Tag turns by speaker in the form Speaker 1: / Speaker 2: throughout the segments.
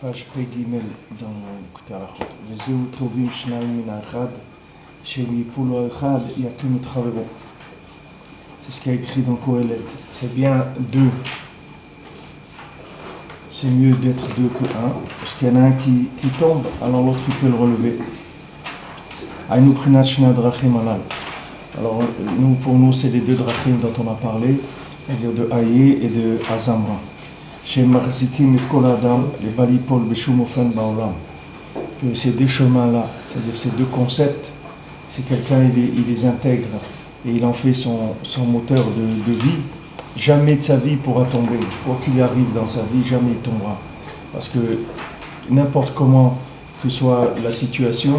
Speaker 1: פרש פ"ג דקותי הלכות, וזהו טובים שניים מן האחד, שהם ייפולו האחד, יקים את חברו. C'est ce qui est écrit dans Kohelet. C'est bien deux. C'est mieux d'être deux que un, parce qu'il y en a un qui tombe, alors l'autre il peut le relever. Aïnou prinat shna drachim alal. Alors pour nous c'est les deux drachim dont on a parlé, c'est-à-dire de Aïe et de Azamra. Chez Marzikim et Kol Adam, les balipol beshum ofen baolam. Que ces deux chemins-là, c'est-à-dire ces deux concepts, si quelqu'un il les intègre et il en fait son moteur de vie, jamais de sa vie pourra tomber. Quoi qu'il arrive dans sa vie, jamais il tombera. Parce que n'importe comment que soit la situation,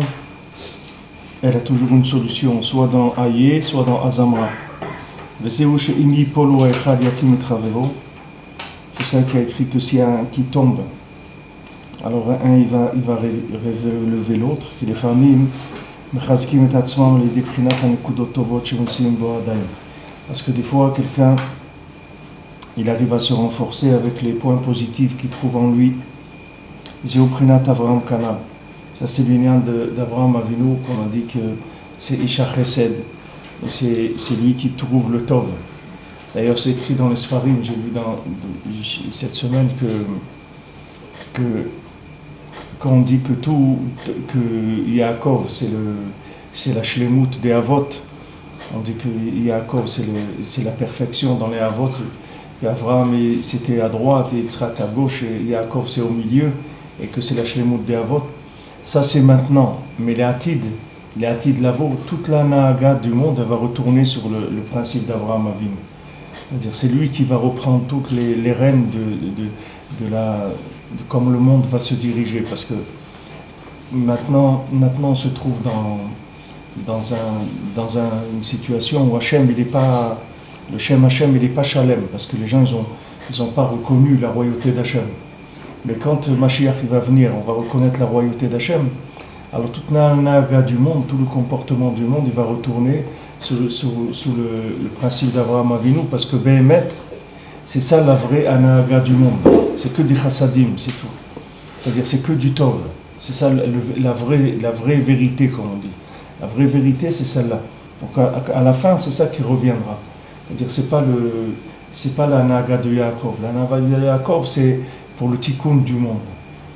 Speaker 1: elle a toujours une solution, soit dans Aïe, soit dans Azamra. C'est ça qui a écrit que s'il y a un qui tombe, alors un il va relever l'autre, que les familles parce que des fois quelqu'un il arrive à se renforcer avec les points positifs qu'il trouve en lui. Ça c'est l'union d'Abraham Avinu, qu'on a dit que c'est Isha Chesed, et c'est lui qui trouve le Tov. D'ailleurs c'est écrit dans les Sfarim, j'ai vu cette semaine qu'on dit que Yaakov c'est la shlemut des Avot. On dit que Yaakov c'est la perfection dans les Avot. Et Avraham c'était à droite et Yitzhak à gauche et Yaakov c'est au milieu et que c'est la shlemut des Avot. Ça c'est maintenant, mais les Atid Lavo, toute la Nahaga du monde elle va retourner sur le principe d'Avraham Avinu. C'est-à-dire c'est lui qui va reprendre toutes les rênes de comme le monde va se diriger, parce que maintenant on se trouve dans une situation où Hachem il est pas, le Shem Hachem il est pas Shalem, parce que les gens ils ont pas reconnu la royauté d'Hachem. Mais quand Mashiach il va venir, on va reconnaître la royauté d'Hachem. Alors toute la naga du monde, tout le comportement du monde, il va retourner sous le principe d'Avraham Avinu, parce que Behemet, c'est ça la vraie anaga du monde. C'est que des chassadim, c'est tout. C'est-à-dire c'est que du tov. C'est ça la vraie vérité, comme on dit. La vraie vérité, c'est celle-là. Donc à la fin, c'est ça qui reviendra. C'est-à-dire c'est pas la naga de Yaakov. La naga de Yaakov, c'est pour le tikkun du monde.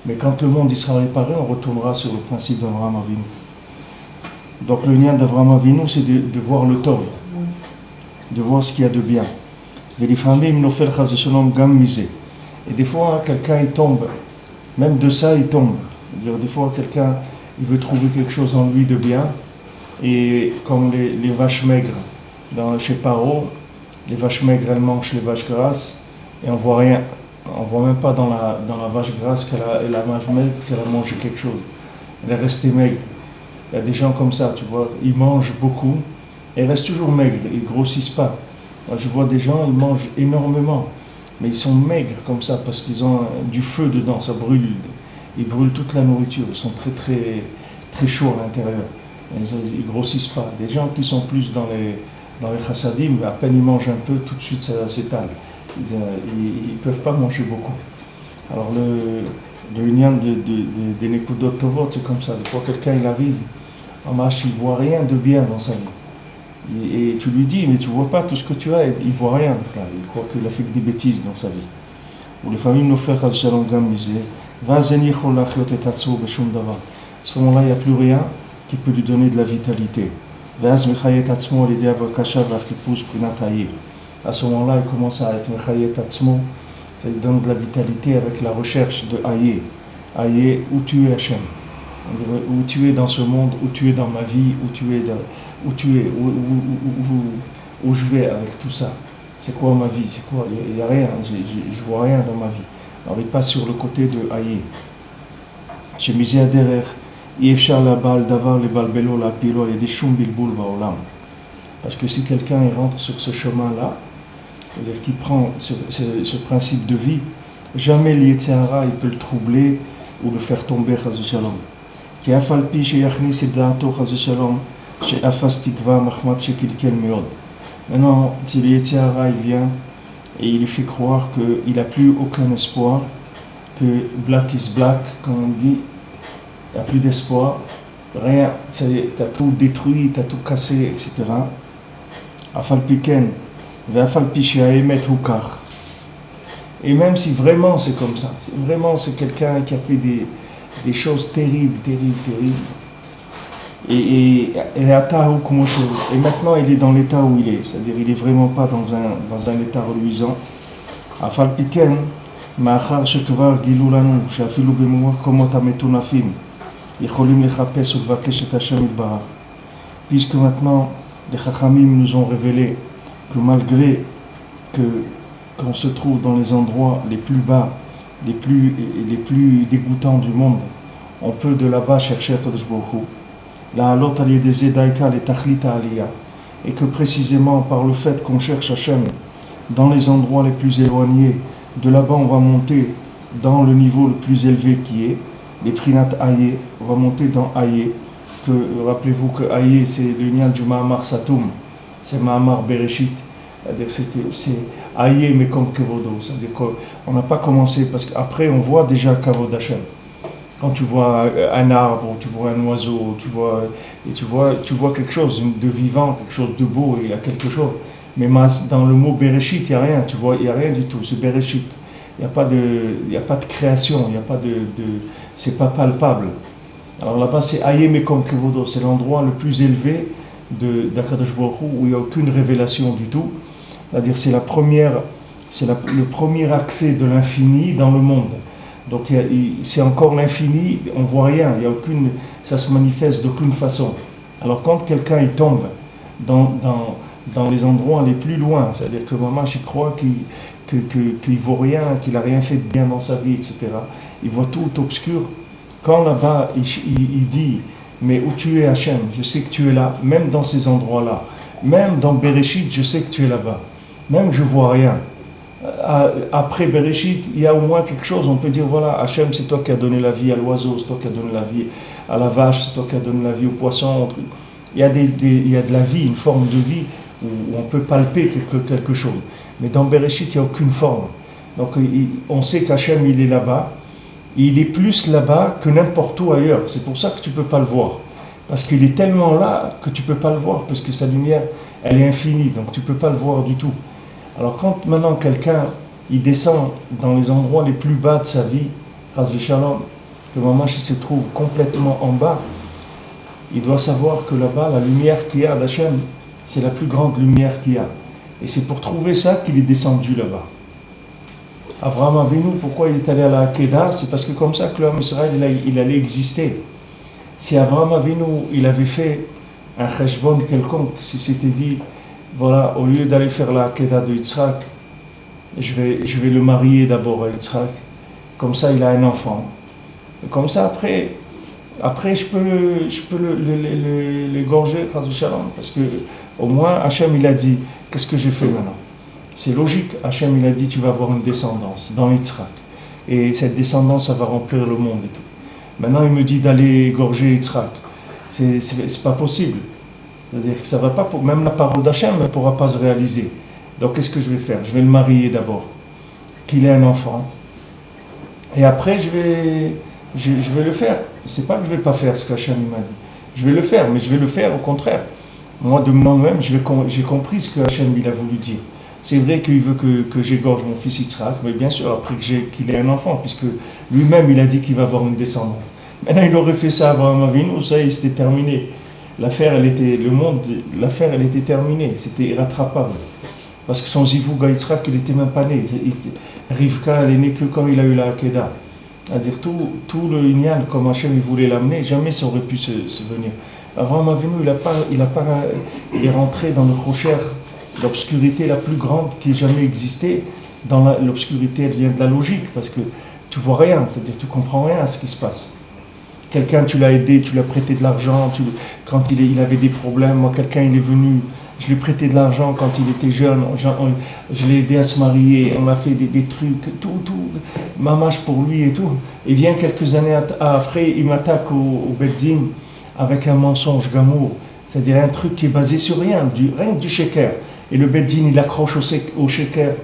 Speaker 1: Mais quand le monde il sera réparé, on retournera sur le principe d'Avraham Avinu. Donc le lien d'Avraham Avinu, c'est de voir le tov, de voir ce qu'il y a de bien. Et des fois, quelqu'un il tombe, même de ça il tombe. C'est-à-dire, des fois, quelqu'un il veut trouver quelque chose en lui de bien, et comme les vaches maigres chez Paro, les vaches maigres elles mangent les vaches grasses, et on voit rien. On voit même pas dans la vache grasse qu'elle a mangé quelque chose. Elle est restée maigre. Il y a des gens comme ça, tu vois, ils mangent beaucoup et restent toujours maigres, ils grossissent pas. Moi, je vois des gens, ils mangent énormément, mais ils sont maigres comme ça parce qu'ils ont du feu dedans, ça brûle. Ils brûlent toute la nourriture, ils sont très très très chauds à l'intérieur. Ils grossissent pas. Des gens qui sont plus dans les chassadim, à peine ils mangent un peu, tout de suite ça s'étale. Ils peuvent pas manger beaucoup. Alors le union des Nekudot Tovot, c'est comme ça. Des fois quelqu'un il arrive, en marche, il voit rien de bien dans sa vie. Et tu lui dis, mais tu vois pas tout ce que tu as, il voit rien. Il croit qu'il a fait que des bêtises dans sa vie. Ou les familles nous font al shalom gam misé, va zenir chol lachiot et tatsu beshum davar. À ce moment-là, il n'y a plus rien qui peut lui donner de la vitalité. Vaz mechayet atzmo al idea vakasha vachipuz prinat hayir. À ce moment-là, il commence à être mechayet atzmo, ça lui donne de la vitalité avec la recherche de Aïe. Aïe, où tu es Hachem. Où tu es dans ce monde, où tu es dans ma vie, où je vais avec tout ça. C'est quoi ma vie? C'est quoi? Il n'y a rien, je vois rien dans ma vie. Alors il passe sur le côté de Aïe. Chez Misé Aderer, Yefshar la bal davar le balbelo la pilo et des shum bilboul baolam. Parce que si quelqu'un il rentre sur ce chemin-là, c'est-à-dire qu'il prend ce principe de vie, jamais l'Yetzirah il peut le troubler ou le faire tomber, chas v'shalom. Ki afal pi sheyachnis et da'ato, chas v'shalom, she'afas tikva machmat shekilkel meod. Maintenant, si l'Yetzirah il vient et il lui fait croire qu'il n'a plus aucun espoir, que black is black, comme on dit, il n'y a plus d'espoir, rien, tu as tout détruit, tu as tout cassé, etc. Afal piken, ve'afal pi she'aemet hukach. Et même si vraiment c'est comme ça, si vraiment c'est quelqu'un qui a fait des choses terribles, et maintenant il est dans l'état où il est, c'est-à-dire il n'est vraiment pas dans un état reluisant. Afal piken, מאחר שכבר גילו לנו שאפילו במקומות המטונפים יכולים לחפש ולבקש את השם יתברך. Puisque maintenant les Chachamim nous ont révélé que malgré qu'on se trouve dans les endroits les plus bas, les plus dégoûtants du monde, on peut de là-bas chercher Kadosh Baruch Hu. La halot al yedei daika le tachlit aliyah, et que précisément par le fait qu'on cherche Hachem dans les endroits les plus éloignés, de là-bas on va monter dans le niveau le plus élevé qui est les Prinat Aye, on va monter dans Aye, que rappelez-vous que Aye c'est le lien du Mahamar Satoum, c'est Mahamar Bereshit, c'est-à-dire que c'est Aye mais comme Kevodo, c'est-à-dire qu'on n'a pas commencé, parce qu'après on voit déjà Kavod Hashem. Quand tu vois un arbre, tu vois un oiseau, tu vois quelque chose de vivant, quelque chose de beau, il y a quelque chose. Mais dans le mot Bereshit, il n'y a rien, tu vois, il n'y a rien du tout, c'est Bereshit. Il n'y a pas de création, il n'y a pas c'est pas palpable. Alors là-bas, c'est Aye Mekom Kevodo, c'est l'endroit le plus élevé d'Akadosh Baruch Hu, où il n'y a aucune révélation du tout. C'est-à-dire, c'est le premier accès de l'infini dans le monde. Donc c'est encore l'infini, on ne voit rien, ça se manifeste d'aucune façon. Alors quand quelqu'un il tombe dans les endroits les plus loin, c'est-à-dire que maman il croit qu'il ne vaut rien, qu'il n'a rien fait de bien dans sa vie, etc. Il voit tout obscur. Quand là-bas il dit, mais où tu es Hachem, je sais que tu es là, même dans ces endroits-là, même dans Bereshit, je sais que tu es là-bas, même je ne vois rien. Après Bereshit, il y a au moins quelque chose, on peut dire voilà, Hachem c'est toi qui as donné la vie à l'oiseau, c'est toi qui as donné la vie à la vache, c'est toi qui as donné la vie au poisson. Il y a de la vie, une forme de vie où on peut palper quelque chose. Mais dans Bereshit, il n'y a aucune forme. Donc on sait qu'Hachem il est là-bas, il est plus là-bas que n'importe où ailleurs. C'est pour ça que tu ne peux pas le voir. Parce qu'il est tellement là que tu ne peux pas le voir, parce que sa lumière, elle est infinie, donc tu ne peux pas le voir du tout. Alors quand maintenant quelqu'un il descend dans les endroits les plus bas de sa vie, Chas v'Shalom, que Mamash se trouve complètement en bas, il doit savoir que là-bas, la lumière qu'il y a d'Hachem, c'est la plus grande lumière qu'il y a. Et c'est pour trouver ça qu'il est descendu là-bas. Abraham Avinu, pourquoi il est allé à la Hakeda? C'est parce que comme ça que l'homme Israël il allait exister. Si Abraham Avinu il avait fait un cheshbon quelconque, si c'était dit voilà, au lieu d'aller faire la Hakeda de Yitzhak, je vais le marier d'abord à Yitzhak, comme ça il a un enfant. Et comme ça après je peux l'égorger, parce que au moins Hachem il a dit, qu'est-ce que j'ai fait maintenant? C'est logique, Hachem il a dit tu vas avoir une descendance dans Yitzhak. Et cette descendance ça va remplir le monde et tout. Maintenant il me dit d'aller égorger Yitzhak. C'est pas possible. C'est-à-dire que ça va pas, même la parole d'Hachem ne pourra pas se réaliser. Donc qu'est-ce que je vais faire? Je vais le marier d'abord, qu'il ait un enfant. Et après je vais le faire. C'est pas que je vais pas faire ce qu'Hachem m'a dit. Je vais le faire, mais je vais le faire au contraire. Moi de moi-même, j'ai compris ce que Hachem il a voulu dire. C'est vrai qu'il veut que j'égorge mon fils Yitzhak, mais bien sûr après qu'il ait un enfant, puisque lui-même il a dit qu'il va avoir une descendance. Maintenant il aurait fait ça avant Avinu, ça y c'était terminé. L'affaire elle était terminée, c'était irrattrapable. Parce que son zivug à Yitzhak, il n'était même pas né. Rivka, elle est née que quand il a eu la Hakeda. C'est-à-dire tout le Inyan, comme Hachem il voulait l'amener, jamais ça aurait pu se venir. Avraham Avinu, il est rentré dans le rocher, l'obscurité la plus grande qui ait jamais existé. L'obscurité, elle vient de la logique, parce que tu vois rien, c'est-à-dire tu comprends rien à ce qui se passe. Quelqu'un, tu l'as aidé, tu l'as prêté de l'argent, quand il avait des problèmes, moi quelqu'un il est venu je lui ai prêté de l'argent quand il était jeune, je l'ai aidé à se marier, on a fait des trucs, tout, mamache pour lui et tout. Et vient quelques années après, il m'attaque au Beddin avec un mensonge gamour, c'est-à-dire un truc qui est basé sur rien que du sheker. Et le Beddin, il accroche au sheker.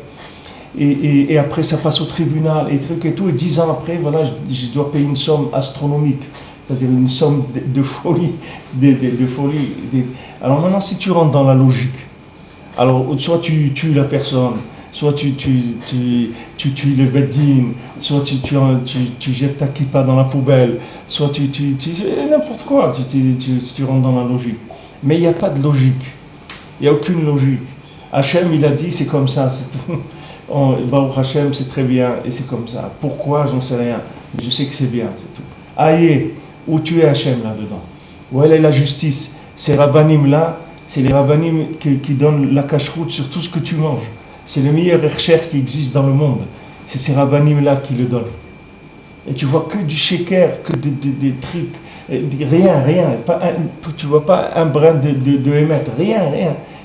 Speaker 1: Et après, ça passe au tribunal, et trucs et tout. Et 10 ans après, voilà, je dois payer une somme astronomique, c'est-à-dire une somme de folie. De folie. Alors maintenant, si tu rentres dans la logique, alors soit tu tues la personne, soit tu tues le beddin, soit tu jettes ta kippa dans la poubelle, soit tu fais n'importe quoi, tu rentres dans la logique. Mais il n'y a pas de logique. Il n'y a aucune logique. Hachem, il a dit, c'est comme ça, c'est tout. Baruch Hashem, c'est très bien, et c'est comme ça. Pourquoi, j'en sais rien. Je sais que c'est bien, c'est tout. Aïe, où tu es Hachem là-dedans? Où elle est la justice? Ces rabbanim là, c'est les rabbanim qui donnent la cache-route sur tout ce que tu manges. C'est le meilleur recherche qui existe dans le monde. C'est ces rabbanim là qui le donnent. Et tu vois que du sheker, que des trucs, rien, tu vois pas un brin de émettre, rien.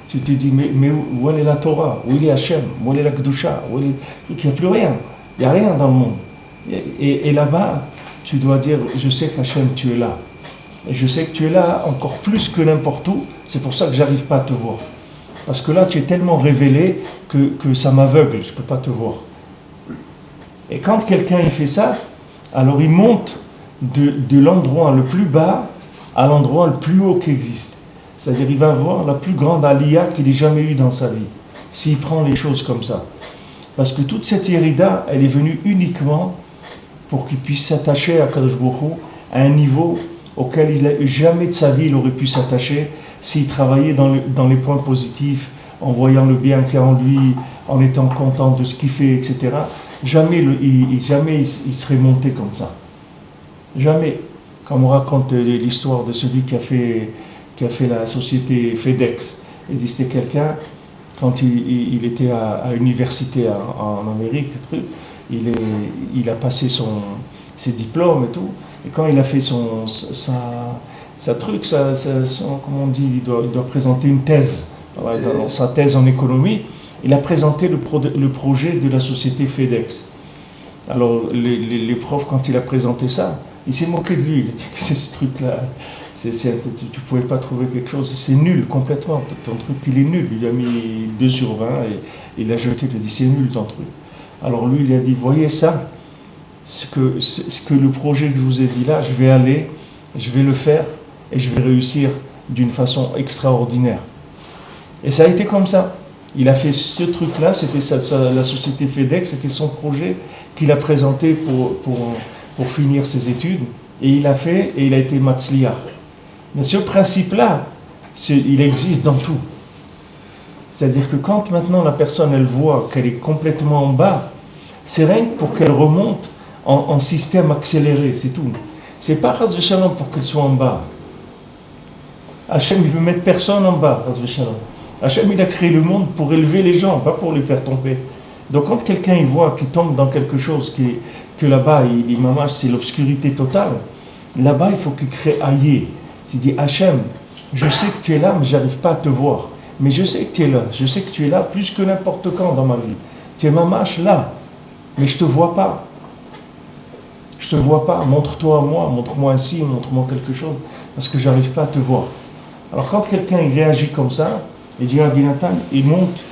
Speaker 1: Tu te dis, mais où est la Torah? Où est Hachem? Où est la Kedusha? Il n'y a plus rien. Il n'y a rien dans le monde. Et là-bas, tu dois dire, je sais qu'Hachem, tu es là. Et je sais que tu es là encore plus que n'importe où. C'est pour ça que je n'arrive pas à te voir. Parce que là, tu es tellement révélé que ça m'aveugle. Je ne peux pas te voir. Et quand quelqu'un il fait ça, alors il monte de l'endroit le plus bas à l'endroit le plus haut qui existe. C'est-à-dire il va avoir la plus grande aliyah qu'il ait jamais eue dans sa vie, s'il prend les choses comme ça. Parce que toute cette hérida, elle est venue uniquement pour qu'il puisse s'attacher à Kadosh Baruch Hu à un niveau auquel jamais de sa vie il aurait pu s'attacher s'il travaillait dans les points positifs, en voyant le bien qu'il y a en lui, en étant content de ce qu'il fait, etc. Jamais il serait monté comme ça. Jamais. Comme on raconte l'histoire de celui qui a fait la société FedEx. Il dit c'était quelqu'un, quand il était à l'université en Amérique, il a passé ses diplômes et tout, et quand il a fait comment on dit, il doit présenter une thèse, dans sa thèse en économie, il a présenté le projet de la société FedEx. Alors les profs, quand il a présenté ça, il s'est moqué de lui, il a dit que c'est ce truc-là. Tu ne pouvais pas trouver quelque chose, c'est nul complètement, ton truc il est nul, il a mis 2 sur 20 et il l'a jeté, il a dit c'est nul ton truc. Alors lui il a dit voyez ça, ce que le projet que je vous ai dit là, je vais le faire et je vais réussir d'une façon extraordinaire. Et ça a été comme ça, il a fait ce truc là, c'était la société FedEx, c'était son projet qu'il a présenté pour finir ses études, et il a fait et il a été matzliach. Mais ce principe-là, il existe dans tout. C'est-à-dire que quand maintenant la personne, elle voit qu'elle est complètement en bas, c'est rien que pour qu'elle remonte en système accéléré, c'est tout. C'est pas Chas v'Shalom pour qu'elle soit en bas. Hachem, il veut mettre personne en bas, Chas v'Shalom. Hachem, il a créé le monde pour élever les gens, pas pour les faire tomber. Donc quand quelqu'un il voit qu'il tombe dans quelque chose que là-bas, c'est l'obscurité totale, là-bas, il faut qu'il crée aïe. Il dit Hachem, je sais que tu es là, mais je n'arrive pas à te voir. Mais je sais que tu es là. Je sais que tu es là plus que n'importe quand dans ma vie. Tu es mamache là, mais je ne te vois pas. Je ne te vois pas. Montre-toi à moi, montre-moi ainsi, montre-moi quelque chose, parce que je n'arrive pas à te voir. Alors quand quelqu'un il réagit comme ça, il dit Abinatan, il monte,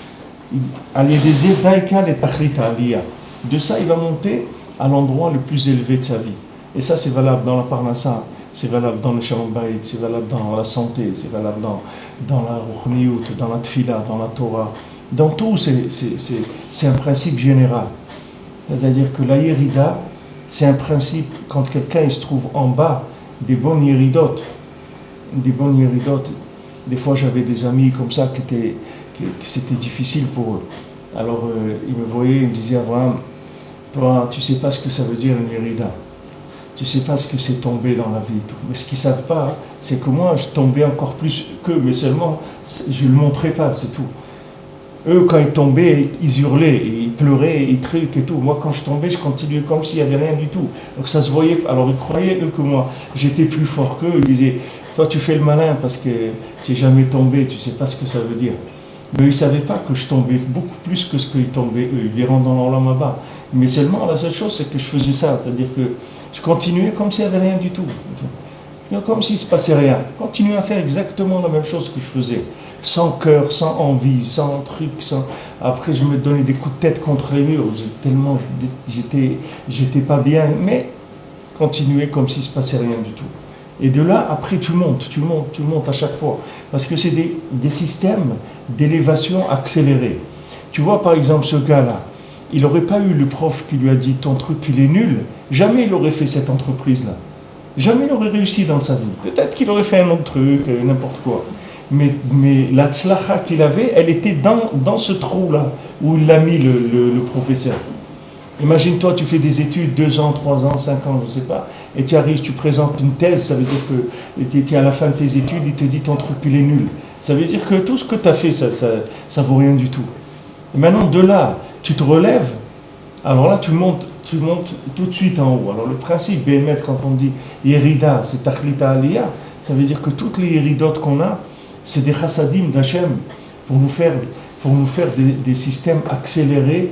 Speaker 1: de ça, il va monter à l'endroit le plus élevé de sa vie. Et ça, c'est valable dans la parnassa, c'est valable dans le shalom bayit, c'est valable dans la santé, c'est valable dans la ruchniyut, dans la tfila, dans la Torah. Dans tout, c'est un principe général. C'est-à-dire que la yérida, c'est un principe, quand quelqu'un il se trouve en bas, des bonnes yéridotes. Des fois, j'avais des amis comme ça que c'était difficile pour eux. Alors, ils me voyaient, ils me disaient, Abraham, toi, tu ne sais pas ce que ça veut dire une yérida. Tu ne sais pas ce que c'est tomber dans la vie. Tout. Mais ce qu'ils ne savent pas, c'est que moi, je tombais encore plus qu'eux, mais seulement, je ne le montrais pas, c'est tout. Eux, quand ils tombaient, ils hurlaient, et ils pleuraient, et ils trucs et tout. Moi, quand je tombais, je continuais comme s'il n'y avait rien du tout. Donc ça se voyait. Alors ils croyaient, eux, que moi, j'étais plus fort qu'eux. Ils disaient, toi, tu fais le malin parce que tu n'es jamais tombé, tu ne sais pas ce que ça veut dire. Mais ils ne savaient pas que je tombais beaucoup plus que ce qu'ils tombaient, eux. Ils verront dans l'Olam Haba. Mais seulement, la seule chose, c'est que je faisais ça. C'est-à-dire que je continuais comme s'il n'y avait rien du tout. Comme s'il ne se passait rien. Continuais à faire exactement la même chose que je faisais. Sans cœur, sans envie, sans truc, sans... Après, je me donnais des coups de tête contre les murs. Tellement j'étais pas bien, mais continuais comme s'il ne se passait rien du tout. Et de là, après, tu montes à chaque fois. Parce que c'est des systèmes d'élévation accélérés. Tu vois, par exemple, ce gars-là, il n'aurait pas eu le prof qui lui a dit ton truc, il est nul. Jamais il aurait fait cette entreprise-là. Jamais il aurait réussi dans sa vie. Peut-être qu'il aurait fait un autre truc, n'importe quoi. Mais la tzlacha qu'il avait, elle était dans ce trou-là, où il l'a mis le professeur. Imagine-toi, tu fais des études, 2 ans, 3 ans, 5 ans, je ne sais pas, et tu arrives, tu présentes une thèse, ça veut dire que tu es à la fin de tes études, il te dit ton truc, il est nul. Ça veut dire que tout ce que tu as fait, ça vaut rien du tout. Et maintenant, de là, tu te relèves, alors là, tu montes tout de suite en haut. Alors le principe, Béhémet, quand on dit Yerida, c'est Tachlita Aliyah, ça veut dire que toutes les Yeridotes qu'on a, c'est des chassadim d'Hachem pour nous faire des systèmes accélérés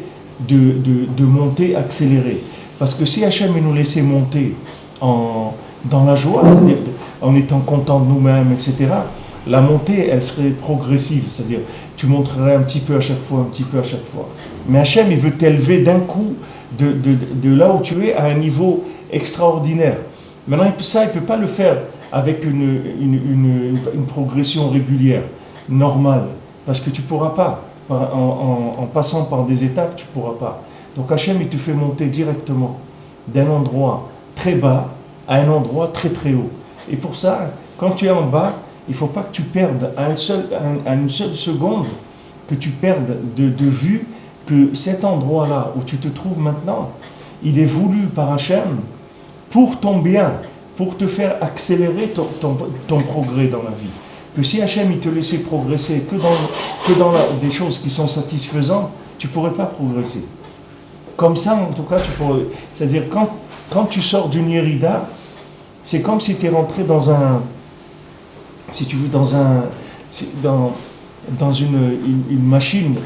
Speaker 1: de montée accélérée. Parce que si Hachem nous laissait monter dans la joie, c'est-à-dire en étant content de nous-mêmes, etc., la montée, elle serait progressive, c'est-à-dire tu monterais un petit peu à chaque fois, un petit peu à chaque fois. Mais Hachem, il veut t'élever d'un coup de là où tu es à un niveau extraordinaire. Maintenant, ça, il ne peut pas le faire avec une progression régulière, normale, parce que tu ne pourras pas. En passant par des étapes, tu ne pourras pas. Donc Hachem, il te fait monter directement d'un endroit très bas à un endroit très très haut. Et pour ça, quand tu es en bas, il ne faut pas que tu perdes à une seule seconde, que tu perdes de vue que cet endroit-là où tu te trouves maintenant, il est voulu par Hachem pour ton bien, pour te faire accélérer ton progrès dans la vie. Que si Hachem il te laissait progresser que dans des choses qui sont satisfaisantes, tu ne pourrais pas progresser. Comme ça, en tout cas, tu pourrais. C'est-à-dire, quand tu sors d'une Yerida, c'est comme si tu es rentré dans un. Si tu veux, dans une machine.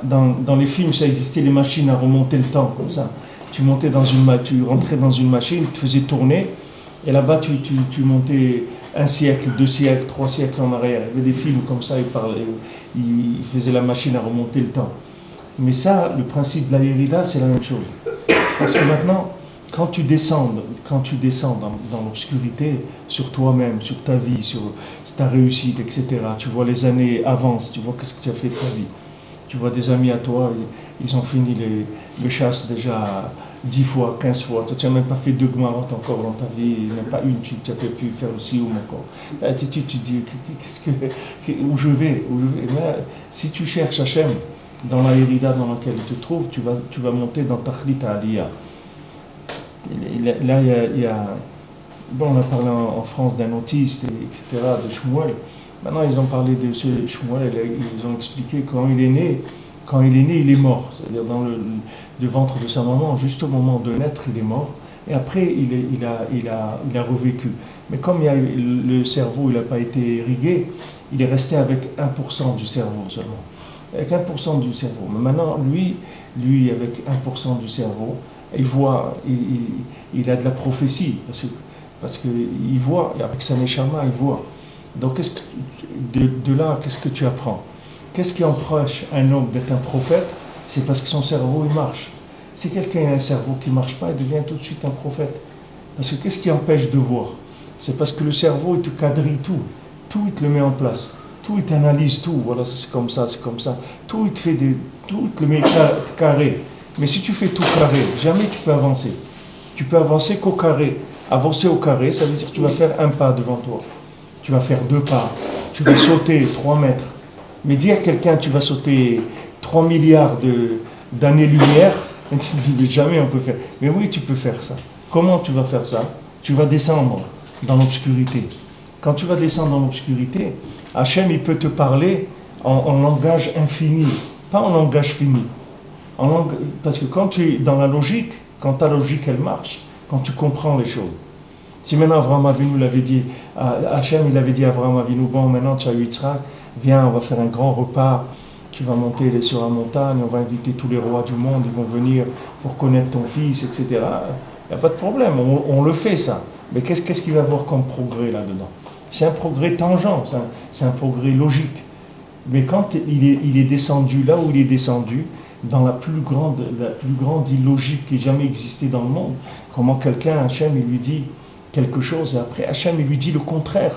Speaker 1: Dans les films, ça existait les machines à remonter le temps, comme ça. Tu rentrais dans une machine, tu te faisais tourner, et là-bas, tu montais 1 siècle, 2 siècles, 3 siècles en arrière. Il y avait des films comme ça, ils faisaient la machine à remonter le temps. Mais ça, le principe de la Yerida, c'est la même chose. Parce que maintenant, quand tu descends dans l'obscurité, sur toi-même, sur ta vie, sur ta réussite, etc., tu vois les années avancent, tu vois qu'est-ce que tu as fait de ta vie. Tu vois des amis à toi, ils ont fini le chasse déjà 10 fois, 15 fois. Tu n'as même pas fait 2 gmarottes encore dans ta vie, même pas une, tu as pu faire aussi ou encore. Tu te dis, où je vais. Mais si tu cherches Hachem dans la Yerida dans laquelle tu te trouves, tu vas monter dans Tachlita Aliyah. Là, il y a bon, on a parlé en France d'un autiste, etc., de Shmuel. Maintenant, ils ont parlé de ce Shmuel, ils ont expliqué quand il est né, il est mort. C'est-à-dire dans le ventre de sa maman, juste au moment de naître, il est mort. Et après, il a revécu. Mais comme le cerveau n'a pas été irrigué, il est resté avec 1% du cerveau seulement. Avec 1% du cerveau. Mais maintenant, lui avec 1% du cerveau, il voit, il a de la prophétie. Parce qu'il voit, avec sa neshama, il voit. Donc, de là, qu'est-ce que tu apprends? Qu'est-ce qui empêche un homme d'être un prophète? C'est parce que son cerveau, il marche. Si quelqu'un a un cerveau qui ne marche pas, il devient tout de suite un prophète. Parce que qu'est-ce qui empêche de voir? C'est parce que le cerveau, il te quadrille tout. Tout, il te le met en place. Tout, il t'analyse tout. Voilà, c'est comme ça, c'est comme ça. Tout, il te le met carré. Mais si tu fais tout carré, jamais tu peux avancer. Tu peux avancer qu'au carré. Avancer au carré, ça veut dire que tu vas faire un pas devant toi. Tu vas faire 2 pas. Tu vas sauter 3 mètres. Mais dis à quelqu'un, tu vas sauter 3 milliards d'années-lumière, et tu te dis, mais jamais on peut faire. Mais oui, tu peux faire ça. Comment tu vas faire ça? Tu vas descendre dans l'obscurité. Quand tu vas descendre dans l'obscurité, Hachem, il peut te parler en langage infini, pas en langage fini. Parce que quand tu es dans la logique, quand ta logique elle marche, quand tu comprends les choses. Si maintenant Avraham Avinu l'avait dit, Hachem il avait dit à Avraham Avinu, bon maintenant tu as eu Yitzhak, viens on va faire un grand repas, tu vas monter sur la montagne, on va inviter tous les rois du monde, ils vont venir pour connaître ton fils, etc. Il n'y a pas de problème, on le fait ça. Mais qu'est-ce qu'il va y avoir comme progrès là-dedans? C'est un progrès tangent, c'est un progrès logique. Mais quand il est descendu là où il est descendu, dans la plus grande illogique qui ait jamais existé dans le monde, comment quelqu'un, Hachem, il lui dit quelque chose et après Hachem, il lui dit le contraire.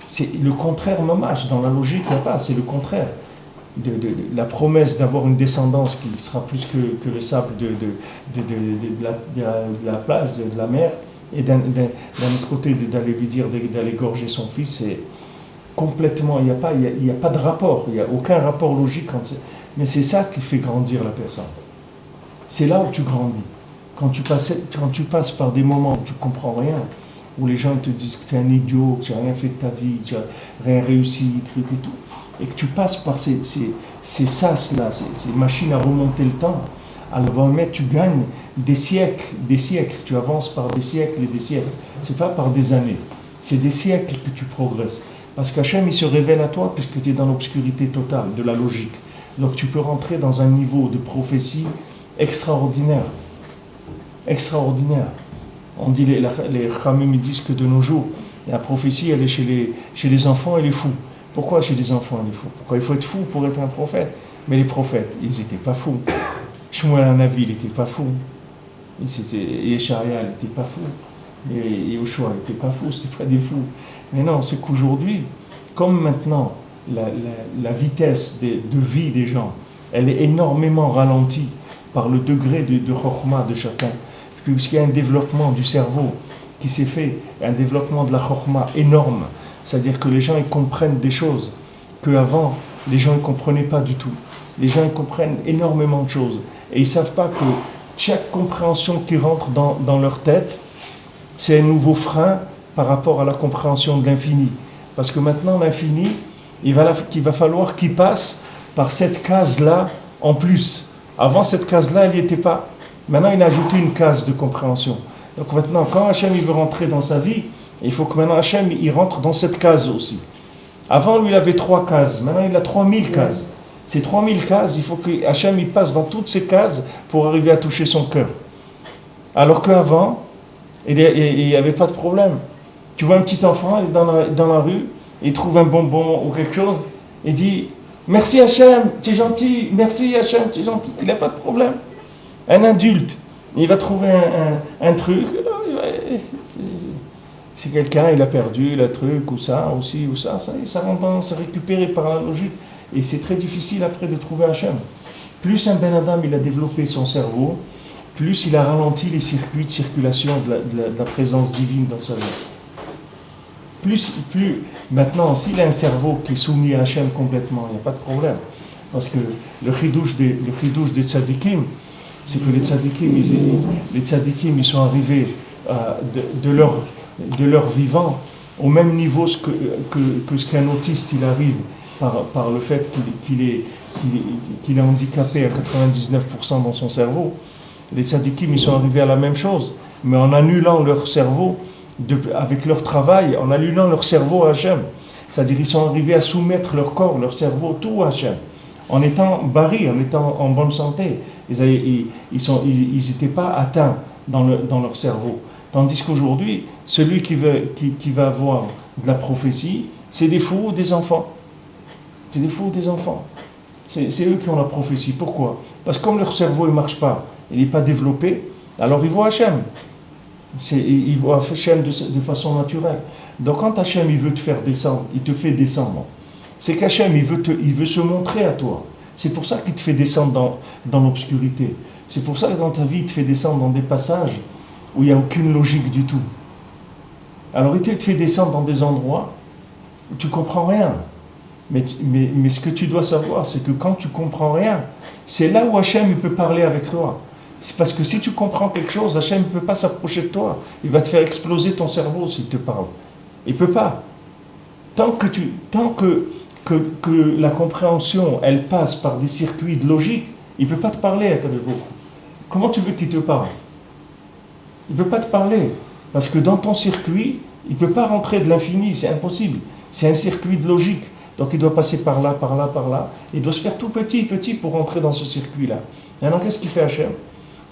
Speaker 1: C'est le contraire mamash, dans la logique, il n'y a pas, c'est le contraire. De la promesse d'avoir une descendance qui sera plus que le sable de la plage, de la mer, et d'un autre côté d'aller lui dire d'aller égorger son fils, c'est complètement, il n'y a pas de rapport, il n'y a aucun rapport logique, mais c'est ça qui fait grandir la personne. C'est là où tu grandis. Quand tu passes par des moments où tu ne comprends rien, où les gens te disent que tu es un idiot, que tu n'as rien fait de ta vie, que tu n'as rien réussi, truc et tout, et que tu passes par ces sas-là, ces machines à remonter le temps, alors tu gagnes des siècles, tu avances par des siècles et des siècles. Ce n'est pas par des années, c'est des siècles que tu progresses. Parce qu'Hachem, il se révèle à toi puisque tu es dans l'obscurité totale de la logique. Donc tu peux rentrer dans un niveau de prophétie extraordinaire. Extraordinaire. On dit, les Khamim disent que de nos jours, la prophétie, elle est chez les enfants et les fous. Pourquoi chez les enfants et les fous? Pourquoi il faut être fou pour être un prophète? Mais les prophètes, ils n'étaient pas fous. Shmuel Hanavi, il n'était pas fou. Yesharia, il n'était pas fou. Et Yoshua, il n'était pas fou, c'était pas des fous. Mais non, c'est qu'aujourd'hui, comme maintenant, la vitesse de vie des gens, elle est énormément ralentie par le degré de chokhmah de chacun. Puisqu'il y a un développement du cerveau qui s'est fait, un développement de la chokhmah énorme. C'est-à-dire que les gens ils comprennent des choses qu'avant, les gens ne comprenaient pas du tout. Les gens ils comprennent énormément de choses. Et ils ne savent pas que chaque compréhension qui rentre dans leur tête, c'est un nouveau frein par rapport à la compréhension de l'infini. Parce que maintenant, l'infini, il va falloir qu'il passe par cette case-là en plus. Avant, cette case-là, elle n'y était pas. Maintenant, il a ajouté une case de compréhension. Donc maintenant, quand Hachem il veut rentrer dans sa vie, il faut que maintenant Hachem il rentre dans cette case aussi. Avant, lui, il avait 3 cases. Maintenant, il a 3000 cases. Ces 3000 cases, il faut que Hachem il passe dans toutes ces cases pour arriver à toucher son cœur. Alors qu'avant, il n'y avait pas de problème. Tu vois un petit enfant dans la rue, il trouve un bonbon ou quelque chose, il dit « Merci Hachem, tu es gentil, merci Hachem, tu es gentil ». Il n'a pas de problème. Un adulte, il va trouver un truc, c'est quelqu'un, il a perdu le truc ou ça, aussi ou ça rentre c'est récupéré par la logique. Et c'est très difficile après de trouver Hachem. Plus un Ben Adam il a développé son cerveau, plus il a ralenti les circuits de circulation de la présence divine dans sa vie. Plus maintenant, s'il a un cerveau qui est soumis à Hachem complètement, il n'y a pas de problème. Parce que le chidouche des tzadikim, c'est que les tzadikim, ils sont arrivés de leur vivant au même niveau que ce qu'un autiste il arrive par le fait qu'il est handicapé à 99% dans son cerveau. Les tzadikim, ils sont arrivés à la même chose, mais en annulant leur cerveau, avec leur travail, en annulant leur cerveau à Hachem. C'est-à-dire ils sont arrivés à soumettre leur corps, leur cerveau, tout à Hachem. En étant barrés, en étant en bonne santé. Ils n'étaient pas atteints dans leur cerveau. Tandis qu'aujourd'hui, celui qui va avoir de la prophétie, c'est des fous ou des enfants. C'est des fous ou des enfants. C'est eux qui ont la prophétie. Pourquoi? Parce que comme leur cerveau ne marche pas, il n'est pas développé, alors ils voient Hachem. Ils voient Hachem de façon naturelle. Donc quand Hachem il veut te faire descendre, il te fait descendre. C'est qu'Hachem il veut se montrer à toi. C'est pour ça qu'il te fait descendre dans l'obscurité. C'est pour ça que dans ta vie, il te fait descendre dans des passages où il n'y a aucune logique du tout. Alors il te fait descendre dans des endroits où tu ne comprends rien. Mais ce que tu dois savoir, c'est que quand tu ne comprends rien, c'est là où Hachem il peut parler avec toi. C'est parce que si tu comprends quelque chose, Hachem ne peut pas s'approcher de toi. Il va te faire exploser ton cerveau s'il te parle. Il ne peut pas. Tant que que la compréhension, elle passe par des circuits de logique, il ne peut pas te parler à Kadosh Baruch Hu. Comment tu veux qu'il te parle? Il ne peut pas te parler. Parce que dans ton circuit, il ne peut pas rentrer de l'infini, c'est impossible. C'est un circuit de logique. Donc il doit passer par là, par là, par là. Il doit se faire tout petit, petit pour rentrer dans ce circuit-là. Et alors qu'est-ce qu'il fait Hachem?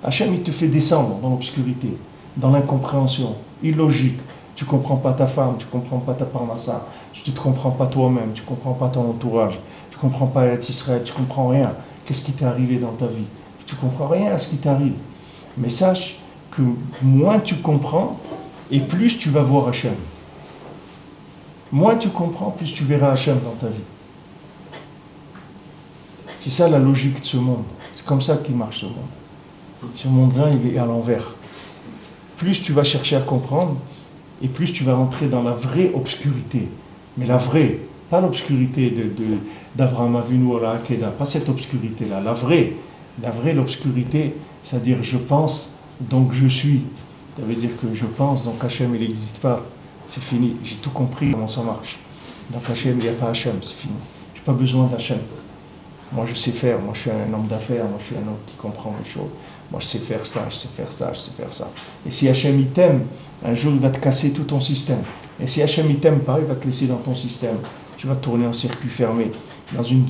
Speaker 1: Hachem, il te fait descendre dans l'obscurité, dans l'incompréhension, illogique. Tu ne comprends pas ta femme, tu ne comprends pas ta parnassa, tu ne te comprends pas toi-même, tu ne comprends pas ton entourage, tu ne comprends pas Eretz Israël, tu ne comprends rien. Qu'est-ce qui t'est arrivé dans ta vie? Tu ne comprends rien à ce qui t'arrive. Mais sache que moins tu comprends, et plus tu vas voir Hachem. Moins tu comprends, plus tu verras Hachem dans ta vie. C'est ça la logique de ce monde. C'est comme ça qu'il marche ce monde. Ce monde-là, il est à l'envers. Plus tu vas chercher à comprendre, et plus tu vas rentrer dans la vraie obscurité. Mais la vraie, pas l'obscurité d'Avraham Avinu ou la Hakeda, pas cette obscurité-là. La vraie, l'obscurité, c'est-à-dire je pense, donc je suis. Ça veut dire que je pense, donc Hachem, il n'existe pas. C'est fini. J'ai tout compris comment ça marche. Donc Hachem, il n'y a pas Hachem, c'est fini. Je n'ai pas besoin d'Hachem. Moi, je sais faire. Moi, je suis un homme d'affaires. Moi, je suis un homme qui comprend les choses. Moi, je sais faire ça, je sais faire ça, je sais faire ça. Et si Hachem, il t'aime, un jour, il va te casser tout ton système. Et si Hachem, il t'aime pas, il va te laisser dans ton système. Tu vas tourner en circuit fermé.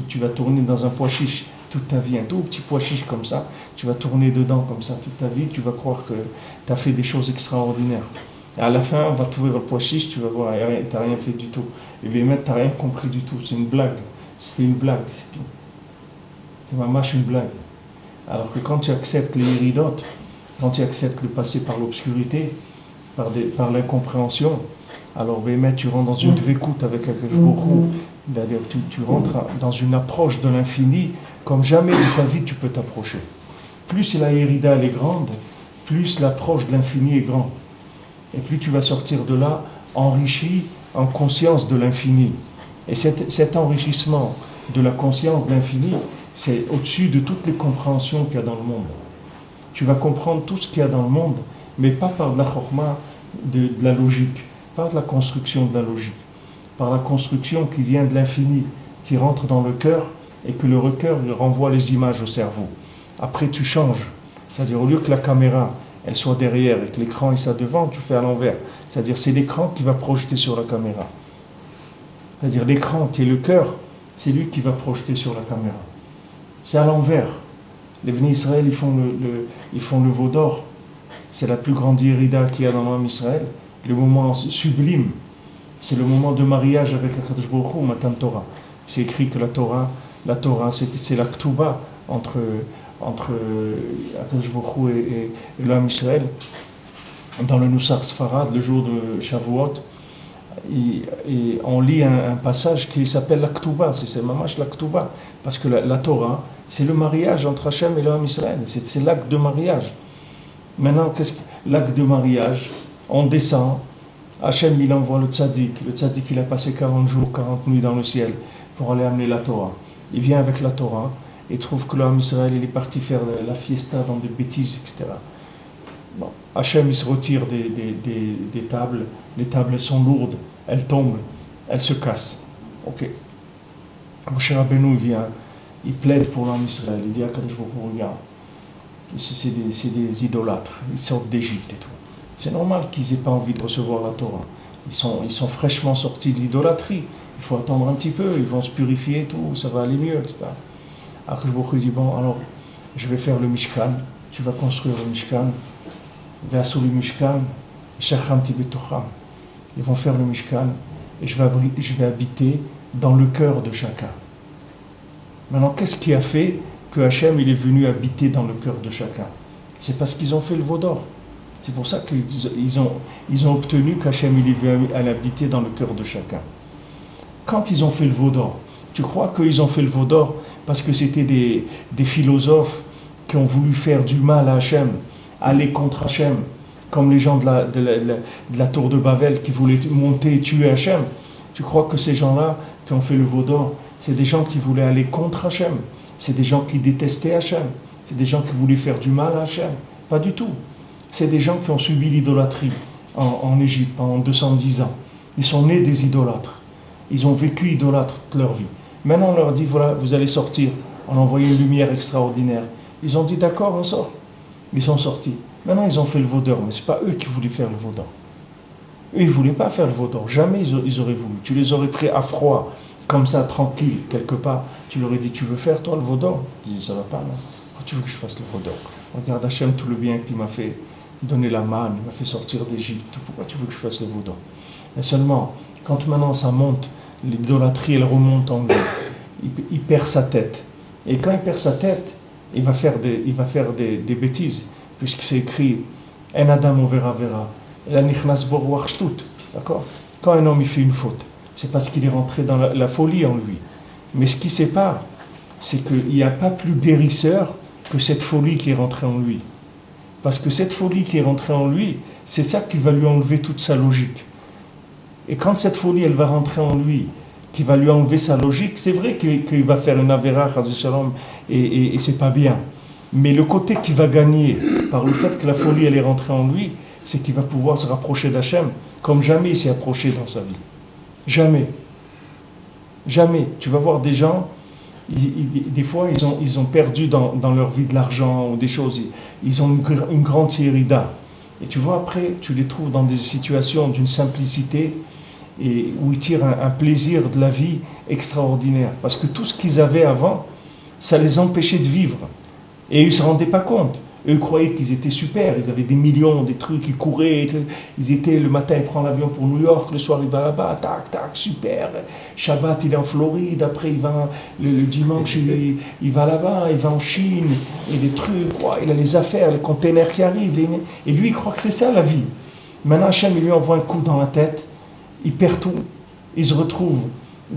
Speaker 1: Tu vas tourner dans un pois chiche toute ta vie, un tout petit pois chiche comme ça. Tu vas tourner dedans comme ça toute ta vie. Tu vas croire que tu as fait des choses extraordinaires. Et à la fin, on va t'ouvrir le pois chiche, tu vas voir, tu n'as rien fait du tout. Et bien, tu n'as rien compris du tout. C'est une blague. C'était une blague, c'est tout. C'est vraiment une blague. Alors que quand tu acceptes les iridotes, quand tu acceptes de passer par l'obscurité, par l'incompréhension, alors ben, tu rentres dans une dvékout avec Akadosh Baruch Hu. C'est-à-dire tu rentres dans une approche de l'infini comme jamais de ta vie tu peux t'approcher. Plus la hérida elle est grande, plus l'approche de l'infini est grande. Et plus tu vas sortir de là enrichi en conscience de l'infini. Et cet enrichissement de la conscience de l'infini, c'est au-dessus de toutes les compréhensions qu'il y a dans le monde. Tu vas comprendre tout ce qu'il y a dans le monde, mais pas par de la chokma, de la logique, pas de la construction de la logique, par la construction qui vient de l'infini, qui rentre dans le cœur et que le cœur renvoie les images au cerveau. Après tu changes, c'est-à-dire au lieu que la caméra elle soit derrière et que l'écran est ça devant, tu fais à l'envers. C'est-à-dire c'est l'écran qui va projeter sur la caméra. C'est-à-dire l'écran qui est le cœur, c'est lui qui va projeter sur la caméra. C'est à l'envers. Les Bnei Israël, ils font le veau d'or. C'est la plus grande irida qu'il y a dans l'homme Israël. Le moment sublime, c'est le moment de mariage avec Akadosh Baruch Hu, Matan Torah. C'est écrit que la Torah c'est la Ktuba entre Akadosh Baruch Hu et l'homme Israël. Dans le Nusar Sfarad, le jour de Shavuot, et on lit un passage qui s'appelle la Ktuba, c'est mamash la Ktuba, parce que la Torah, c'est le mariage entre Hachem et l'homme Israël, c'est l'acte de mariage. Maintenant, l'acte de mariage, on descend, Hachem il envoie le tzaddik il a passé 40 jours, 40 nuits dans le ciel pour aller amener la Torah. Il vient avec la Torah et trouve que l'homme Israël il est parti faire la fiesta dans des bêtises, etc. Bon. Hachem il se retire des tables, les tables elles sont lourdes, elles tombent, elles se cassent. Ok. Moshe Rabbeinu vient, il plaide pour l'homme Israël, il dit à Kadosh Baruch Hu, regarde, c'est des idolâtres, ils sortent d'Égypte et tout. C'est normal qu'ils n'aient pas envie de recevoir la Torah. Ils sont fraîchement sortis de l'idolâtrie. Il faut attendre un petit peu, ils vont se purifier et tout, ça va aller mieux, etc. Akadosh Baruch Hu dit, bon, alors, je vais faire le Mishkan, tu vas construire le Mishkan, Ve'asu le Mishkan, Shachamti betocham. Ils vont faire le Mishkan, et je vais habiter dans le cœur de chacun. Maintenant, qu'est-ce qui a fait que Hachem il est venu habiter dans le cœur de chacun? C'est parce qu'ils ont fait le veau d'or. C'est pour ça qu'ils ont obtenu qu'Hachem il est venu habiter dans le cœur de chacun. Quand ils ont fait le veau d'or, tu crois qu'ils ont fait le veau d'or parce que c'était des philosophes qui ont voulu faire du mal à Hachem, aller contre Hachem, comme les gens de la tour de Babel qui voulaient monter et tuer Hachem? Tu crois que ces gens-là qui ont fait le veau d'or, c'est des gens qui voulaient aller contre Hachem? C'est des gens qui détestaient Hachem? C'est des gens qui voulaient faire du mal à Hachem? Pas du tout. C'est des gens qui ont subi l'idolâtrie en Égypte pendant 210 ans. Ils sont nés des idolâtres. Ils ont vécu idolâtres toute leur vie. Maintenant, on leur dit, voilà, vous allez sortir. On a envoyé une lumière extraordinaire. Ils ont dit, d'accord, on sort. Ils sont sortis. Maintenant, ils ont fait le vaudor, mais ce n'est pas eux qui voulaient faire le vaudor. Eux, ils ne voulaient pas faire le vaudor. Jamais ils auraient voulu. Tu les aurais pris à froid, comme ça, tranquille, quelque part. Tu leur aurais dit, tu veux faire, toi, le vaudor? Ils disent, ça ne va pas, non. Pourquoi tu veux que je fasse le vaudor? Regarde Hachem, tout le bien qu'il m'a fait, donner la manne, il m'a fait sortir d'Égypte. Pourquoi tu veux que je fasse le vaudor? Mais seulement, quand maintenant ça monte, l'idolâtrie, elle remonte en lui. Il perd sa tête. Et quand il perd sa tête, il va faire des bêtises, puisque c'est écrit En Adam Overa Vera, la Nichnas Bo Ruach Shtut. D'accord? Quand un homme il fait une faute, c'est parce qu'il est rentré dans la folie en lui. Mais ce qui sépare, c'est qu'il n'y a pas plus guérisseur que cette folie qui est rentrée en lui. Parce que cette folie qui est rentrée en lui, c'est ça qui va lui enlever toute sa logique. Et quand cette folie, elle va rentrer en lui, qui va lui enlever sa logique, c'est vrai qu'il va faire une avéra, et c'est pas bien. Mais le côté qui va gagner par le fait que la folie, elle est rentrée en lui, c'est qu'il va pouvoir se rapprocher d'Hachem comme jamais il s'est approché dans sa vie. Jamais. Jamais. Tu vas voir des gens, des fois, ils ont perdu dans leur vie de l'argent ou des choses. Ils ont une grande hérida. Et tu vois, après, tu les trouves dans des situations d'une simplicité et où ils tirent un plaisir de la vie extraordinaire. Parce que tout ce qu'ils avaient avant, ça les empêchait de vivre. Et ils ne se rendaient pas compte. Eux croyaient qu'ils étaient super, ils avaient des millions, des trucs, ils couraient, ils étaient, le matin il prend l'avion pour New York, le soir il va là-bas, tac, tac, super. Shabbat il est en Floride, après il va, le dimanche il va là-bas, il va en Chine, et des trucs, quoi, il a les affaires, les containers qui arrivent, et lui il croit que c'est ça la vie. Maintenant Hachem il lui envoie un coup dans la tête, il perd tout, il se retrouve.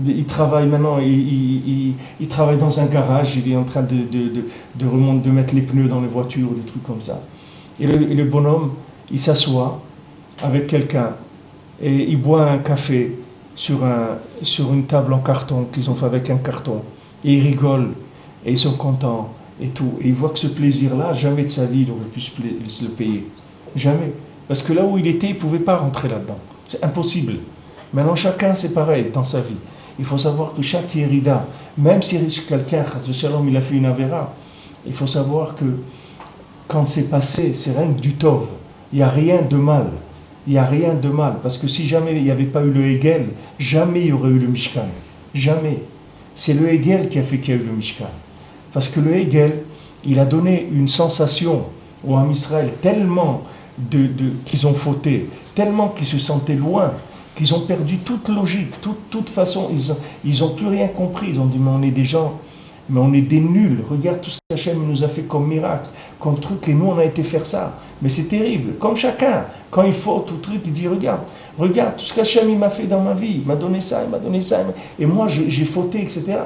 Speaker 1: Il travaille maintenant, il travaille dans un garage, il est en train de mettre les pneus dans les voitures, des trucs comme ça. Et le bonhomme, il s'assoit avec quelqu'un et il boit un café sur une table en carton qu'ils ont fait avec un carton. Et ils rigolent et ils sont contents et tout. Et il voit que ce plaisir-là, jamais de sa vie, il aurait pu se le payer. Jamais. Parce que là où il était, il ne pouvait pas rentrer là-dedans. C'est impossible. Maintenant, chacun, c'est pareil dans sa vie. Il faut savoir que chaque hérida, même si quelqu'un, il a fait une avéra, il faut savoir que quand c'est passé, c'est rien que du tov. Il n'y a rien de mal. Il n'y a rien de mal. Parce que si jamais il n'y avait pas eu le Hegel, jamais il y aurait eu le Mishkan. Jamais. C'est le Hegel qui a fait qu'il y a eu le Mishkan. Parce que le Hegel, il a donné une sensation au Ham Israël tellement qu'ils ont fauté, tellement qu'ils se sentaient loin, qu'ils ont perdu toute logique, toute façon, ils n'ont plus rien compris. Ils ont dit, mais on est des gens, mais on est des nuls. Regarde tout ce qu'Hachem nous a fait comme miracle, comme truc, et nous on a été faire ça. Mais c'est terrible. Comme chacun, quand il faut tout truc, il dit, regarde tout ce qu'Hachem il m'a fait dans ma vie. Il m'a donné ça, et moi j'ai fauté, etc.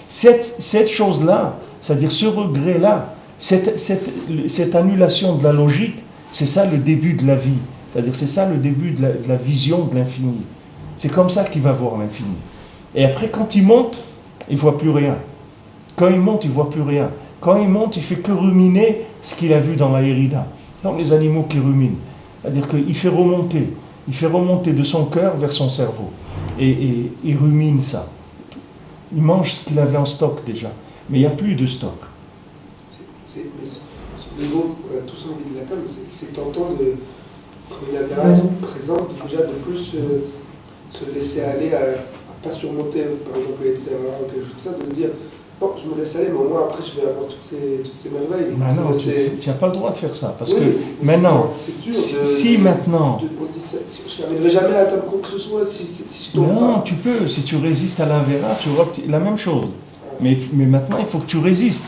Speaker 1: Cette chose-là, c'est-à-dire ce regret-là, cette annulation de la logique, c'est ça le début de la vie. C'est-à-dire c'est ça le début de la vision de l'infini. C'est comme ça qu'il va voir l'infini. Et après, quand il monte, il ne voit plus rien. Quand il monte, il ne voit plus rien. Quand il monte, il ne fait que ruminer ce qu'il a vu dans la Hérida. Comme les animaux qui ruminent. C'est-à-dire qu'il fait remonter. Il fait remonter de son cœur vers son cerveau. Et il rumine ça. Il mange ce qu'il avait en stock déjà. Mais il n'y a plus de stock.
Speaker 2: Sur le niveau, on a tous envie de la table, c'est tentant de... Quand une aberration présente, déjà de plus se laisser aller à ne pas surmonter, par exemple, les etc. ou quelque chose comme ça, de se dire, bon, je me laisse aller, mais au moins après je vais avoir toutes ces merveilles.
Speaker 1: Non, tu n'as pas le droit de faire ça, parce que maintenant,
Speaker 2: c'est dur
Speaker 1: si maintenant...
Speaker 2: Je n'arriverai jamais à atteindre quoi que ce soit si je tombe pas.
Speaker 1: Non, tu peux, si tu résistes à l'avéra, tu auras la même chose. Mais maintenant, il faut que tu résistes.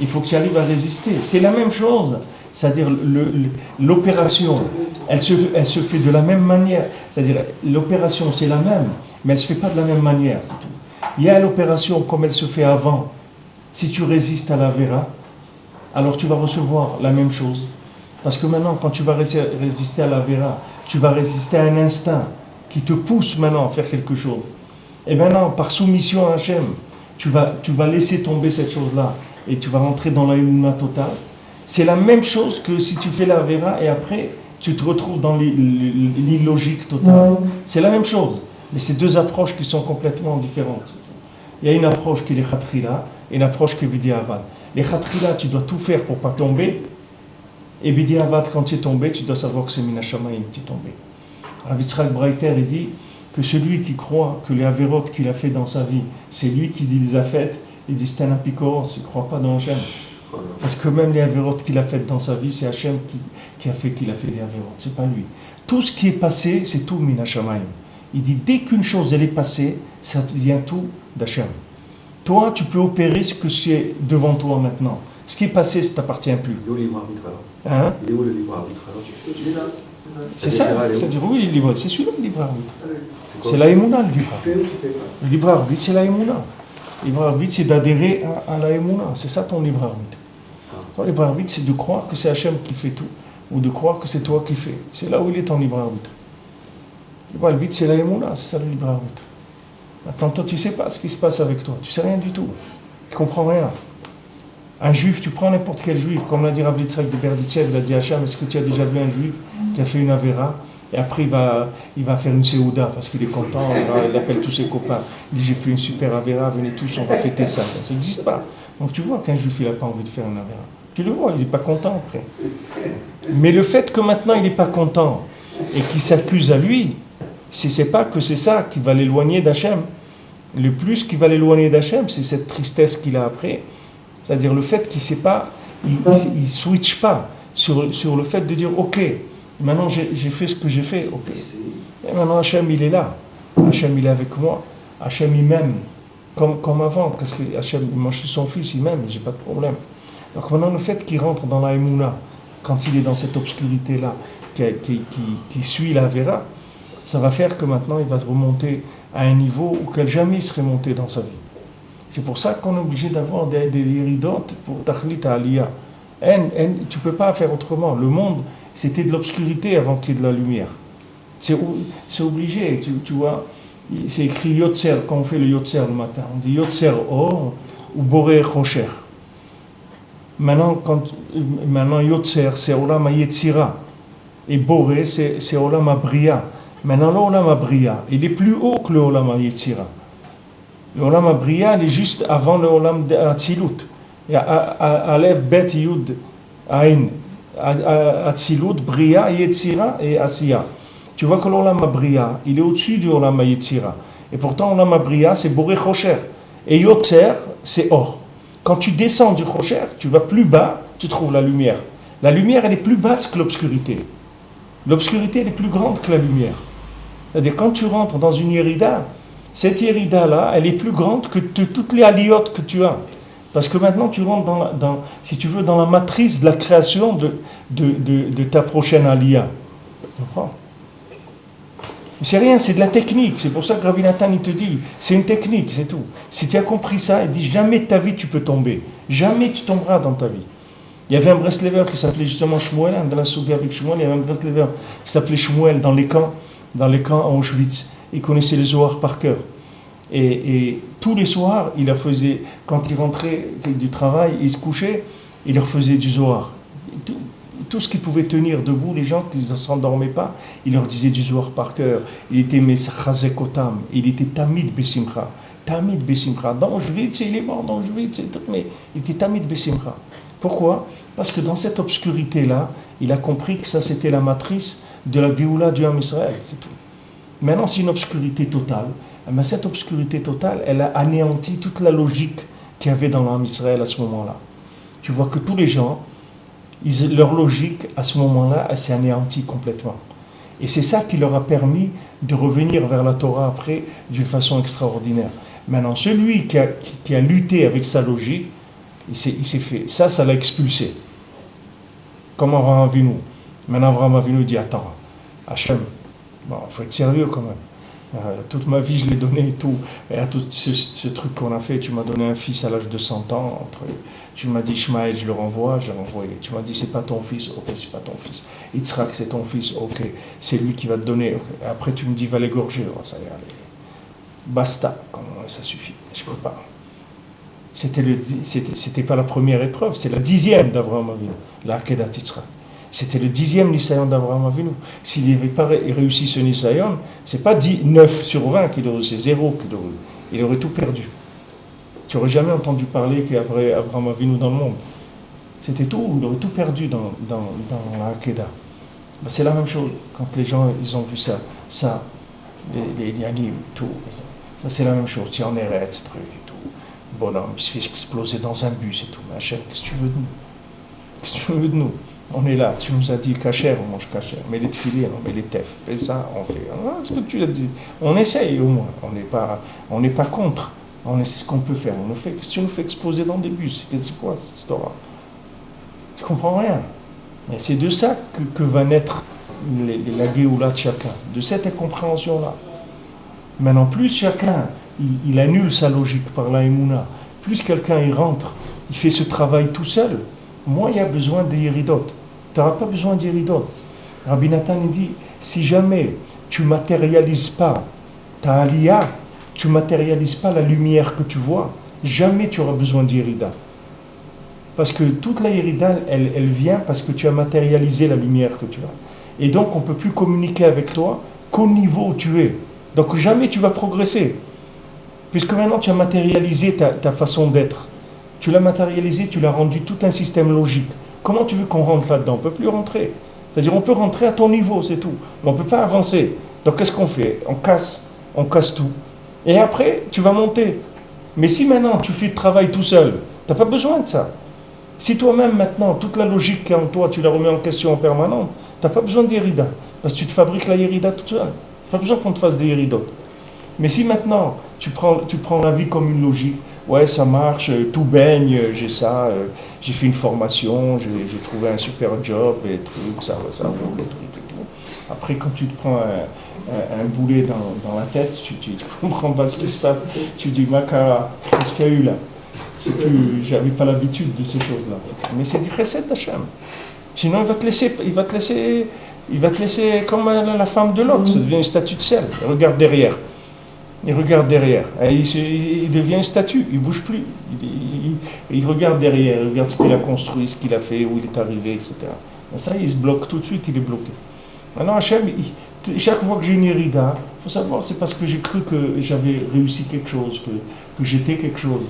Speaker 1: Il faut que tu arrives à résister. C'est la même chose. C'est-à-dire l'opération, elle se fait de la même manière. C'est-à-dire l'opération, c'est la même, mais elle ne se fait pas de la même manière. C'est tout. Il y a l'opération comme elle se fait avant. Si tu résistes à la vera, alors tu vas recevoir la même chose. Parce que maintenant, quand tu vas résister à la vera, tu vas résister à un instinct qui te pousse maintenant à faire quelque chose. Et maintenant, par soumission à Hachem, tu vas laisser tomber cette chose-là et tu vas rentrer dans la émouna totale. C'est la même chose que si tu fais la vera et après tu te retrouves dans l'illogique totale. C'est la même chose. Mais c'est deux approches qui sont complètement différentes. Il y a une approche qui est les khatrila et une approche qui est bidiavad. Les khatrila, tu dois tout faire pour ne pas tomber. Et bidiavad, quand tu es tombé, tu dois savoir que c'est Minashamayim qui est tombé. Rav Yitzhak Breiter, il dit que celui qui croit que les avérotes qu'il a fait dans sa vie, c'est lui qui les a faites, il dit c'est un apicoros, il ne croit pas dans Hachem. Parce que même les avérotes qu'il a faites dans sa vie, c'est Hachem qui a fait qu'il a fait les avérotes, c'est pas lui. Tout ce qui est passé, c'est tout Minashamayim. Il dit dès qu'une chose elle est passée, ça vient tout d'Hachem. Toi, tu peux opérer ce que c'est devant toi maintenant. Ce qui est passé, ça ne t'appartient plus.
Speaker 3: Il est où le libre arbitre
Speaker 1: Hein?
Speaker 3: Il est où le libre arbitre
Speaker 1: C'est ça, c'est-à-dire oui, le libre, c'est celui-là le libre arbitre. C'est la émouna, le libre arbitre. Le libre arbitre, c'est la émouna. Le libre arbitre, c'est d'adhérer à la émouna. C'est ça ton libre arbitre. Ton libre arbitre, c'est de croire que c'est Hachem qui fait tout, ou de croire que c'est toi qui fais. C'est là où il est ton libre arbitre. Le libre arbitre, c'est la émouna, c'est ça le libre arbitre. Maintenant, toi, tu ne sais pas ce qui se passe avec toi. Tu ne sais rien du tout. Tu ne comprends rien. Un juif, tu prends n'importe quel juif, comme l'a dit Rav Yitzhak de Berditchev, il a dit Hacham, est-ce que tu as déjà vu un juif qui a fait une avéra et après il va faire une séouda parce qu'il est content, il appelle tous ses copains, il dit j'ai fait une super avéra, venez tous, on va fêter ça. Ça n'existe pas. Donc tu vois qu'un juif, il n'a pas envie de faire une avéra. Tu le vois, il n'est pas content après. Mais le fait que maintenant il n'est pas content et qu'il s'accuse à lui, c'est pas que c'est ça qui va l'éloigner d'Hachem. Le plus qui va l'éloigner d'Hachem, c'est cette tristesse qu'il a après. C'est-à-dire le fait qu'il ne sait pas, il ne switch pas sur le fait de dire ok, maintenant j'ai fait ce que j'ai fait, ok. Et maintenant Hachem il est là, Hachem il est avec moi, Hachem il m'aime comme avant, parce que Hachem, moi je suis son fils, il m'aime, j'ai pas de problème. Donc maintenant le fait qu'il rentre dans la Emouna, quand il est dans cette obscurité-là, qui suit la Vera, ça va faire que maintenant il va se remonter à un niveau auquel jamais il serait monté dans sa vie. C'est pour ça qu'on est obligé d'avoir des iridotes pour Tachlit Aliyah. Tu ne peux pas faire autrement. Le monde, c'était de l'obscurité avant qu'il y ait de la lumière. C'est obligé, tu vois. C'est écrit Yotzer, quand on fait le Yotzer le matin. On dit Yotzer Or ou Boré Chocher. Maintenant, Yotzer, c'est Olam HaYetzira. Et Boré, c'est Olam HaBriya. Maintenant, l'Olam HaBriya, il est plus haut que le Olam HaYetzira. Le Olam HaBriya, il est juste avant le Olam Atzilut. Il y a Aleph, Bet, Yud, Ain, Atzilut, Briya, Yetzira et Asiya. Tu vois que l'Olam HaBriya, il est au-dessus du Olam HaYetzira. Et pourtant, l'Olam HaBriya, c'est Boré Chocher. Et Yotzer, c'est Or. Quand tu descends du Chocher, tu vas plus bas, tu trouves la lumière. La lumière, elle est plus basse que l'obscurité. L'obscurité, elle est plus grande que la lumière. C'est-à-dire, quand tu rentres dans une Yerida, cette Yerida-là, elle est plus grande que toutes les aliotes que tu as. Parce que maintenant, tu rentres si tu veux, dans la matrice de la création de ta prochaine Aliyah. Tu comprends? C'est rien, c'est de la technique. C'est pour ça que Rabbi Nathan, il te dit, c'est une technique, c'est tout. Si tu as compris ça, il dit, jamais de ta vie tu peux tomber. Jamais tu tomberas dans ta vie. Il y avait un Breslever qui s'appelait justement Shmuel, dans la Souga avec Shmuel, il y avait un Breslever qui s'appelait Shmuel dans les camps à Auschwitz. Il connaissait les Zohar par cœur. Et tous les soirs, il faisait, quand il rentrait du travail, il se couchait, il leur faisait du Zohar. Tout ce qu'il pouvait tenir debout, les gens qui ne s'endormaient pas, il leur disait du Zohar par cœur. Il était Mesachazekotam, il était Tamid Besimcha. Tamid Besimcha. Dans Auschwitz, il est mort dans Auschwitz, mais il était Tamid Besimcha. Pourquoi? Parce que dans cette obscurité-là, il a compris que ça c'était la matrice de la Géoula du Ham Israël, c'est tout. Maintenant, c'est une obscurité totale. Mais cette obscurité totale, elle a anéanti toute la logique qu'il y avait dans l'Am Israël à ce moment-là. Tu vois que tous les gens, leur logique à ce moment-là, elle s'est anéantie complètement. Et c'est ça qui leur a permis de revenir vers la Torah après d'une façon extraordinaire. Maintenant, celui qui a lutté avec sa logique, il s'est fait. Ça l'a expulsé. Comme Abraham Avinu. Maintenant, Abraham Avinu dit, attends, Hachem, bon, il faut être sérieux quand même. Toute ma vie, je l'ai donné et tout. Et à tout ce truc qu'on a fait, tu m'as donné un fils à l'âge de 100 ans. Tu m'as dit, Ishmaël, je le renvoie, j'ai renvoyé. Tu m'as dit, c'est pas ton fils, ok, c'est pas ton fils. Yitzhak, c'est ton fils, ok, c'est lui qui va te donner. Okay. Après, tu me dis, va l'égorger. Oh, ça y est, allez. Basta, ça suffit, je peux pas. C'était pas la première épreuve, c'est la 10e d'Abraham Avinu, la Akedat Yitzhak. C'était le 10e Nisayon d'Abraham Avinu. S'il n'avait pas réussi ce Nisayon, c'est pas 9 sur 20 qu'il aurait, c'est 0 qu'il aurait. Il aurait tout perdu. Tu n'aurais jamais entendu parler qu'il y avait Abraham Avinu dans le monde. C'était tout, il aurait tout perdu dans la Hakeda. C'est la même chose quand les gens ils ont vu ça, les animes, tout. Ça c'est la même chose. Tu en arrêtes ce truc et tout. Bonhomme, il se fait exploser dans un bus et tout. Mais Hachem, qu'est-ce que tu veux de nous? Qu'est-ce que tu veux de nous? On est là, tu nous as dit kasher, on mange kasher. Mais les tefilines, on met les tefs. Fais ça, on fait. Ah, ce que tu as dit. On essaye au moins. On n'est pas contre. On essaie ce qu'on peut faire. On nous fait. Qu'est-ce que tu nous fais exploser dans des bus? C'est quoi cette histoire? Tu comprends rien. Et c'est de ça que va naître la Géoula de chacun, de cette incompréhension-là. Maintenant, plus chacun, il annule sa logique par la Emouna, plus quelqu'un y rentre, il fait ce travail tout seul, moins il y a besoin d'Iridot. Tu n'auras pas besoin d'Iridot. Rabbi Nathan dit, si jamais tu ne matérialises pas ta Aliyah, tu ne matérialises pas la lumière que tu vois, jamais tu auras besoin d'Irida. Parce que toute la Irida, elle vient parce que tu as matérialisé la lumière que tu as. Et donc, on ne peut plus communiquer avec toi qu'au niveau où tu es. Donc, jamais tu vas progresser. Puisque maintenant, tu as matérialisé ta façon d'être. Tu l'as matérialisé, tu l'as rendu tout un système logique. Comment tu veux qu'on rentre là-dedans? On ne peut plus rentrer. C'est-à-dire, on peut rentrer à ton niveau, c'est tout. Mais on ne peut pas avancer. Donc, qu'est-ce qu'on fait? On casse tout. Et après, tu vas monter. Mais si maintenant, tu fais le travail tout seul, tu n'as pas besoin de ça. Si toi-même, maintenant, toute la logique qui est en toi, tu la remets en question en permanence, tu n'as pas besoin d'Irida. Parce que tu te fabriques la Irida tout seul. Tu n'as pas besoin qu'on te fasse des Iridot. Mais si maintenant, tu prends la vie comme une logique, ouais, ça marche, tout baigne, j'ai ça, j'ai fait une formation, j'ai trouvé un super job, et trucs, ça roule, les trucs et tout. Après, quand tu te prends un boulet dans la tête, tu comprends pas ce qui se passe. Tu dis, Makara, qu'est-ce qu'il y a eu là? C'est plus, j'avais pas l'habitude de ces choses-là. Mais c'est du chesed d'Hachem. Sinon, il va te laisser comme la femme de l'autre. Ça devient une statue de sel. Il regarde derrière. Et il devient une statue. Il bouge plus. Il regarde derrière. Il regarde ce qu'il a construit, ce qu'il a fait, où il est arrivé, etc. Et ça, il se bloque tout de suite. Il est bloqué. Maintenant, Hachem, chaque fois que j'ai une irida, il faut savoir, c'est parce que j'ai cru que j'avais réussi quelque chose, que j'étais quelque chose.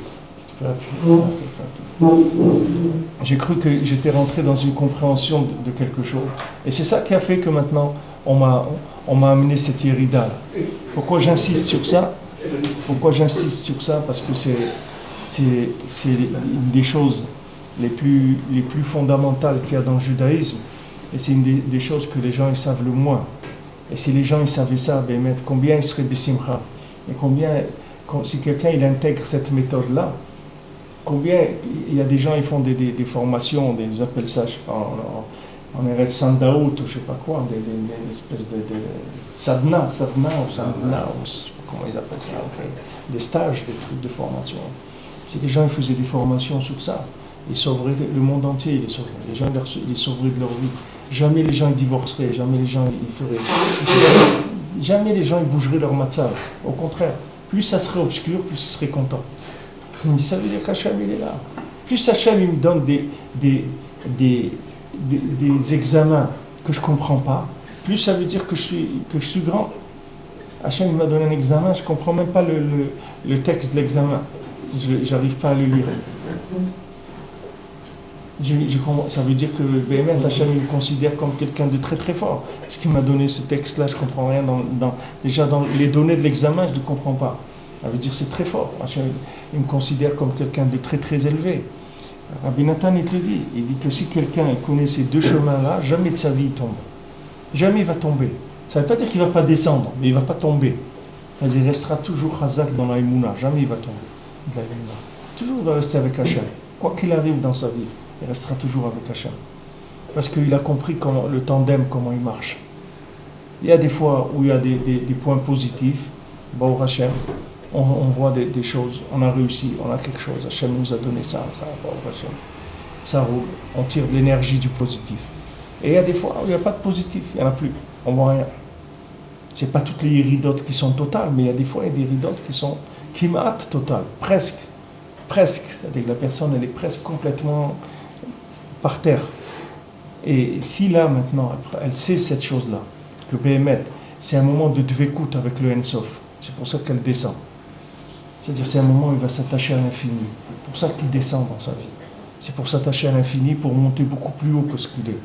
Speaker 1: J'ai cru que j'étais rentré dans une compréhension de quelque chose. Et c'est ça qui a fait que maintenant, on m'a amené cette irida. Pourquoi j'insiste sur ça? Parce que c'est une des choses les plus fondamentales qu'il y a dans le judaïsme. Et c'est une des choses que les gens ils savent le moins. Et si les gens ils savaient ça, combien ils seraient besimcha? Et si quelqu'un il intègre cette méthode-là, combien il y a des gens ils font des formations, ils appellent ça en Eretz Sandaout ou je sais pas quoi, des espèces de sadna, ou je sais pas comment ils appellent ça, des stages, des trucs de formation. Si les gens ils faisaient des formations sur ça, ils sauveraient le monde entier, les gens ils sauveraient de leur vie. Jamais les gens ils divorceraient, jamais les gens ils bougeraient leur matzah. Au contraire, plus ça serait obscur, plus ils seraient contents. Il me dit, ça veut dire qu'Hachem, il est là. Plus Hachem, il me donne des examens que je ne comprends pas, plus ça veut dire que je suis grand. Hachem, il m'a donné un examen, je ne comprends même pas le texte de l'examen. Je n'arrive pas à le lire. Ça veut dire que Hachem, il me considère comme quelqu'un de très très fort. Parce qu'il m'a donné ce texte-là, je ne comprends rien. Déjà, dans les données de l'examen, je ne comprends pas. Ça veut dire que c'est très fort. Hachem, il me considère comme quelqu'un de très très élevé. Rabbi Nathan, il te le dit. Il dit que si quelqu'un connaît ces deux chemins-là, jamais de sa vie il tombe. Jamais il va tomber. Ça ne veut pas dire qu'il ne va pas descendre, mais il ne va pas tomber. C'est-à-dire qu'il restera toujours chazak dans la Emouna. Jamais il va tomber de la Emouna. Toujours il va rester avec Hachem. Quoi qu'il arrive dans sa vie, il restera toujours avec Hachem. Parce qu'il a compris le tandem, comment il marche. Il y a des fois où il y a des points positifs. Bon, Hachem, on voit des choses, on a réussi, on a quelque chose. Hachem nous a donné ça, bon, Hachem. Ça roule, on tire de l'énergie du positif. Et il y a des fois où il n'y a pas de positif, il n'y en a plus, on ne voit rien. Ce n'est pas toutes les iridotes qui sont totales, mais il y a des fois il y a des iridotes qui sont kimat totales, presque. C'est-à-dire que la personne elle est presque complètement par terre. Et si là, maintenant, elle sait cette chose-là, que Béhémet, c'est un moment de dvekout avec le Ensof, c'est pour ça qu'elle descend. C'est-à-dire c'est un moment où il va s'attacher à l'infini. C'est pour ça qu'il descend dans sa vie. C'est pour s'attacher à l'infini, pour monter beaucoup plus haut que ce qu'il est.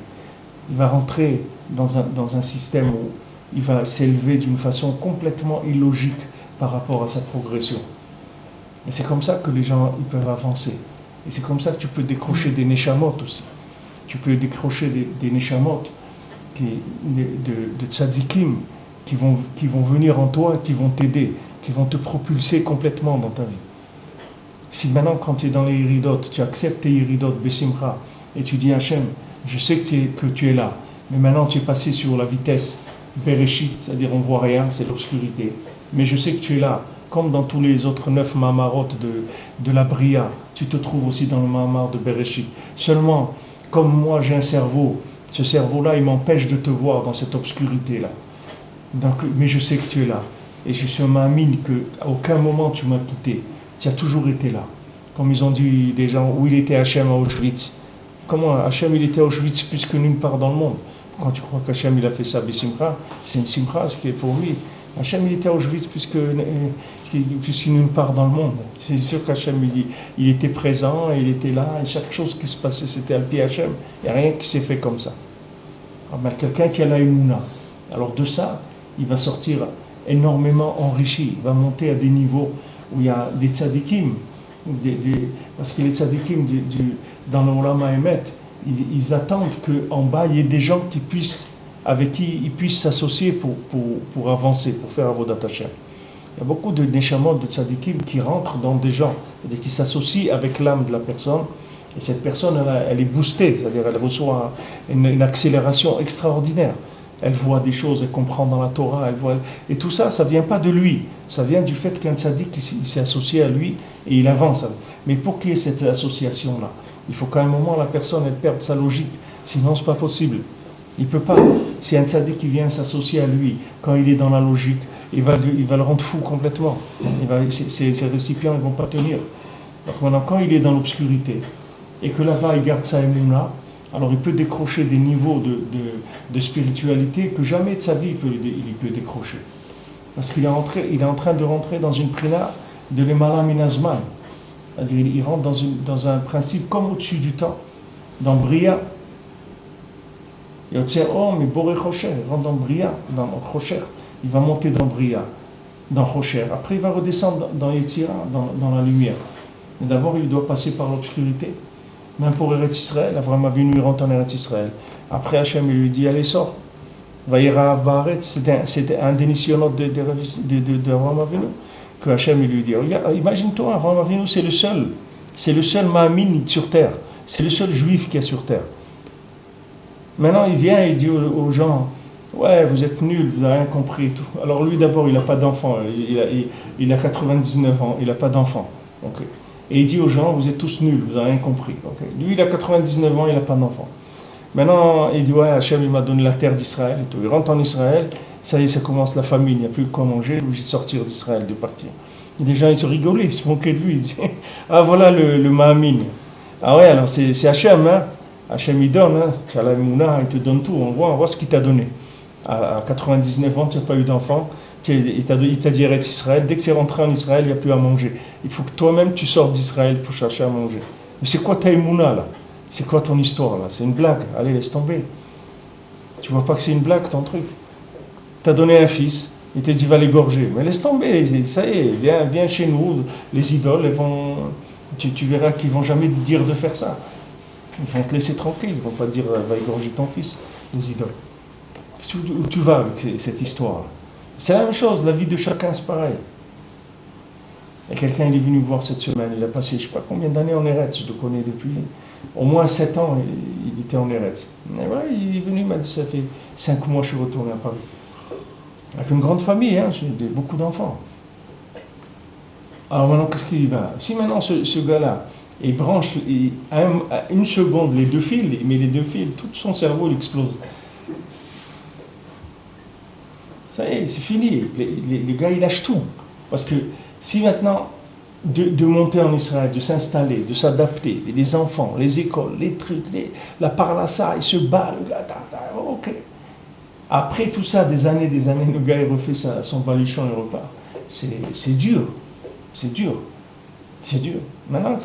Speaker 1: Il va rentrer dans un système où il va s'élever d'une façon complètement illogique par rapport à sa progression. Et c'est comme ça que les gens ils peuvent avancer. Et c'est comme ça que tu peux décrocher des neshamot aussi. Tu peux décrocher des neshamot de tzadikim qui vont venir en toi, qui vont t'aider, qui vont te propulser complètement dans ta vie. Si maintenant, quand tu es dans les iridot, tu acceptes tes iridot, besimcha, et tu dis Hachem, je sais que tu es là, mais maintenant tu es passé sur la vitesse bereshit, c'est-à-dire on ne voit rien, c'est l'obscurité. Mais je sais que tu es là, comme dans tous les autres 9 mamarot de la Bria, tu te trouves aussi dans le mamar de Bereshit. Seulement, comme moi j'ai un cerveau, ce cerveau-là, il m'empêche de te voir dans cette obscurité-là. Donc, mais je sais que tu es là. Et je suis un mamine qu'à aucun moment tu m'as quitté. Tu as toujours été là. Comme ils ont dit des gens, où il était Hachem à Auschwitz. Comment Hachem il était à Auschwitz plus que nulle part dans le monde. Quand tu crois qu'Hachem il a fait ça, Simcha, c'est une Simcha, ce qui est pour lui. Hachem il était à Auschwitz plus que nulle part dans le monde. C'est sûr qu'Hachem il était présent, il était là, et chaque chose qui se passait c'était à pied Hachem. Il n'y a rien qui s'est fait comme ça. Alors, ben, quelqu'un qui a la Emouna, alors de ça, il va sortir énormément enrichi, il va monter à des niveaux où il y a des tzadikim, parce que les tzadikim dans le Olama Emet, ils attendent qu'en bas il y ait des gens avec qui ils puissent s'associer pour avancer, pour faire Avodat Hashem. Il y a beaucoup de neshamot, de tzadikim qui rentrent dans des gens, qui s'associent avec l'âme de la personne, et cette personne elle est boostée, c'est-à-dire elle reçoit une accélération extraordinaire. Elle voit des choses, elle comprend dans la Torah, et tout ça, ça ne vient pas de lui. Ça vient du fait qu'un tzaddik s'est associé à lui et il avance. Mais pour qu'il y ait cette association-là, il faut qu'à un moment la personne elle perde sa logique. Sinon, ce n'est pas possible. Il ne peut pas. Si un tzaddik qui vient s'associer à lui, quand il est dans la logique, il va le rendre fou complètement. Ses récipients ne vont pas tenir. Donc maintenant, quand il est dans l'obscurité, et que là-bas il garde sa émouna, alors il peut décrocher des niveaux de spiritualité que jamais de sa vie il peut décrocher. Parce qu'il est en train de rentrer dans une prina de l'Emala Minazman. C'est-à-dire il rentre dans un principe comme au-dessus du temps, dans Bria. Il rentre dans Bria, dans Chocher. Il va monter dans Bria, dans Chocher. Après il va redescendre dans Yetzira, dans la lumière. Mais d'abord il doit passer par l'obscurité. Même pour Eretz Israël, Avraham Avinu il rentre en Eretz Israël. Après Hachem il lui dit allez sors. Vayera Baaretz, c'était un des nissionot de Avraham Avinu que Hachem il lui dit. Imagine-toi, Avraham Avinu c'est le seul Ma'amin sur terre, c'est le seul juif qui est sur terre. Maintenant il vient et il dit aux gens ouais vous êtes nuls, vous n'avez rien compris. Tout. Alors lui d'abord il n'a pas d'enfant, il a 99 ans, il n'a pas d'enfant. Okay. Et il dit aux gens, vous êtes tous nuls, vous n'avez rien compris. Okay. Lui, il a 99 ans, il n'a pas d'enfant. Maintenant, il dit, ouais, Hachem, il m'a donné la terre d'Israël. Et tout. Il rentre en Israël, ça y est, ça commence la famine, il n'y a plus de quoi manger, il est obligé de sortir d'Israël, de partir. Et les gens, ils se rigolaient, ils se moquaient de lui. Ils disaient, ah, voilà le Mahamin. Ah ouais, alors c'est Hachem, hein. Hachem, il donne, hein. Tu as la Mouna, il te donne tout, on voit ce qu'il t'a donné. À 99 ans, tu n'as pas eu d'enfant. Il t'a dit Eretz Israël, dès que tu es rentré en Israël, il n'y a plus à manger. Il faut que toi-même tu sortes d'Israël pour chercher à manger. Mais c'est quoi ta émouna là? C'est quoi ton histoire là? C'est une blague, allez laisse tomber. Tu vois pas que c'est une blague ton truc? T'as donné un fils, il t'a dit va l'égorger. Mais laisse tomber, ça y est, viens chez nous, les idoles, tu verras qu'ils ne vont jamais te dire de faire ça. Ils vont te laisser tranquille, ils ne vont pas te dire va égorger ton fils, les idoles. Où tu vas avec cette histoire? C'est la même chose, la vie de chacun c'est pareil. Et quelqu'un il est venu me voir cette semaine, il a passé je ne sais pas combien d'années en Eretz, je le connais depuis au moins 7 ans, il était en Eretz. Et voilà, il est venu, il m'a dit ça fait 5 mois que je suis retourné à Paris. Avec une grande famille, hein, beaucoup d'enfants. Alors maintenant, qu'est-ce qu'il va? Si maintenant ce gars-là, il branche à une seconde les 2 fils, mais les 2 fils, tout son cerveau il explose. Ça y est, c'est fini. Les gars, ils lâchent tout. Parce que si maintenant, de monter en Israël, de s'installer, de s'adapter, les enfants, les écoles, les trucs, la parnassa, il se bat, le gars, ok. Après tout ça, des années, le gars il refait son baluchon et repart. C'est dur, c'est dur, c'est dur. Maintenant,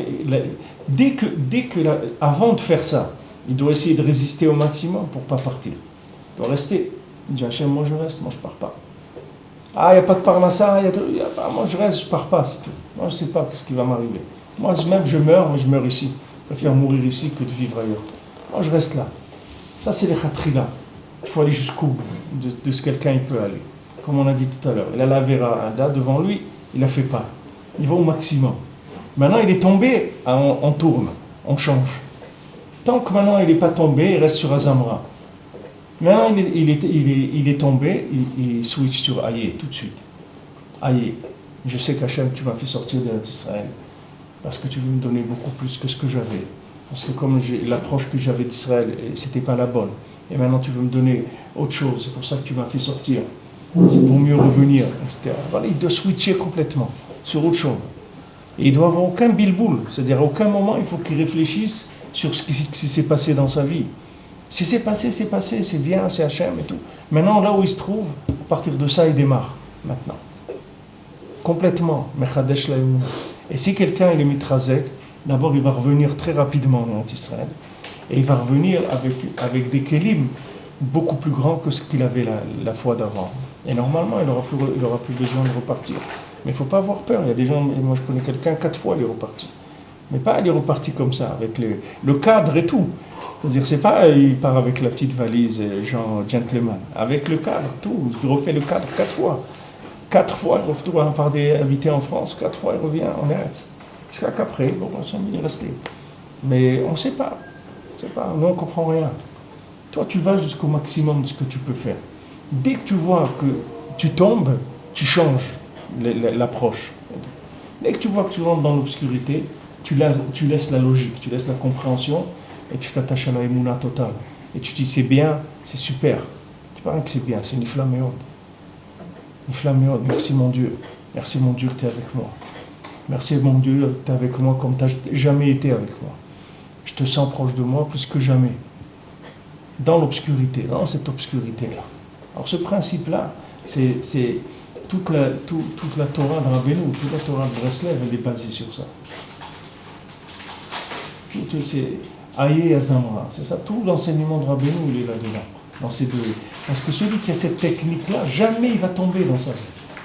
Speaker 1: avant de faire ça, il doit essayer de résister au maximum pour ne pas partir. Il doit rester. Il dit, Hachem, moi je reste, moi je pars pas. Ah, il n'y a pas de parnassa, moi je reste, je pars pas, c'est tout. Moi je ne sais pas ce qui va m'arriver. Moi même je meurs, mais je meurs ici. Je préfère mourir ici que de vivre ailleurs. Moi je reste là. Ça c'est les khatrila. Il faut aller jusqu'au bout de ce quelqu'un il peut aller. Comme on a dit tout à l'heure. Il a la vera devant lui, il la fait pas. Il va au maximum. Maintenant il est tombé, on tourne, on change. Tant que maintenant il n'est pas tombé, il reste sur Azamra. Maintenant, il est tombé, il switch sur Aïe tout de suite. Aïe, je sais qu'Hachem, tu m'as fait sortir d'Israël parce que tu veux me donner beaucoup plus que ce que j'avais. Parce que comme l'approche que j'avais d'Israël, c'était pas la bonne. Et maintenant, tu veux me donner autre chose. C'est pour ça que tu m'as fait sortir. C'est pour mieux revenir, etc. Voilà, il doit switcher complètement sur autre chose. Et il doit avoir aucun bilboul. C'est-à-dire, à aucun moment, il faut qu'il réfléchisse sur ce qui s'est passé dans sa vie. Si c'est passé, c'est bien, c'est Hachem et tout. Maintenant, là où il se trouve, à partir de ça, il démarre, maintenant. Complètement, Mechadesh Laïm. Et si quelqu'un est mitrazek, d'abord il va revenir très rapidement en Israël. Et il va revenir avec des kelim beaucoup plus grands que ce qu'il avait la fois d'avant. Et normalement, il n'aura plus besoin de repartir. Mais il ne faut pas avoir peur. Il y a des gens, moi je connais quelqu'un, 4 fois il est reparti. Mais pas il est reparti comme ça, avec le cadre et tout. C'est-à-dire, c'est pas il part avec la petite valise, genre gentleman. Avec le cadre, tout. Il refait le cadre 4 fois. 4 fois, il retourne par des habités en France, 4 fois, il revient en Eretz. Jusqu'à qu'après, bon, on s'en est resté. Mais on ne sait pas. Nous, on ne comprend rien. Toi, tu vas jusqu'au maximum de ce que tu peux faire. Dès que tu vois que tu tombes, tu changes l'approche. Dès que tu vois que tu rentres dans l'obscurité, tu laisses la logique, tu laisses la compréhension, et tu t'attaches à la émouna totale. Et tu te dis, c'est bien, c'est super. Tu parles que c'est bien, c'est une flamméode. Une flamméode, merci mon Dieu. Merci mon Dieu que tu es avec moi. Merci mon Dieu que tu es avec moi comme tu n'as jamais été avec moi. Je te sens proche de moi plus que jamais. Dans l'obscurité, dans cette obscurité-là. Alors ce principe-là, c'est toute la Torah de Rabbeinu, toute la Torah de Breslev, elle est basée sur ça. C'est Aïe Azamra, c'est ça, tout l'enseignement de Rabbeinu, il est là-dedans, dans ces deux. Parce que celui qui a cette technique-là, jamais il va tomber dans sa vie.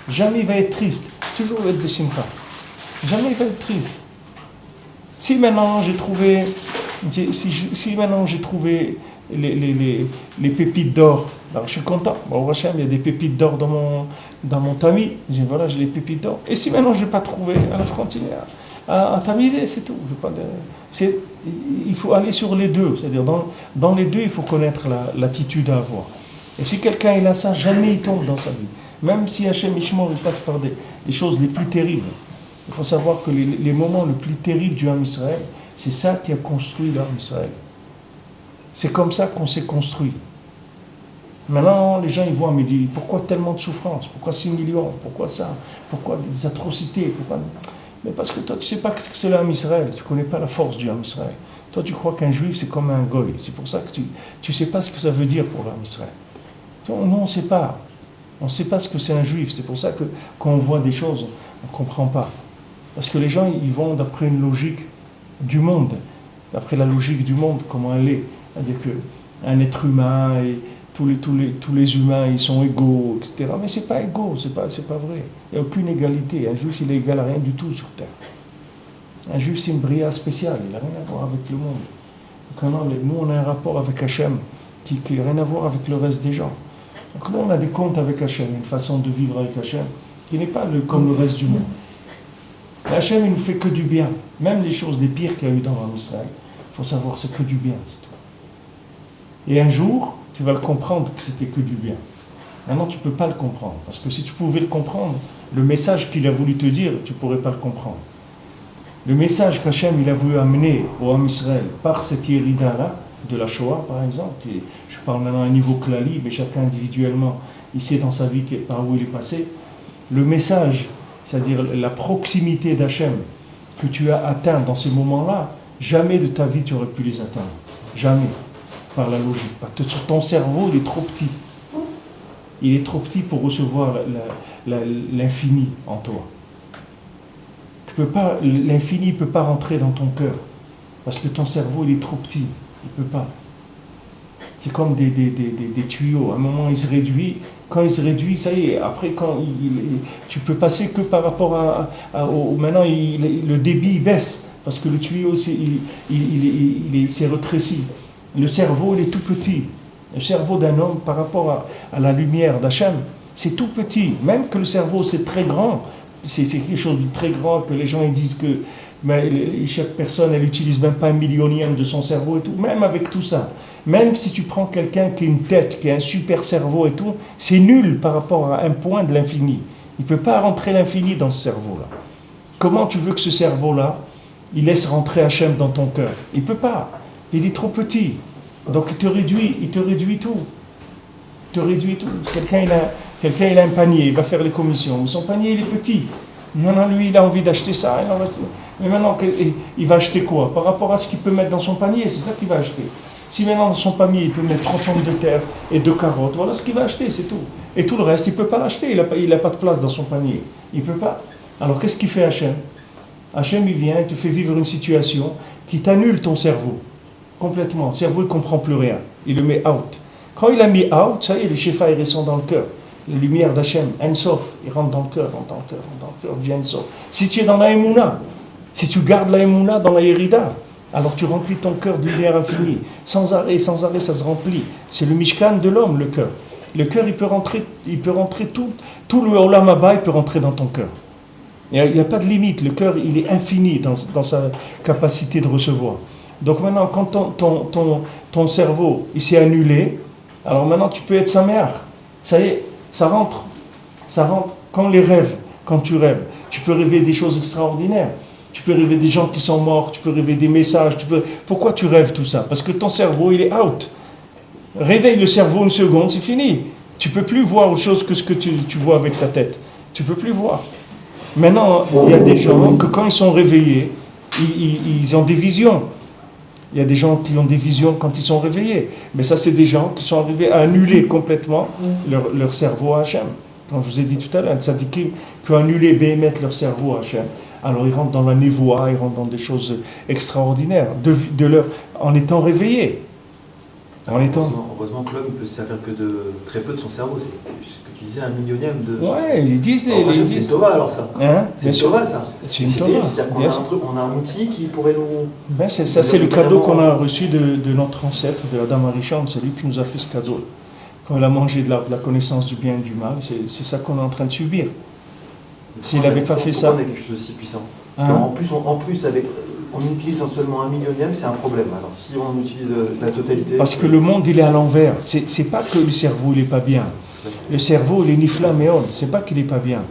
Speaker 1: Jamais il va être triste, toujours il va être de simcha. Jamais il va être triste. Si maintenant j'ai trouvé les pépites d'or, alors je suis content. Bon, Hachem, il y a des pépites d'or dans mon tamis. Voilà, j'ai les pépites d'or. Et si maintenant je n'ai pas trouvé, alors je continue à tamiser, c'est tout. Il faut aller sur les deux. C'est-à-dire, dans les deux, il faut connaître l'attitude à avoir. Et si quelqu'un il a ça, jamais il tombe dans sa vie. Même si Hachem Ishmor, il passe par des choses les plus terribles. Il faut savoir que les moments les plus terribles du Ham Israël, c'est ça qui a construit le Ham Israël. C'est comme ça qu'on s'est construit. Maintenant, les gens ils voient, mais disent, pourquoi tellement de souffrance? Pourquoi 6 millions? Pourquoi ça? Pourquoi des atrocités? Mais parce que toi, tu ne sais pas ce que c'est le Ham Israël. Tu ne connais pas la force du Ham Israël. Toi, tu crois qu'un juif, c'est comme un goy. C'est pour ça que tu ne sais pas ce que ça veut dire pour le Ham Israël. Nous, on ne sait pas. On ne sait pas ce que c'est un juif. C'est pour ça que quand on voit des choses, on ne comprend pas. Parce que les gens, ils vont d'après une logique du monde. D'après la logique du monde, comment elle est. C'est-à-dire qu'un être humain, et tous les humains, ils sont égaux, etc. Mais ce n'est pas égaux, c'est pas vrai. Il n'y a aucune égalité. Un juif, il est égal à rien du tout sur Terre. Un juif, c'est une bria spéciale. Il n'a rien à voir avec le monde. Donc, nous, on a un rapport avec Hachem qui n'a rien à voir avec le reste des gens. Donc, nous, on a des comptes avec Hachem, une façon de vivre avec Hachem qui n'est pas comme le reste du monde. Hachem, il ne nous fait que du bien. Même les choses des pires qu'il y a eu dans Israël, il faut savoir, c'est que du bien, c'est tout. Et un jour, tu vas le comprendre que c'était que du bien. Maintenant, tu ne peux pas le comprendre. Parce que si tu pouvais le comprendre, le message qu'il a voulu te dire, tu ne pourrais pas le comprendre. Le message qu'Hachem il a voulu amener au Ham Israël par cette Yérida-là, de la Shoah par exemple, et je parle maintenant à un niveau clali, mais chacun individuellement, il sait dans sa vie par où il est passé, le message c'est-à-dire la proximité d'Hachem que tu as atteint dans ces moments-là, jamais de ta vie tu aurais pu les atteindre. Jamais. Par la logique. Parce que ton cerveau, il est trop petit. Il est trop petit pour recevoir l'infini en toi. L'infini ne peut pas rentrer dans ton cœur. Parce que ton cerveau, il est trop petit. Il ne peut pas. C'est comme des tuyaux. À un moment, il se réduit. Quand il se réduit, ça y est. Après, tu peux passer que par rapport maintenant, le débit il baisse. Parce que le tuyau, il s'est rétréci. Le cerveau, il est tout petit. Le cerveau d'un homme, par rapport à la lumière d'Hachem, c'est tout petit. Même que le cerveau, c'est très grand. C'est quelque chose de très grand que les gens ils disent que chaque personne, elle n'utilise même pas 1/1000e de son cerveau et tout. Même avec tout ça. Même si tu prends quelqu'un qui a une tête, qui a un super cerveau et tout, c'est nul par rapport à un point de l'infini. Il ne peut pas rentrer l'infini dans ce cerveau-là. Comment tu veux que ce cerveau-là, il laisse rentrer Hachem dans ton cœur? Il ne peut pas. Il est trop petit. Donc il te réduit tout. Il te réduit tout. Quelqu'un il a un panier, il va faire les commissions, mais son panier il est petit. Maintenant lui il a envie d'acheter ça. Mais maintenant il va acheter quoi? Par rapport à ce qu'il peut mettre dans son panier, c'est ça qu'il va acheter. Si maintenant dans son panier il peut mettre 30 pommes de terre et 2 carottes, voilà ce qu'il va acheter, c'est tout. Et tout le reste il ne peut pas l'acheter, il n'a pas de place dans son panier. Il ne peut pas. Alors qu'est-ce qu'il fait Hachem? Hachem il vient, il te fait vivre une situation qui t'annule ton cerveau. Complètement. Le cerveau il ne comprend plus rien. Il le met out. Quand il a mis out, ça y est, les Shefa ils sont dans le cœur. La lumière d'Hachem, Ensof, il rentre dans le cœur, devient Ensof. Si tu es dans la Emouna, si tu gardes la Emouna dans la Yerida, alors tu remplis ton cœur de lumière infinie. Sans arrêt, ça se remplit. C'est le Mishkan de l'homme, le cœur. Le cœur, il peut rentrer tout le Olam Haba, il peut rentrer dans ton cœur. Il n'y a pas de limite. Le cœur, il est infini dans sa capacité de recevoir. Donc maintenant, quand ton cerveau, il s'est annulé, alors maintenant tu peux être sa mère. Ça y est, ça rentre comme les rêves. Quand tu rêves, tu peux rêver des choses extraordinaires. Tu peux rêver des gens qui sont morts, tu peux rêver des messages. Pourquoi tu rêves tout ça? Parce que ton cerveau, il est out. Réveille le cerveau une seconde, c'est fini. Tu ne peux plus voir autre chose que ce que tu vois avec ta tête. Tu ne peux plus voir. Maintenant, il y a des gens que quand ils sont réveillés, ils ont des visions. Il y a des gens qui ont des visions quand ils sont réveillés. Mais ça, c'est des gens qui sont arrivés à annuler complètement leur cerveau à Hachem. Comme je vous ai dit tout à l'heure, ça dit qu'ils peuvent annuler, bémettre leur cerveau à Hachem. Alors ils rentrent dans la névoie, ils rentrent dans des choses extraordinaires, en étant réveillés.
Speaker 3: Heureusement que l'homme ne peut se servir que de très peu de son cerveau. C'est ce que tu disais, 1/1000e de son cerveau.
Speaker 1: Ouais, ils disent...
Speaker 3: C'est une Tova alors ça.
Speaker 1: Hein?
Speaker 3: C'est une Tova ça.
Speaker 1: C'est une Tova.
Speaker 3: C'est-à-dire qu'on a un outil qui pourrait nous...
Speaker 1: Ben c'est le cadeau qu'on a reçu de notre ancêtre, de Adam Arishon. C'est lui qui nous a fait ce cadeau. Quand il a mangé de la connaissance du bien et du mal, c'est ça qu'on est en train de subir. S'il n'avait pas fait ça...
Speaker 3: On a quelque chose de si puissant. Parce qu'en plus, on utilise seulement 1/1000e, c'est un problème. Alors si on utilise la totalité...
Speaker 1: Parce que le monde, il est à l'envers. C'est pas que le cerveau, il n'est pas bien. Le cerveau, il est nifla meod. C'est pas qu'il n'est pas bien.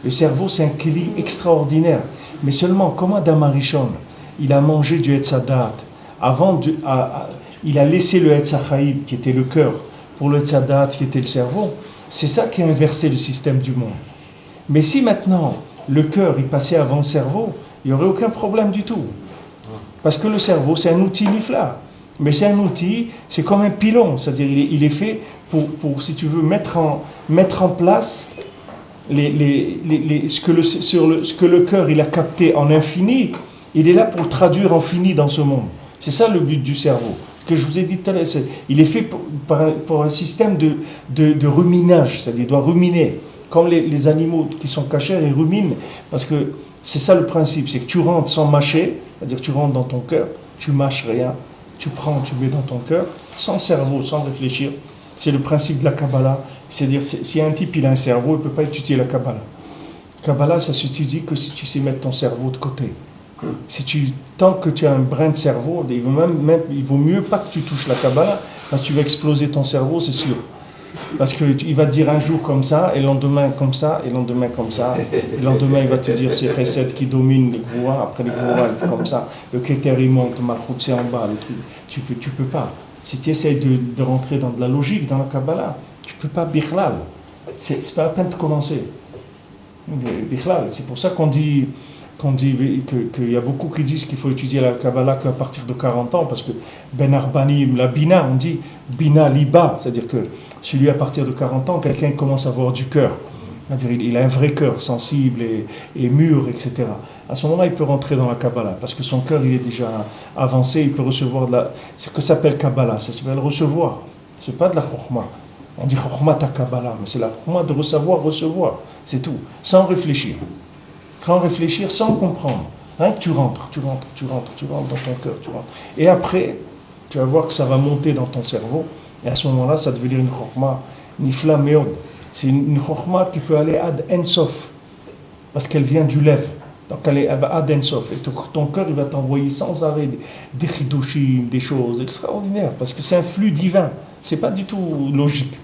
Speaker 1: Le cerveau, c'est un keli extraordinaire. Mais seulement, comme Adam Arishon, il a mangé du Etz Hadat. Il a laissé le Etz Hachaim, qui était le cœur, pour le Etz Hadat, qui était le cerveau. C'est ça qui a inversé le système du monde. Mais si maintenant, le cœur, il passait avant le cerveau, il n'y aurait aucun problème du tout. Parce que le cerveau, c'est un outil nifla. Mais c'est un outil, c'est comme un pilon. C'est-à-dire, il est fait pour, si tu veux, mettre en place ce que le cœur il a capté en infini. Il est là pour le traduire en fini dans ce monde. C'est ça le but du cerveau. Ce que je vous ai dit tout à l'heure, il est fait pour un système de ruminage. C'est-à-dire, il doit ruminer. Comme les animaux qui sont cachés, ils ruminent. Parce que c'est ça le principe, c'est que tu rentres sans mâcher, c'est-à-dire que tu rentres dans ton cœur, tu mâches rien, tu prends, tu mets dans ton cœur, sans cerveau, sans réfléchir. C'est le principe de la Kabbalah. C'est-à-dire, si un type il a un cerveau, il ne peut pas étudier la Kabbalah. Kabbalah, ça s'étudie que si tu sais mettre ton cerveau de côté. Tant que tu as un brin de cerveau, il vaut mieux pas que tu touches la Kabbalah, parce que tu vas exploser ton cerveau, c'est sûr. Parce qu'il va te dire un jour comme ça, et le lendemain comme ça, et le lendemain comme ça. Et le lendemain, il va te dire c'est Chesed qui domine les Gvoura, après les Gvoura, comme ça. Le Keter, il monte, Malchut, c'est en bas. Le truc. Tu peux pas. Si tu essayes de rentrer dans de la logique, dans la Kabbalah, tu peux pas, Bichlal. C'est pas la peine de commencer. C'est pour ça qu'on dit qu'il y a beaucoup qui disent qu'il faut étudier la Kabbalah qu'à partir de 40 ans, parce que Ben Arbanim, la Bina, on dit Bina Liba, c'est-à-dire que celui à partir de 40 ans, quelqu'un commence à avoir du cœur. C'est-à-dire il a un vrai cœur, sensible et mûr, etc. À ce moment-là, il peut rentrer dans la Kabbalah, parce que son cœur il est déjà avancé, il peut recevoir c'est ce que ça s'appelle Kabbalah, ça s'appelle recevoir. C'est pas de la Chokhmah. On dit Chokhmah ta Kabbalah, mais c'est la Chokhmah de recevoir, c'est tout, sans réfléchir. Sans réfléchir, sans comprendre. Hein, tu rentres dans ton cœur, tu rentres. Et après, tu vas voir que ça va monter dans ton cerveau, et à ce moment-là, ça va devenir une Chokhmah, nifla meod. C'est une Chokhmah qui peut aller ad ensof, parce qu'elle vient du lève. Donc elle est ad ensof. Et ton cœur, il va t'envoyer sans arrêt des chidushim, des choses extraordinaires, parce que c'est un flux divin. C'est pas du tout logique.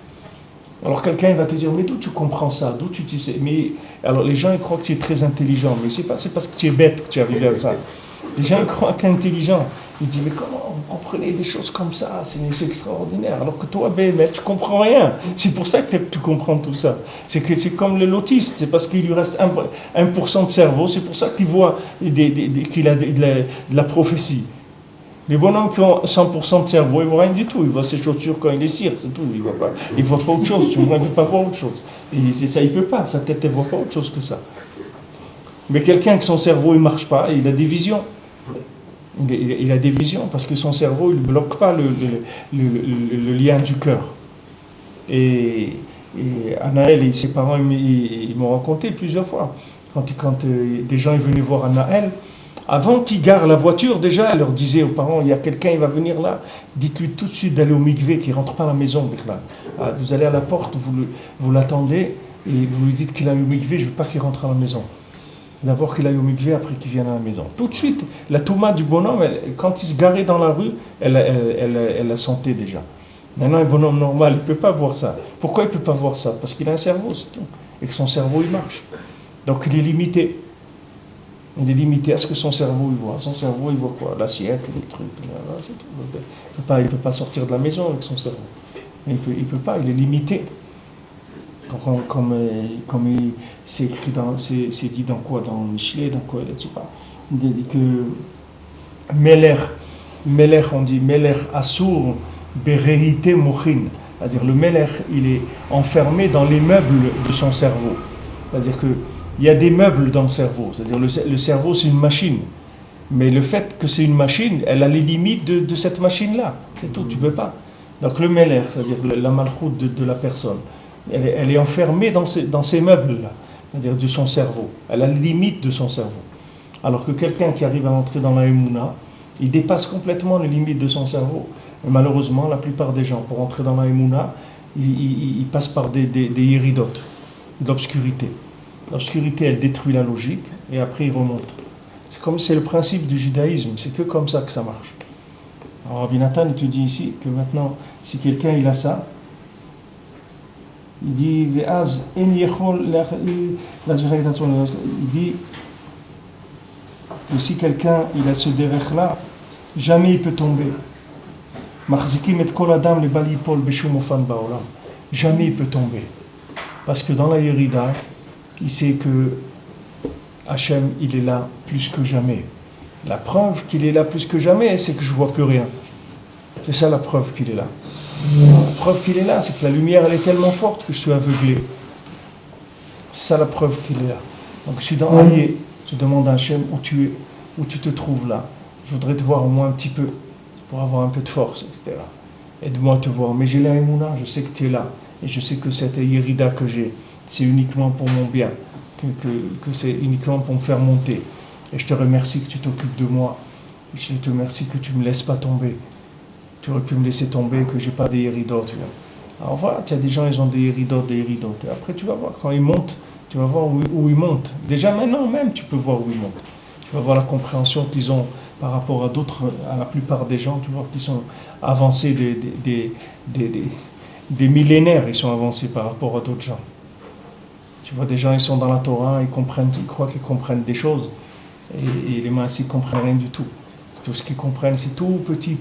Speaker 1: Alors quelqu'un va te dire, mais d'où tu comprends ça? D'où tu sais? Mais alors les gens ils croient que tu es très intelligent, mais c'est parce que tu es bête que tu es arrivé à ça. Les gens ils croient que tu es intelligent. Ils disent, mais comment vous comprenez des choses comme ça? C'est extraordinaire. Alors que toi, ben, tu comprends rien. C'est pour ça que tu comprends tout ça. C'est comme l'autiste, c'est parce qu'il lui reste 1% de cerveau, c'est pour ça qu'il voit qu'il a de la prophétie. Les bonhommes qui ont 100% de cerveau, ils ne voient rien du tout. Ils voient ses chaussures quand il les cire, c'est tout. Ils ne voient pas autre chose. Il ne peut pas voir autre chose. Et c'est ça, il ne peut pas. Sa tête ne voit pas autre chose que ça. Mais quelqu'un que son cerveau ne marche pas, il a des visions. Il a des visions parce que son cerveau ne bloque pas le lien du cœur. Et Anaël et ses parents, ils m'ont raconté plusieurs fois. Quand des gens venaient voir Anaël, avant qu'ils garent la voiture, déjà, elle leur disait aux parents, il y a quelqu'un, il va venir là, dites-lui tout de suite d'aller au mikvé, qu'il ne rentre pas à la maison. Vous allez à la porte, vous l'attendez, et vous lui dites qu'il aille au mikvé, je ne veux pas qu'il rentre à la maison. D'abord qu'il aille au mikvé, après qu'il vienne à la maison. Tout de suite, la touma du bonhomme, quand il se garait dans la rue, elle la sentait déjà. Maintenant, un bonhomme normal, il ne peut pas voir ça. Pourquoi il ne peut pas voir ça? Parce qu'il a un cerveau, c'est tout. Et que son cerveau, il marche. Donc il est limité. Il est limité à ce que son cerveau il voit. Son cerveau il voit quoi? L'assiette, les trucs, c'est tout. Il ne peut pas sortir de la maison avec son cerveau. Il peut pas, il est limité. Donc, comme c'est écrit c'est dit dans quoi? Dans Michelet, dans quoi? Je ne sais pas. Que Meler, on dit Meler Assour Bereite Mochin. C'est-à-dire le Meler, il est enfermé dans les meubles de son cerveau. C'est-à-dire que il y a des meubles dans le cerveau, c'est-à-dire le cerveau c'est une machine, mais le fait que c'est une machine, elle a les limites de cette machine-là, c'est tout, tu ne peux pas. Donc le Meler, c'est-à-dire la malchoute de la personne, elle est enfermée dans ces meubles-là, c'est-à-dire de son cerveau, elle a les limites de son cerveau. Alors que quelqu'un qui arrive à entrer dans la Emouna, il dépasse complètement les limites de son cerveau. Mais malheureusement, la plupart des gens, pour entrer dans la Emouna, ils passent par des iridotes, de l'obscurité. L'obscurité, elle détruit la logique, et après, il remonte. C'est le principe du judaïsme, c'est que comme ça que ça marche. Alors, Rabbi Nathan, il te dit ici que maintenant, si quelqu'un il a ça, il dit, il dit que si quelqu'un il a ce derech-là, jamais il peut tomber. Jamais il peut tomber. Parce que dans la Yerida, il sait que Hachem, il est là plus que jamais. La preuve qu'il est là plus que jamais, c'est que je ne vois plus rien. C'est ça la preuve qu'il est là. La preuve qu'il est là, c'est que la lumière, elle est tellement forte que je suis aveuglé. C'est ça la preuve qu'il est là. Donc je suis dans Allié, je demande à Hachem où tu es, où tu te trouves là. Je voudrais te voir au moins un petit peu, pour avoir un peu de force, etc. Aide-moi à te voir. Mais j'ai la Emouna, je sais que tu es là. Et je sais que cette Yerida que j'ai, c'est uniquement pour mon bien, que c'est uniquement pour me faire monter. Et je te remercie que tu t'occupes de moi. Et je te remercie que tu ne me laisses pas tomber. Tu aurais pu me laisser tomber, que je n'ai pas des éridotes. Alors voilà, il y a des gens, ils ont des éridotes. Et après, tu vas voir, quand ils montent, tu vas voir où ils montent. Déjà maintenant même, tu peux voir où ils montent. Tu vas voir la compréhension qu'ils ont par rapport à d'autres, à la plupart des gens, tu vois, qui sont avancés des millénaires, ils sont avancés par rapport à d'autres gens. Tu vois, des gens, ils sont dans la Torah, ils croient qu'ils comprennent des choses, et les Maassis ne comprennent rien du tout. C'est tout ce qu'ils comprennent, c'est tout petit.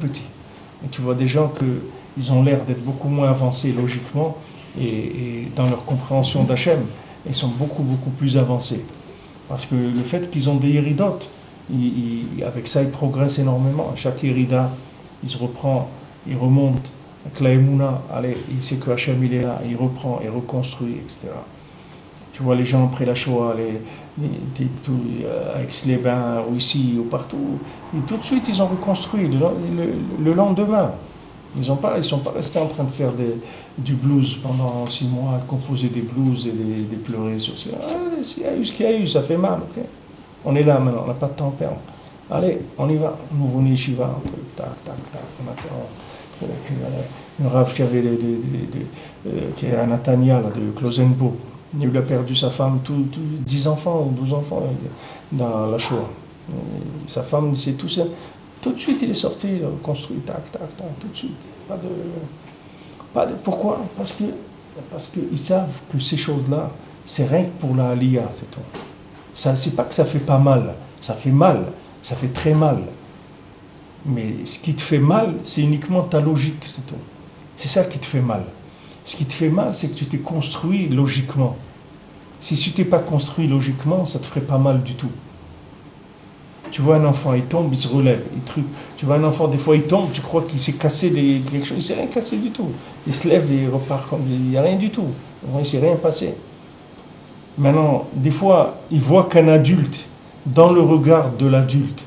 Speaker 1: Et tu vois des gens qu'ils ont l'air d'être beaucoup moins avancés logiquement et dans leur compréhension d'Hachem, ils sont beaucoup plus avancés. Parce que le fait qu'ils ont des iridotes, avec ça ils progressent énormément. Chaque irida, il se reprend, il remonte, avec la émouna, allez, il sait que Hachem il est là, il reprend, il reconstruit, etc. Tu vois les gens après la Shoah, avec les bains, ou ici, ou partout, et tout de suite ils ont reconstruit le lendemain. Ils sont pas restés en train de faire du blues pendant 6 mois, composer des blues et des pleurer sur ça. Il y a eu ce qu'il y a eu, ça fait mal, ok. On est là maintenant, on n'a pas de temps à perdre. Allez, on y va, on ouvre une yeshiva, un truc, tac, on attend. Un rave qui avait qui est à Natania, là, de Klausenburg. Il a perdu sa femme, 10 enfants ou 12 enfants dans la Shoah. Sa femme, c'est tout ça. Tout de suite, il est sorti, il a construit, tac, tout de suite. Pourquoi ? Parce qu'ils savent que ces choses-là, c'est rien que pour la Aliyah, c'est tout. Ça, c'est pas que ça fait pas mal, ça fait mal, ça fait très mal. Mais ce qui te fait mal, c'est uniquement ta logique, c'est tout. C'est ça qui te fait mal. Ce qui te fait mal, c'est que tu t'es construit logiquement. Si tu t'es pas construit logiquement, ça te ferait pas mal du tout. Tu vois un enfant, il tombe, il se relève, tu vois un enfant, des fois il tombe, tu crois qu'il s'est cassé quelque chose, il s'est rien cassé du tout. Il se lève et il repart comme il n'y a rien du tout. Il s'est rien passé. Maintenant, des fois, il voit qu'un adulte, dans le regard de l'adulte,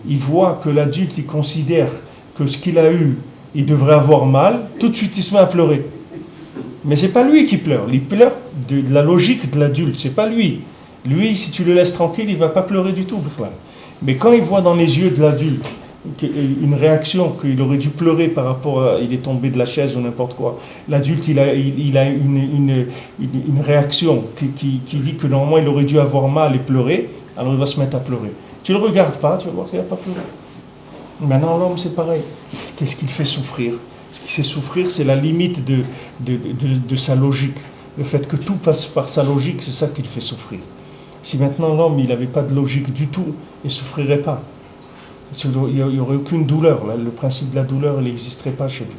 Speaker 1: il voit que l'adulte, il considère que ce qu'il a eu, il devrait avoir mal, tout de suite il se met à pleurer. Mais c'est pas lui qui pleure, il pleure de la logique de l'adulte, c'est pas lui. Lui, si tu le laisses tranquille, il va pas pleurer du tout. Mais quand il voit dans les yeux de l'adulte une réaction qu'il aurait dû pleurer par rapport à il est tombé de la chaise ou n'importe quoi, l'adulte il a une réaction qui dit que normalement il aurait dû avoir mal et pleurer, alors il va se mettre à pleurer. Tu le regardes pas, tu vas voir qu'il n'a pas pleuré. Maintenant l'homme c'est pareil. Qu'est-ce qu'il fait souffrir ? Ce qui fait souffrir, c'est la limite de sa logique. Le fait que tout passe par sa logique, c'est ça qui le fait souffrir. Si maintenant l'homme il n'avait pas de logique du tout, il ne souffrirait pas. Il n'y aurait aucune douleur. Le principe de la douleur, il n'existerait pas chez lui.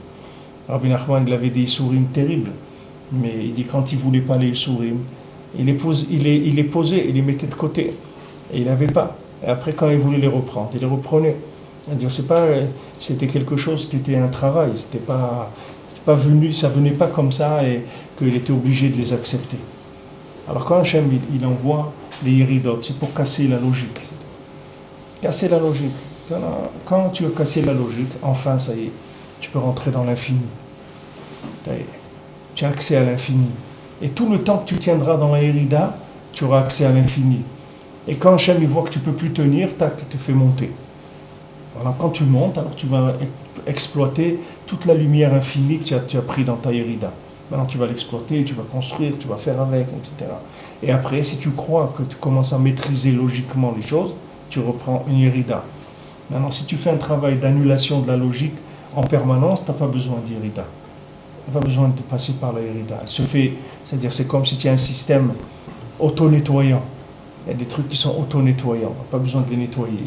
Speaker 1: Rabbi Nachman, il avait des issourim terribles. Mais il dit quand il ne voulait pas les issourim, il les posait, il les mettait de côté. Et il n'avait pas. Et après, quand il voulait les reprendre, il les reprenait. C'est-à-dire, c'était quelque chose qui était un travail. C'était pas venu, ça ne venait pas comme ça et qu'il était obligé de les accepter. Alors quand Hachem, il envoie les iridotes, c'est pour casser la logique. Casser la logique. Quand tu as cassé la logique, enfin, ça y est, tu peux rentrer dans l'infini. Tu as accès à l'infini. Et tout le temps que tu tiendras dans la Hérida, tu auras accès à l'infini. Et quand Hachem il voit que tu ne peux plus tenir, tac, il te fait monter. Alors quand tu montes, alors tu vas exploiter toute la lumière infinie que tu as pris dans ta Hérida. Maintenant tu vas l'exploiter, tu vas construire, tu vas faire avec, etc. Et après, si tu crois que tu commences à maîtriser logiquement les choses, tu reprends une Hérida. Maintenant, si tu fais un travail d'annulation de la logique en permanence, tu n'as pas besoin d'Hérida. Tu n'as pas besoin de passer par la Hérida. Elle se fait, c'est-à-dire c'est comme si tu as un système auto-nettoyant. Il y a des trucs qui sont auto-nettoyants, on n'a pas besoin de les nettoyer.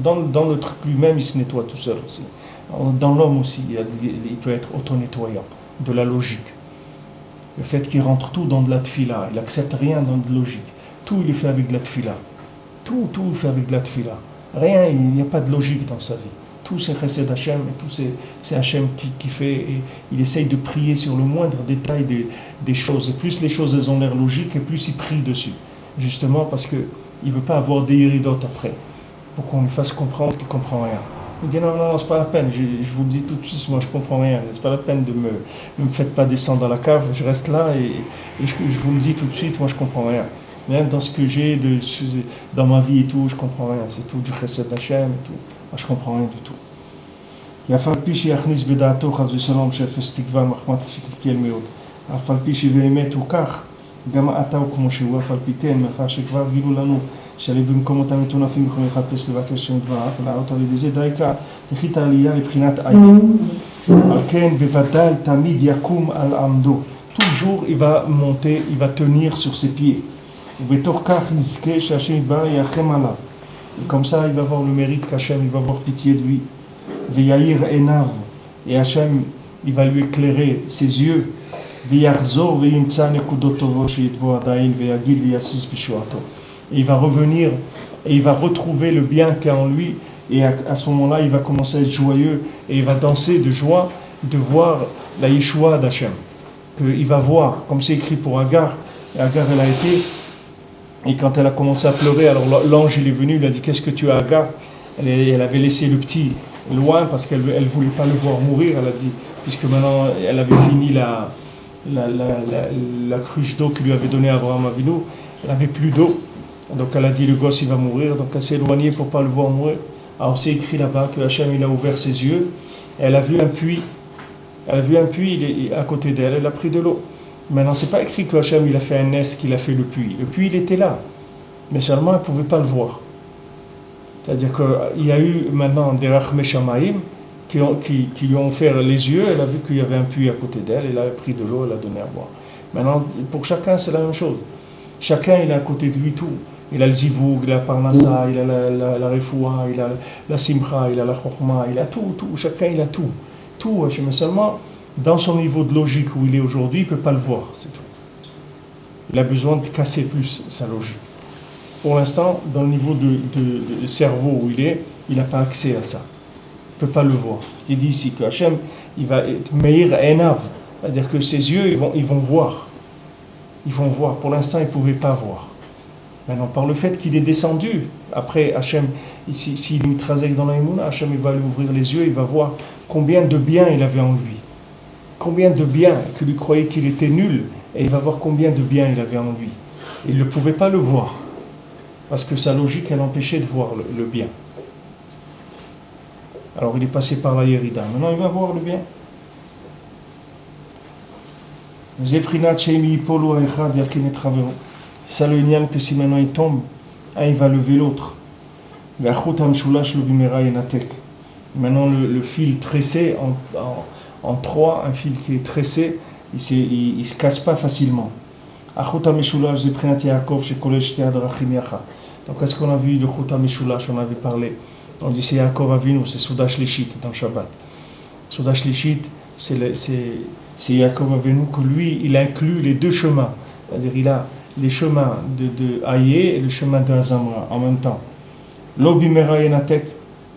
Speaker 1: Dans le truc lui-même, il se nettoie tout seul aussi. Dans l'homme aussi, il peut être auto-nettoyant, de la logique. Le fait qu'il rentre tout dans de la tfila, il n'accepte rien dans de logique. Tout, il est fait avec de la tfila. Tout est fait avec de la tfila. Rien, il n'y a pas de logique dans sa vie. Tout c'est chesed Hachem, et tout c'est Hachem qui fait, et il essaye de prier sur le moindre détail des choses. Et plus les choses elles ont l'air logiques, et plus il prie dessus. Justement parce qu'il ne veut pas avoir des iridotes après, pour qu'on lui fasse comprendre qu'il ne comprend rien. Il dit non, c'est pas la peine, je vous le dis tout de suite, moi je ne comprends rien, c'est pas la peine de ne me faites pas descendre dans la cave, je reste là et je vous le dis tout de suite, moi je ne comprends rien. Même dans ce que j'ai dans ma vie et tout, je ne comprends rien, c'est tout du chesed Hachem et tout, moi je ne comprends rien du tout. יפל פי שיכניס בדעתו חס ושלום שאפס תקווה מחמת שתתקל מאוד. אף על פי שבאמת הוא כך, גם אתה הוא כמו שהוא, אף על פי כן, מאחר שכבר גילו לנו שעלי במקומות המטונפים יכולים לחפש לבקש שם דבריו, ולהראות על ידי זה דייקה תחית העלייה לבחינת עין. על כן בוודאי תמיד יקום על עמדו. Toujours il va monter, il va tenir sur ses pieds. ובתוך כך יזכה שהשם יתברך ירחם עליו. Comme ça il va avoir le mérite qu'Hachem il va avoir pitié de lui. Veyair enav, et Hachem il va lui éclairer ses yeux. ויחזור וימצא נקודות טובות שיתבוא עדיין ויגיד ויסיס בישועתו. Et il va revenir et il va retrouver le bien qu'il y a en lui et à ce moment-là il va commencer à être joyeux et il va danser de joie de voir la Yeshua d'Hachem. Qu'il va voir, comme c'est écrit pour Agar, et Agar elle a été, et quand elle a commencé à pleurer, alors l'ange il est venu, il a dit qu'est-ce que tu as Agar? Elle avait laissé le petit loin parce qu'elle ne voulait pas le voir mourir, elle a dit, puisque maintenant elle avait fini la cruche d'eau qu'il lui avait donnée à Abraham Avinu, elle n'avait plus d'eau, donc elle a dit le gosse il va mourir, donc elle s'est éloignée pour ne pas le voir mourir. Alors c'est écrit là-bas que Hachem il a ouvert ses yeux, et elle a vu un puits. Elle a vu un puits, il est à côté d'elle, elle a pris de l'eau. Maintenant, c'est pas écrit que Hachem il a fait un nes, qu'il a fait le puits. Le puits, il était là, mais seulement elle ne pouvait pas le voir. C'est-à-dire qu'il y a eu maintenant des Rachmei Shamayim qui lui ont offert les yeux, elle a vu qu'il y avait un puits à côté d'elle, elle a pris de l'eau, elle a donné à boire. Maintenant, pour chacun, c'est la même chose. Chacun, il a à côté de lui tout. Il a le zivoug, il a la parnassa, il a la refoua, il a la simcha, il a la chokhma, il a tout. Chacun, il a tout. Tout, mais seulement dans son niveau de logique où il est aujourd'hui, il ne peut pas le voir, c'est tout. Il a besoin de casser plus sa logique. Pour l'instant, dans le niveau de cerveau où il n'a pas accès à ça. Il ne peut pas le voir. Il dit ici que Hachem, il va être meir enav, c'est-à-dire que ses yeux, ils vont voir. Ils vont voir. Pour l'instant, il ne pouvait pas voir. Maintenant, par le fait qu'il est descendu, après Hachem, s'il est trazek dans la Emouna, Hachem il va lui ouvrir les yeux, il va voir combien de bien il avait en lui. Combien de bien, que lui croyait qu'il était nul, et il va voir combien de bien il avait en lui. Il ne pouvait pas le voir, parce que sa logique, elle empêchait de voir le bien. Alors il est passé par la Yerida. Maintenant, il va voir le bien. C'est ça le nian que si maintenant il tombe, il va lever l'autre. Maintenant le fil tressé en trois, un fil qui est tressé, il ne se casse pas facilement. Donc qu'est-ce qu'on a vu de Chouta Meshulash, on avait parlé. On dit c'est Yaakov Avinu, c'est Souda Shlishit dans Shabbat. Souda Shlishit, c'est Yaakov Avinu que lui, il inclut les deux chemins. C'est-à-dire il a les chemins de Aïe et le chemin de Azamra en même temps. L'Obimera Yenatek,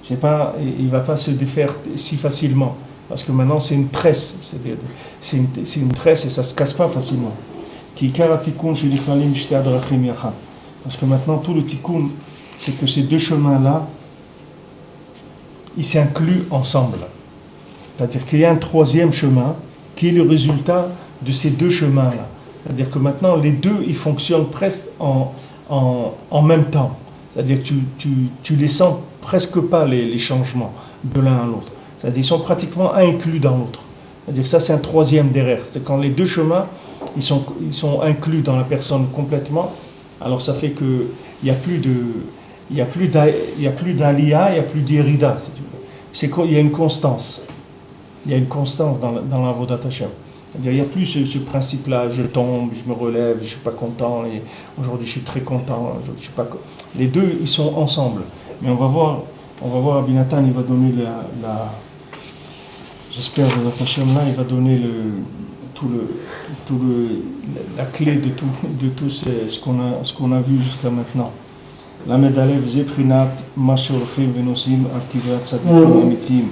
Speaker 1: il ne va pas se défaire si facilement, parce que maintenant c'est une tresse, c'est une tresse et ça ne se casse pas facilement. Parce que maintenant tout le tikkun, c'est que ces deux chemins-là, ils s'incluent ensemble. C'est-à-dire qu'il y a un troisième chemin qui est le résultat de ces deux chemins-là. C'est-à-dire que maintenant, les deux, ils fonctionnent presque en même temps. C'est-à-dire que tu les sens presque pas, les changements de l'un à l'autre. C'est-à-dire qu'ils sont pratiquement inclus dans l'autre. C'est-à-dire que ça, c'est un troisième derrière. C'est quand les deux chemins, ils sont inclus dans la personne complètement. Alors ça fait qu'il n'y a plus d'Aliyah, il n'y a plus d'Irida. Il y a une constance. Il y a une constance dans l'Avodat Hashem. C'est-à-dire il n'y a plus ce principe-là, je tombe, je me relève, je ne suis pas content, et aujourd'hui je suis très content, je suis pas... Les deux, ils sont ensemble. Mais on va voir Rabbi Nathan, il va donner j'espère que Hashem là, il va donner la clé de tout ce qu'on a vu jusqu'à maintenant. La Medalev Zeprinat Mashorchim Venosim Akivat Tzadikim Amitim.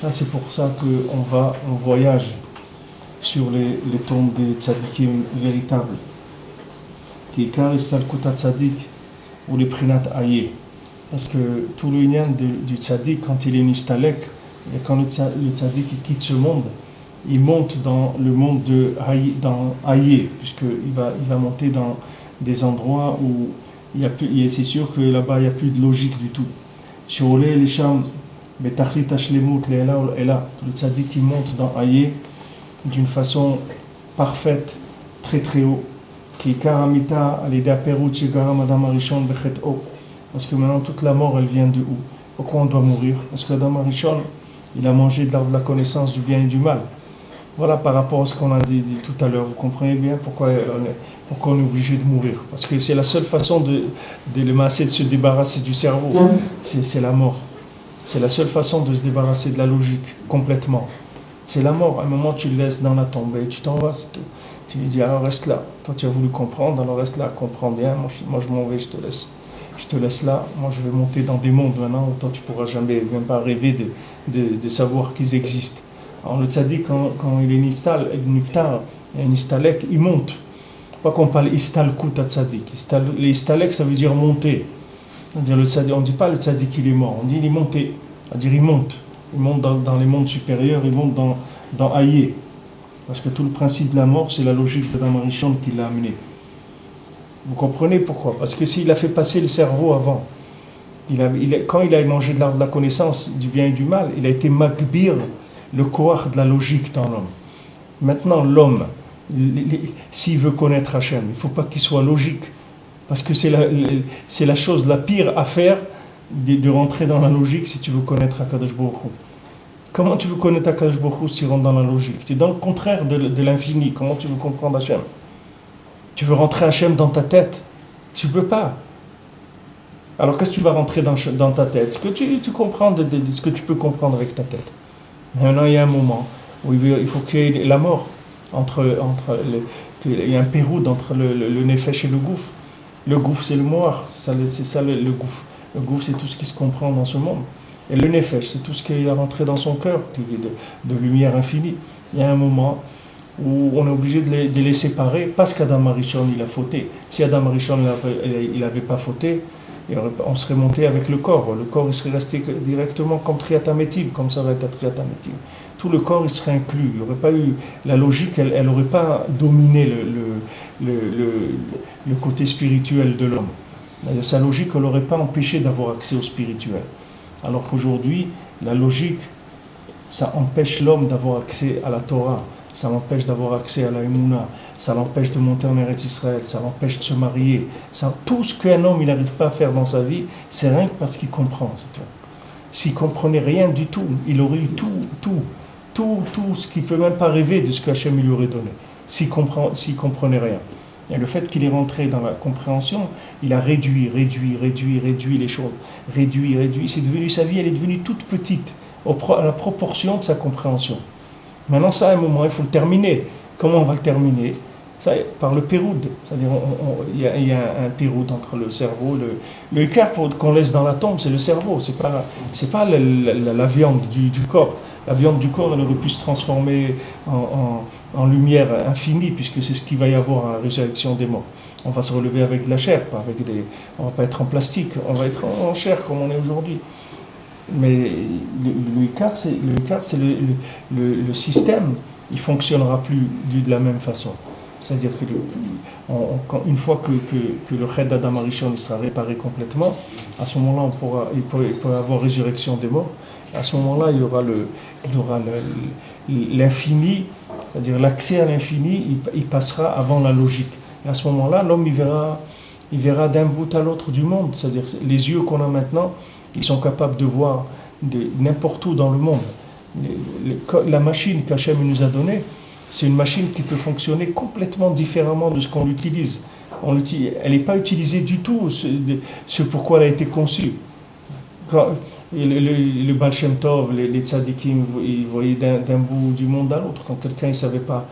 Speaker 1: Là, c'est pour ça qu'on voyage sur les tombes des tzadikim véritables. Qui karistal kuta tzadik ou les prinat aye. Parce que tout le lien du tzadik, quand il est nistalek, et quand le tzadik il quitte ce monde, il monte dans le monde dans aye, puisqu'il va monter dans des endroits où c'est sûr que là-bas il n'y a plus de logique du tout. Sheoleh lesham betachlit hashlemut le'ela ela. Le tzadik qui monte dans aye d'une façon parfaite, très très haut. Qui karamita alida perut shigaram adam arishon bechet o. Parce que maintenant toute la mort elle vient de où? Pourquoi on doit mourir? Parce que Adam Arishon il a mangé de l'arbre de la connaissance du bien et du mal. Voilà par rapport à ce qu'on a dit tout à l'heure. Vous comprenez bien pourquoi on est obligé de mourir? Parce que c'est la seule façon de se débarrasser du cerveau. C'est la mort. C'est la seule façon de se débarrasser de la logique complètement. C'est la mort. À un moment, tu le laisses dans la tombe et tu t'en vas, c'est tout. Tu lui dis, alors reste là. Toi, tu as voulu comprendre, alors reste là, comprends bien. Moi, je m'en vais, je te laisse. Je te laisse là. Moi, je vais monter dans des mondes maintenant où toi, tu pourras jamais, même pas rêver de savoir qu'ils existent. Alors, le tzaddik, quand il est niftar, un istalek, il monte. Pas qu'on parle istalkut à tzaddik. Les istalek, ça veut dire monter. C'est-à-dire le tzaddik, on ne dit pas le tzaddik il est mort, on dit il est monté. C'est-à-dire il monte. Il monte dans les mondes supérieurs, il monte dans Aïe. Parce que tout le principe de la mort, c'est la logique d'Adam Arishon qui l'a amené. Vous comprenez pourquoi? Parce que s'il a fait passer le cerveau avant, quand il a mangé de la connaissance du bien et du mal, il a été magbir, le koach de la logique dans l'homme. Maintenant, l'homme, s'il veut connaître Hachem, il ne faut pas qu'il soit logique. Parce que c'est la chose la pire à faire de rentrer dans la logique si tu veux connaître Akadosh Baruch Hu. Comment tu veux connaître Akadosh Baruch Hu si tu rentres dans la logique? C'est dans le contraire de l'infini. Comment tu veux comprendre Hachem? Tu veux rentrer Hachem dans ta tête? Tu ne peux pas. Alors qu'est-ce que tu vas rentrer dans ta tête? Ce que tu comprends de ce que tu peux comprendre avec ta tête. Maintenant, il y a un moment où il faut qu'il y ait la mort. Il y a un péroud entre le nefesh et le gouffre. Le gouffre, c'est le moir. C'est ça le gouffre. Le gouffre, c'est tout ce qui se comprend dans ce monde. Et le nefesh, c'est tout ce qui est rentré dans son cœur, de lumière infinie. Il y a un moment où on est obligé de les séparer parce qu'Adam Arishon, il a fauté. Si Adam Arishon, il n'avait pas fauté, on serait monté avec le corps. Le corps, il serait resté directement comme Triatamétim, comme ça va être à Triatamétim. Tout le corps, il serait inclus. Il n'y aurait pas eu... La logique, elle n'aurait pas dominé le côté spirituel de l'homme. Sa logique, elle n'aurait pas empêché d'avoir accès au spirituel. Alors qu'aujourd'hui, la logique, ça empêche l'homme d'avoir accès à la Torah, ça l'empêche d'avoir accès à la Emouna, ça l'empêche de monter en Eretz Israël, ça l'empêche de se marier. Tout ce qu'un homme il n'arrive pas à faire dans sa vie, c'est rien que parce qu'il comprend. S'il ne comprenait rien du tout, il aurait eu tout ce qu'il ne peut même pas rêver de ce que Hachem lui aurait donné, s'il comprenait rien. Et le fait qu'il est rentré dans la compréhension, il a réduit les choses. Réduit. C'est devenu, sa vie, elle est devenue toute petite, à la proportion de sa compréhension. Maintenant, ça, à un moment, il faut le terminer. Comment on va le terminer? Ça, par le péroud. C'est-à-dire, il y a un péroud entre le cerveau, le écart qu'on laisse dans la tombe, c'est le cerveau. C'est pas la viande du corps. La viande du corps, elle aurait pu se transformer en lumière infinie, puisque c'est ce qu'il va y avoir à la résurrection des morts. On va se relever avec de la chair, on ne va pas être en plastique, on va être en chair comme on est aujourd'hui. Mais le Icar, c'est le système, il ne fonctionnera plus de la même façon. C'est-à-dire qu'une fois que le Ched d'Adam Arishon sera réparé complètement, à ce moment-là, il pourra avoir résurrection des morts. À ce moment-là, il y aura l'infini, c'est-à-dire l'accès à l'infini, il passera avant la logique. Et à ce moment-là, l'homme, il verra d'un bout à l'autre du monde. C'est-à-dire les yeux qu'on a maintenant, ils sont capables de voir n'importe où dans le monde. La machine qu'Hachem nous a donnée, c'est une machine qui peut fonctionner complètement différemment de ce qu'on l'utilise. Elle n'est pas utilisée du tout, ce pourquoi elle a été conçue. Le Baal Shem Tov, les tzadikim, ils voyaient d'un bout du monde à l'autre. Quand quelqu'un ne savait pas,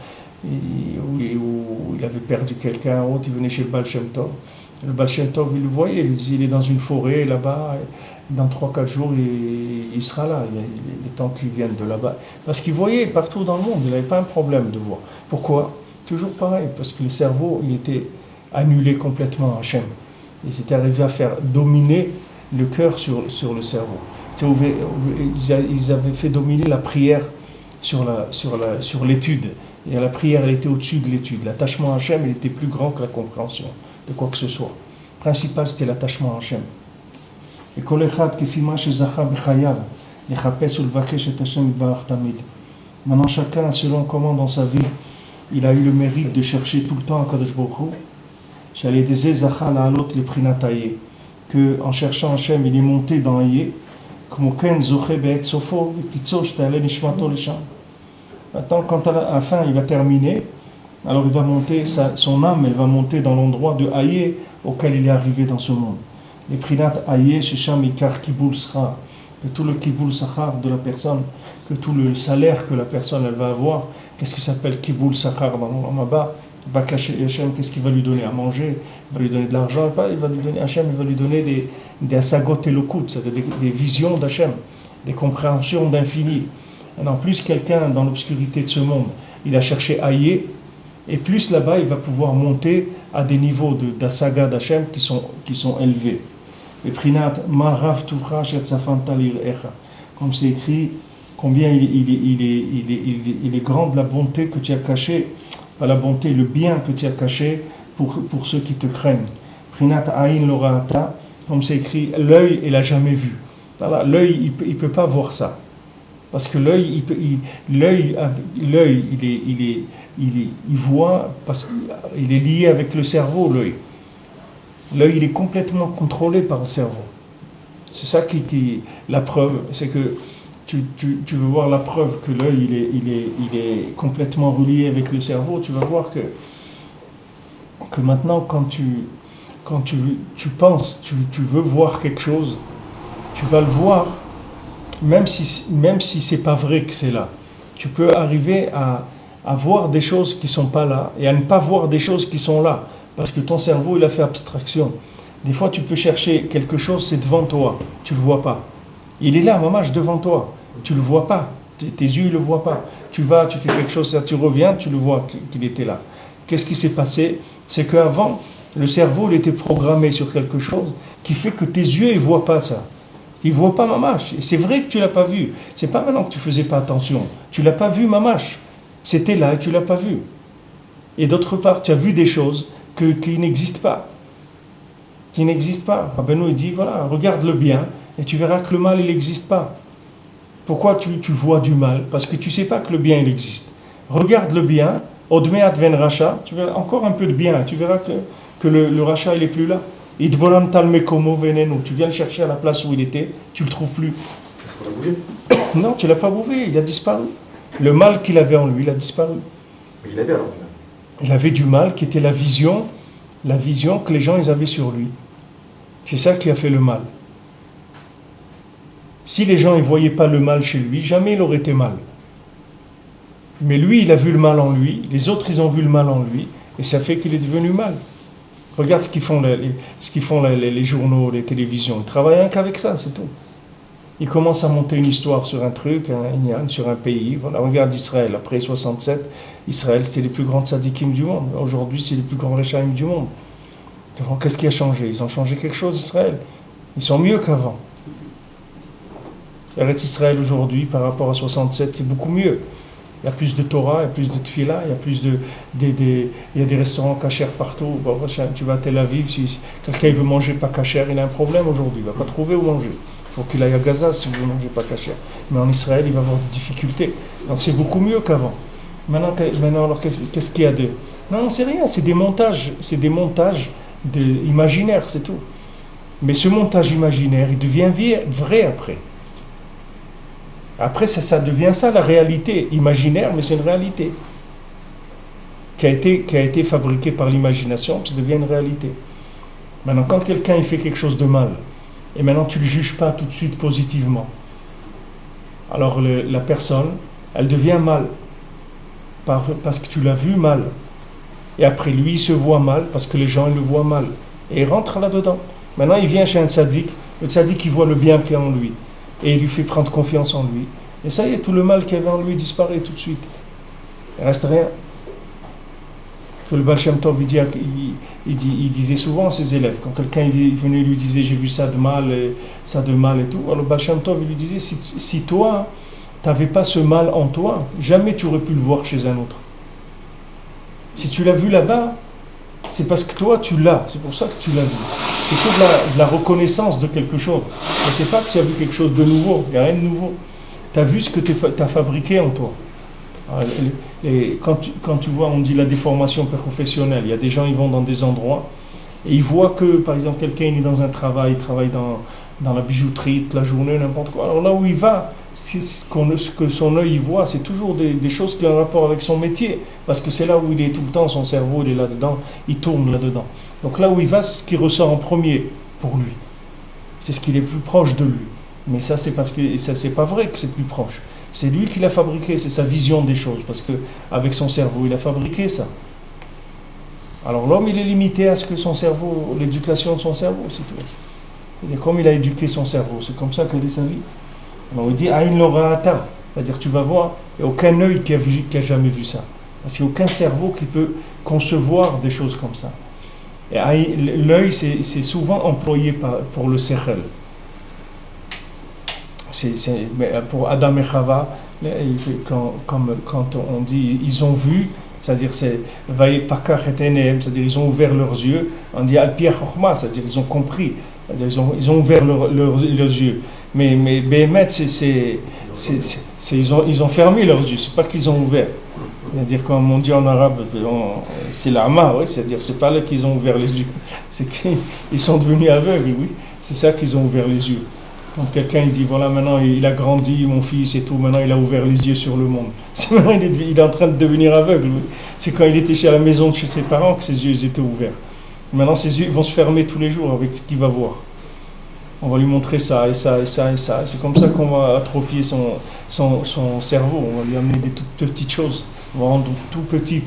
Speaker 1: ou il avait perdu quelqu'un, autre, il venait chez le Baal Shem Tov. Le Baal Shem Tov, il le voyait, il lui disait, il est dans une forêt là-bas, dans 3-4 jours, il sera là, les temps qu'ils viennent de là-bas. Parce qu'il voyait partout dans le monde, il n'avait pas un problème de voir. Pourquoi? Toujours pareil, parce que le cerveau, il était annulé complètement à Hachem. Ils étaient arrivés à faire dominer le cœur sur le cerveau. Ils avaient fait dominer la prière sur l'étude. Et la prière, elle était au-dessus de l'étude. L'attachement à Hachem, il était plus grand que la compréhension de quoi que ce soit. Le principal, c'était l'attachement à Hachem. Et maintenant, chacun, selon comment dans sa vie, il a eu le mérite de chercher tout le temps à Kadosh Baruch Hu, j'allais des Zachal à l'autre les prinataye, que en cherchant Hachem, il est monté dans Aïe, comme aucun Zoché Be'et Sofo, Kitso, Shtale Nishmato Lesham. Maintenant, quand à la fin il va terminer, alors il va monter, son âme, elle va monter dans l'endroit de Aïe auquel il est arrivé dans ce monde. Les prinat Aïe, Shesham Ikar Kiboul Sra, et tout le Kiboul Sachar de la personne, que tout le salaire que la personne elle va avoir, qu'est-ce qui s'appelle Kiboul Sakar dans l'Olamaba, va cacher Hachem, qu'est-ce qu'il va lui donner à manger, il va lui donner de l'argent, il va lui donner Hachem, il va lui donner des asagot elokut, c'est-à-dire des visions d'Hachem, des compréhensions d'infini. Et en plus, quelqu'un dans l'obscurité de ce monde, il a cherché aïe, et plus là-bas, il va pouvoir monter à des niveaux d'asaga d'Hachem qui sont élevés. Et Prinat Marav Tucha Shetzafantalir Echa, comme c'est écrit, combien il est grande la bonté que tu as cachée, pas la bonté, le bien que tu as caché pour ceux qui te craignent. Prinat Aïn Lorata, comme c'est écrit, l'œil, il n'a jamais vu. Voilà, l'œil, il ne peut pas voir ça. Parce que l'œil, il voit, parce qu'il est lié avec le cerveau, l'œil. L'œil, il est complètement contrôlé par le cerveau. C'est ça qui la preuve, c'est que tu veux voir la preuve que l'œil, il est complètement relié avec le cerveau, tu vas voir que maintenant, quand tu penses, tu veux voir quelque chose, tu vas le voir, même si c'est pas vrai que c'est là. Tu peux arriver à voir des choses qui sont pas là et à ne pas voir des choses qui sont là, parce que ton cerveau, il a fait abstraction. Des fois, tu peux chercher quelque chose, c'est devant toi, tu le vois pas. Il est là, maman, devant toi, tu le vois pas. Tes yeux, ils le voient pas. Tu vas, tu fais quelque chose, ça, tu reviens, tu le vois qu'il était là. Qu'est-ce qui s'est passé? C'est qu'avant, le cerveau, il était programmé sur quelque chose qui fait que tes yeux, ils voient pas ça. Ils voient pas mamache. C'est vrai que tu l'as pas vu. C'est pas maintenant que tu faisais pas attention. Tu l'as pas vu mamache. C'était là et tu l'as pas vu. Et d'autre part, tu as vu des choses qui n'existent pas. Qui n'existent pas. Rabbeinu il dit, voilà, regarde le bien et tu verras que le mal, il n'existe pas. Pourquoi tu vois du mal? Parce que tu sais pas que le bien, il existe. Regarde le bien, Odme Adven Racha, tu verras encore un peu de bien, tu verras que le rachat, il est plus là. Idbolam Talmekomo Venenu, tu viens le chercher à la place où il était, tu le trouves plus.
Speaker 3: Est-ce qu'on l'a bougé?
Speaker 1: Non, tu l'as pas bouffé, il a disparu. Le mal qu'il avait en lui, il a disparu.
Speaker 3: Mais il avait alors.
Speaker 1: Il avait du mal qui était la vision que les gens ils avaient sur lui. C'est ça qui a fait le mal. Si les gens ne voyaient pas le mal chez lui, jamais il aurait été mal. Mais lui, il a vu le mal en lui, les autres, ils ont vu le mal en lui, et ça fait qu'il est devenu mal. Regarde ce qu'ils font les journaux, les télévisions. Ils travaillent rien qu'avec ça, c'est tout. Ils commencent à monter une histoire sur un truc, sur un pays. Voilà, regarde Israël, après 67, Israël, c'était les plus grands tzadikim du monde. Aujourd'hui, c'est les plus grands rechaim du monde. Donc, qu'est-ce qui a changé? Ils ont changé quelque chose, Israël. Ils sont mieux qu'avant. Eretz Israël aujourd'hui, par rapport à 67, c'est beaucoup mieux. Il y a plus de Torah, il y a plus de Tfila, il y a plus il y a des restaurants cachers partout. Bon, tu vas à Tel Aviv, si quelqu'un veut manger pas cacher, il a un problème aujourd'hui, il ne va pas trouver où manger. Il faut qu'il aille à Gaza si tu veux manger pas cacher. Mais en Israël, il va avoir des difficultés. Donc c'est beaucoup mieux qu'avant. Maintenant alors, qu'est-ce qu'il y a de... Non, c'est rien, c'est des montages imaginaires, c'est tout. Mais ce montage imaginaire, il devient vrai après. Après, ça devient ça la réalité imaginaire, mais c'est une réalité qui a été fabriquée par l'imagination, puis ça devient une réalité. Maintenant, quand quelqu'un il fait quelque chose de mal, et maintenant tu ne le juges pas tout de suite positivement, alors la personne, elle devient mal, parce que tu l'as vu mal. Et après, lui, il se voit mal, parce que les gens ils le voient mal. Et il rentre là-dedans. Maintenant, il vient chez un tzaddik, le tzaddik, il voit le bien qu'il y a en lui. Et il lui fait prendre confiance en lui. Et ça y est, tout le mal qu'il y avait en lui disparaît tout de suite. Il ne reste rien. Que le Baal Shem Tov, il disait souvent à ses élèves, quand quelqu'un venait lui disait j'ai vu ça de mal et tout, alors le Baal Shem Tov il lui disait si toi, tu n'avais pas ce mal en toi, jamais tu aurais pu le voir chez un autre. Si tu l'as vu là-bas, c'est parce que toi tu l'as, c'est pour ça que tu l'as vu. C'est que de la reconnaissance de quelque chose. Mais c'est pas que tu as vu quelque chose de nouveau, il n'y a rien de nouveau. Tu as vu ce que tu as fabriqué en toi. Et quand tu vois, on dit la déformation professionnelle, il y a des gens, ils vont dans des endroits et ils voient que, par exemple, quelqu'un il est dans un travail, il travaille dans la bijouterie toute la journée, n'importe quoi. Alors là où il va, ce que son œil voit, c'est toujours des choses qui ont un rapport avec son métier, parce que c'est là où il est tout le temps, son cerveau il est là-dedans, il tourne là-dedans. Donc là où il va, c'est ce qui ressort en premier pour lui. C'est ce qui est plus proche de lui. Mais ça, c'est parce que ça, c'est pas vrai que c'est plus proche. C'est lui qui l'a fabriqué, c'est sa vision des choses, parce qu'avec son cerveau, il a fabriqué ça. Alors l'homme, il est limité à ce que son cerveau, l'éducation de son cerveau, c'est tout. Et comme il a éduqué son cerveau, c'est comme ça qu'elle est sa vie. Alors il dit Aïn l'ora'ata, c'est-à-dire tu vas voir, il n'y a aucun œil qui a jamais vu ça. Parce qu'il n'y a aucun cerveau qui peut concevoir des choses comme ça. Et l'œil, c'est souvent employé pour le sechel. Mais pour Adam et Chava, quand on dit ils ont vu, c'est-à-dire c'est-à-dire ils ont ouvert leurs yeux, on dit al-pi chokhma, c'est-à-dire ils ont compris, c'est-à-dire ils ont ouvert leurs yeux. Mais Béhémet, ils ont fermé leurs yeux, c'est pas qu'ils ont ouvert. C'est-à-dire, comme on dit en arabe, c'est l'ama, oui, c'est-à-dire, c'est pas là qu'ils ont ouvert les yeux, c'est qu'ils sont devenus aveugles, oui, c'est ça qu'ils ont ouvert les yeux. Quand quelqu'un il dit, voilà, maintenant il a grandi, mon fils et tout, maintenant il a ouvert les yeux sur le monde. C'est maintenant il est en train de devenir aveugle, oui. C'est quand il était chez la maison de chez ses parents que ses yeux étaient ouverts. Maintenant, ses yeux vont se fermer tous les jours avec ce qu'il va voir. On va lui montrer ça et ça et ça et ça. C'est comme ça qu'on va atrophier son cerveau. On va lui amener des toutes petites choses. On va rendre tout petit.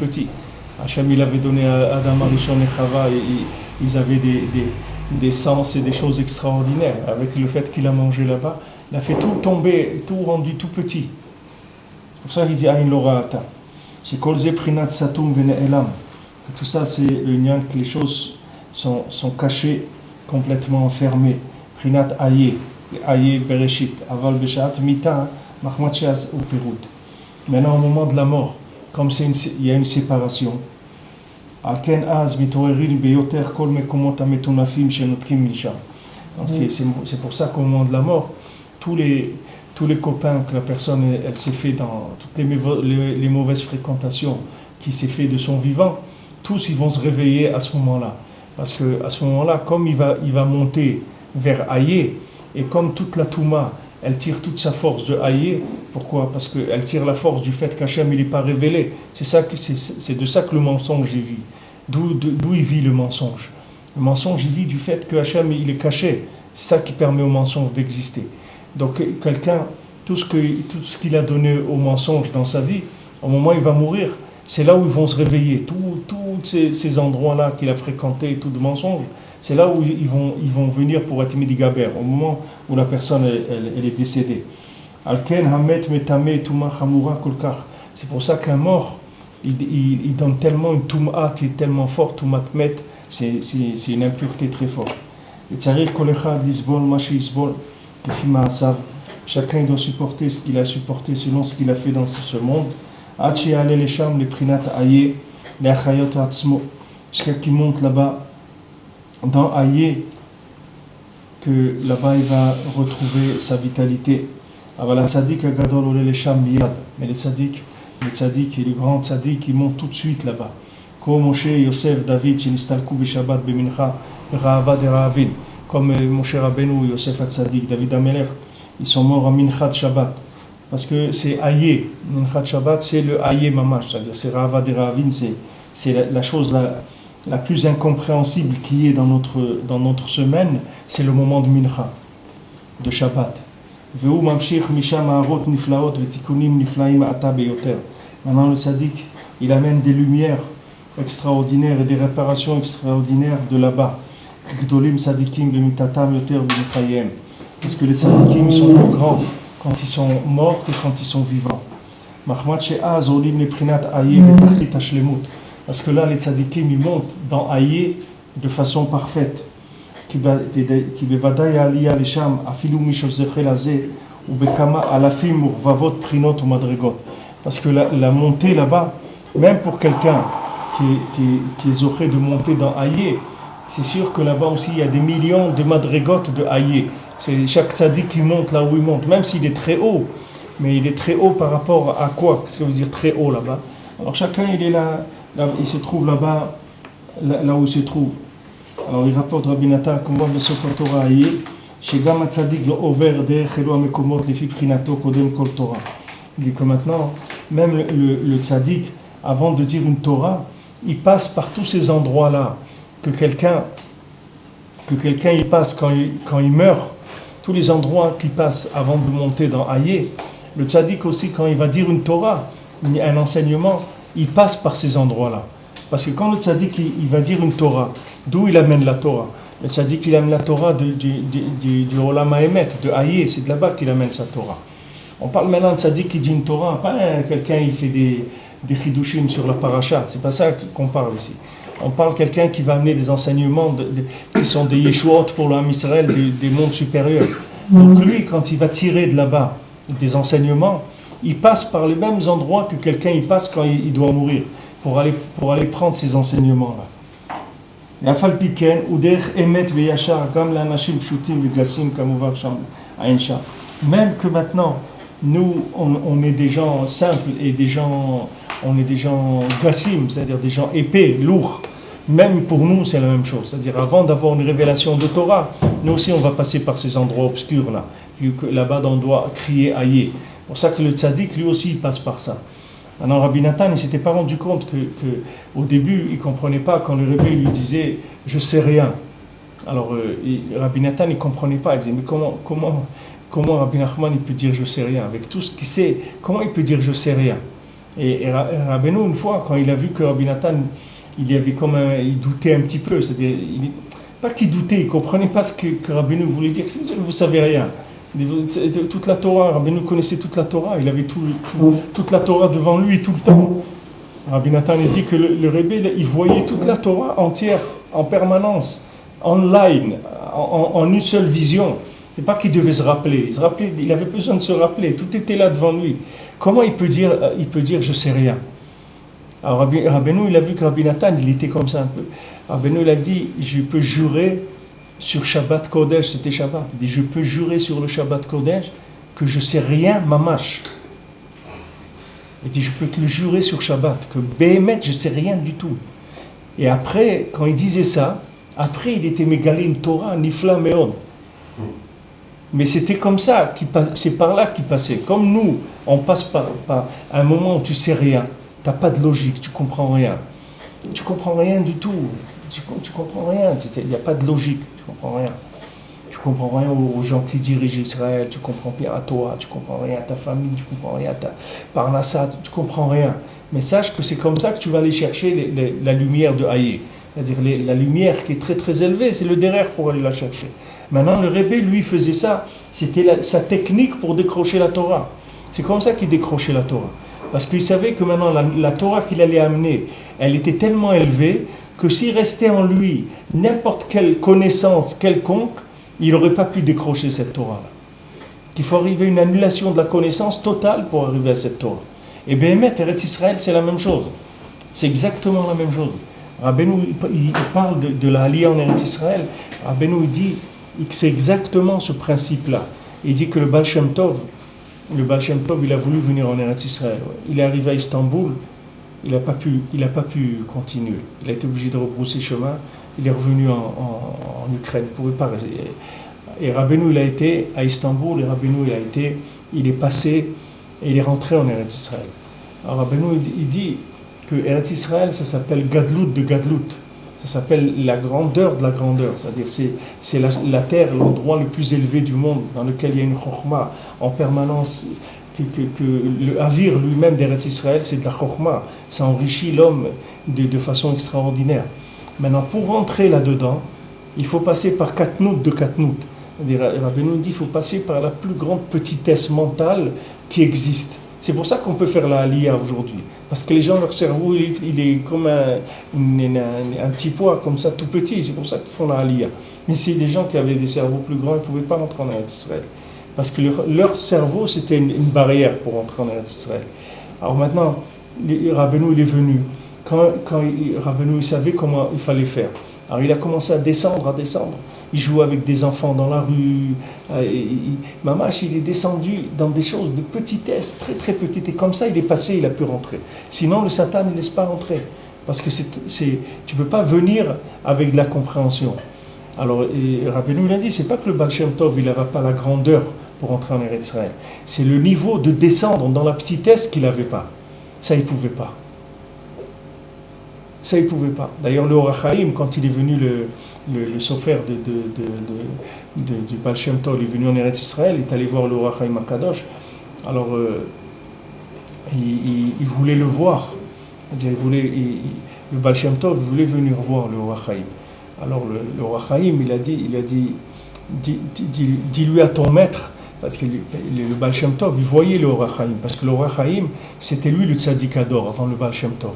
Speaker 1: Hachem, il avait donné à Adam, Arishon et Chava, et ils avaient des sens et des choses extraordinaires. Avec le fait qu'il a mangé là-bas, il a fait tout tomber, tout rendu tout petit. C'est pour ça qu'il dit Aïn l'ora'ata. C'est kol ze prinat satum vene'elam. Tout ça, c'est le lien que les choses sont cachées, complètement enfermées. Prinat aye, c'est aye bereshit, aval beshat mita, mahmat sheas ou perut. Maintenant, au moment de la mort, comme il y a une séparation, donc c'est pour ça qu'au moment de la mort, tous les copains que la personne elle s'est fait dans toutes les mauvaises fréquentations qui s'est fait de son vivant, tous ils vont se réveiller à ce moment-là, parce que à ce moment-là, comme il va monter vers Aïe, et comme toute la Touma elle tire toute sa force de Aïe. Pourquoi ? Parce qu'elle tire la force du fait qu'Hachem il n'est pas révélé. C'est de ça que le mensonge il vit. D'où il vit le mensonge. Le mensonge il vit du fait que Hachem il est caché. C'est ça qui permet au mensonge d'exister. Donc quelqu'un, tout ce qu'il a donné au mensonge dans sa vie, au moment où il va mourir, c'est là où ils vont se réveiller. Tous ces endroits-là qu'il a fréquentés, tout de mensonge, c'est là où ils vont venir pour être midigaber, au moment où la personne elle est décédée. C'est pour ça qu'un mort, il donne tellement une touma qui est tellement forte, c'est une impureté très forte. Chacun doit supporter ce qu'il a supporté selon ce qu'il a fait dans ce monde. Jusqu'à qu'il monte là-bas dans Aïe, que là-bas il va retrouver sa vitalité. Mais les tzaddik et le grand tzaddik, ils montent tout de suite là-bas. Comme Moshe, Yosef, David, comme Moshe Rabbeinu, Yosef Tzaddik, David Amelech, ils sont morts en Minchat Shabbat. Parce que c'est Aïe. Minchat Shabbat, c'est le Aïe Mamash, c'est-à-dire c'est Rava de Ravin, c'est la chose la plus incompréhensible qui est dans notre semaine, c'est le moment de Mincha, de Shabbat. Maintenant le tzaddik, il amène des lumières extraordinaires et des réparations extraordinaires de là-bas. Parce que les tzaddikim sont plus grands quand ils sont morts que quand ils sont vivants. Parce que là, les tzaddikim, ils montent dans Aïe de façon parfaite. Parce que la montée là-bas, même pour quelqu'un qui est zoré de monter dans Aïe, c'est sûr que là-bas aussi, il y a des millions de madrigotes de Aïe. C'est chaque tzaddik qui monte là où il monte, même s'il est très haut. Mais il est très haut par rapport à quoi ? Qu'est-ce que veut dire très haut là-bas ? Alors chacun, il est là, il se trouve là-bas, là où il se trouve. Alors il rapporte Rabbi Nathan qu'on voit בסוף התורה ההיא, שגם הצדיק לא עובר דרך אלו המקומות לפי בחינתו קודם כל תורה. Il dit que maintenant, même le tzaddik, avant de dire une Torah, il passe par tous ces endroits-là que quelqu'un il passe quand il meurt, tous les endroits qu'il passe avant de monter dans Aïe, Le tzaddik aussi, quand il va dire une Torah, un enseignement, il passe par ces endroits-là. Parce que quand le tzaddik il va dire une Torah, d'où il amène la Torah? Le tzaddik il amène la Torah du Olam HaEmet, de Hayé, c'est de là-bas qu'il amène sa Torah. On parle maintenant de tzaddik qui dit une Torah, pas quelqu'un qui fait des chidushim sur la paracha, c'est pas ça qu'on parle ici. On parle de quelqu'un qui va amener des enseignements qui sont des yeshuot pour l'âme Israël, des mondes supérieurs. Donc lui, quand il va tirer de là-bas des enseignements, il passe par les mêmes endroits que quelqu'un il passe quand il doit mourir, pour aller prendre ces enseignements-là. Même que maintenant, nous, on est des gens simples et on est des gens gassim, c'est-à-dire des gens épais, lourds. Même pour nous, c'est la même chose. C'est-à-dire, avant d'avoir une révélation de Torah, nous aussi, on va passer par ces endroits obscurs là. Là-bas, on doit crier aïe. C'est pour ça que le tzaddik, lui aussi, il passe par ça. Maintenant, Rabbi Nathan, il ne s'était pas rendu compte qu'au début, il ne comprenait pas quand le Rebbe lui disait « je sais rien ». Alors, Rabbi Nathan, il ne comprenait pas. Il disait « mais comment Rabbi Nachman, il peut dire « je sais rien » avec tout ce qu'il sait, comment il peut dire « je sais rien » Et Rabbeinu, une fois, quand il a vu que Rabbi Nathan, il doutait un petit peu, c'est-à-dire, pas qu'il doutait, il ne comprenait pas ce que Rabbeinu voulait dire, c'est-à-dire, vous ne savez rien. Toute la Torah, Rabbeinu connaissait toute la Torah, il avait toute la Torah devant lui tout le temps. Rabbi Nathan a dit que le Rebbe, il voyait toute la Torah entière, en permanence, online, en une seule vision. C'est pas qu'il devait se rappeler. Il avait besoin de se rappeler. Tout était là devant lui. Comment il peut dire je sais rien? Alors Rabbeinu, il a vu que Rabbi Nathan, il était comme ça un peu. Rabbeinu, il a dit, je peux jurer sur Shabbat Kodesh, c'était Shabbat. Il dit, je peux jurer sur le Shabbat Kodesh que je sais rien, mamash. Il dit, je peux te le jurer sur Shabbat, que Béhémet, je sais rien du tout. Et après, quand il disait ça, après, il était mégalé une Torah, nifla meod. Mais c'était comme ça, c'est par là qu'il passait. Comme nous, on passe par un moment où tu sais rien, tu n'as pas de logique, tu comprends rien. Tu comprends rien du tout. Tu comprends rien, il n'y a pas de logique, tu comprends rien. Tu comprends rien aux gens qui dirigent Israël, tu comprends rien à toi, tu comprends rien à ta famille, tu comprends rien à ta parnassa, tu comprends rien. Mais sache que c'est comme ça que tu vas aller chercher la lumière de Hayé. C'est-à-dire la lumière qui est très très élevée, c'est le derrière pour aller la chercher. Maintenant, le Rebbe, lui, faisait ça. C'était sa technique pour décrocher la Torah. C'est comme ça qu'il décrochait la Torah. Parce qu'il savait que maintenant, la Torah qu'il allait amener, elle était tellement élevée que s'il restait en lui n'importe quelle connaissance quelconque, il n'aurait pas pu décrocher cette Torah-là. Il faut arriver à une annulation de la connaissance totale pour arriver à cette Torah. Et Béhémet, Eretz Israël, c'est la même chose. C'est exactement la même chose. Rabbeinu, il parle de la Aliyah en Eretz Israël. Rabbeinu, il dit que c'est exactement ce principe-là. Il dit que le Baal Shem Tov, il a voulu venir en Eretz Israël. Il est arrivé à Istanbul, il n'a pas pu continuer. Il a été obligé de rebrousser chemin. Il est revenu en Ukraine. Il ne pouvait pas rester. Et Rabbeinu, il a été à Istanbul, et Rabbeinu, il est passé, et il est rentré en Eretz Israël. Alors Rabbeinu, il dit que Eretz Israël, ça s'appelle Gadlut de Gadlut. Ça s'appelle la grandeur de la grandeur. C'est-à-dire c'est la terre, l'endroit le plus élevé du monde, dans lequel il y a une chokhma en permanence. Que le Havir lui-même d'Eretz Israël, c'est de la chokhma. Ça enrichit l'homme de façon extraordinaire. Maintenant, pour rentrer là-dedans, il faut passer par Katnout de Katnout. Rabbeinu dit qu'il faut passer par la plus grande petitesse mentale qui existe. C'est pour ça qu'on peut faire la Aliyah aujourd'hui. Parce que les gens, leur cerveau, il est comme un petit pois, comme ça, tout petit. C'est pour ça qu'ils font la Aliyah. Mais c'est des gens qui avaient des cerveaux plus grands, ils ne pouvaient pas rentrer en Eretz Israël. Parce que leur cerveau, c'était une barrière pour rentrer en Eretz Israël. Alors maintenant, Rabbeinu, il est venu. Quand Rabbeinu, il savait comment il fallait faire. Alors il a commencé à descendre. Il jouait avec des enfants dans la rue. Mamash, il est descendu dans des choses de petitesse, très très petites. Et comme ça, il est passé, il a pu rentrer. Sinon, le Satan ne laisse pas rentrer. Parce que tu ne peux pas venir avec de la compréhension. Alors, Rabbeinu, il a dit, c'est pas que le Baal Shem Tov, il n'avait pas la grandeur pour entrer en Eretz Israël. C'est le niveau de descendre dans la petitesse qu'il n'avait pas. Ça, il ne pouvait pas. Ça, il ne pouvait pas. D'ailleurs, le Or HaChaim, quand il est venu, le sofer du Baal Shem Tov, il est venu en Eretz Israël, il est allé voir le Or HaChaim à Kadosh. Alors, il voulait le voir. C'est-à-dire, le Baal Shem Tov voulait venir voir le Or HaChaim. Alors, le Or HaChaim, il a dit, dis-lui à ton maître, parce que le Baal Shem Tov, il voyait le Or HaChaim, parce que le Or HaChaim, c'était lui le Tzaddik Ador, avant le Baal Shem Tov.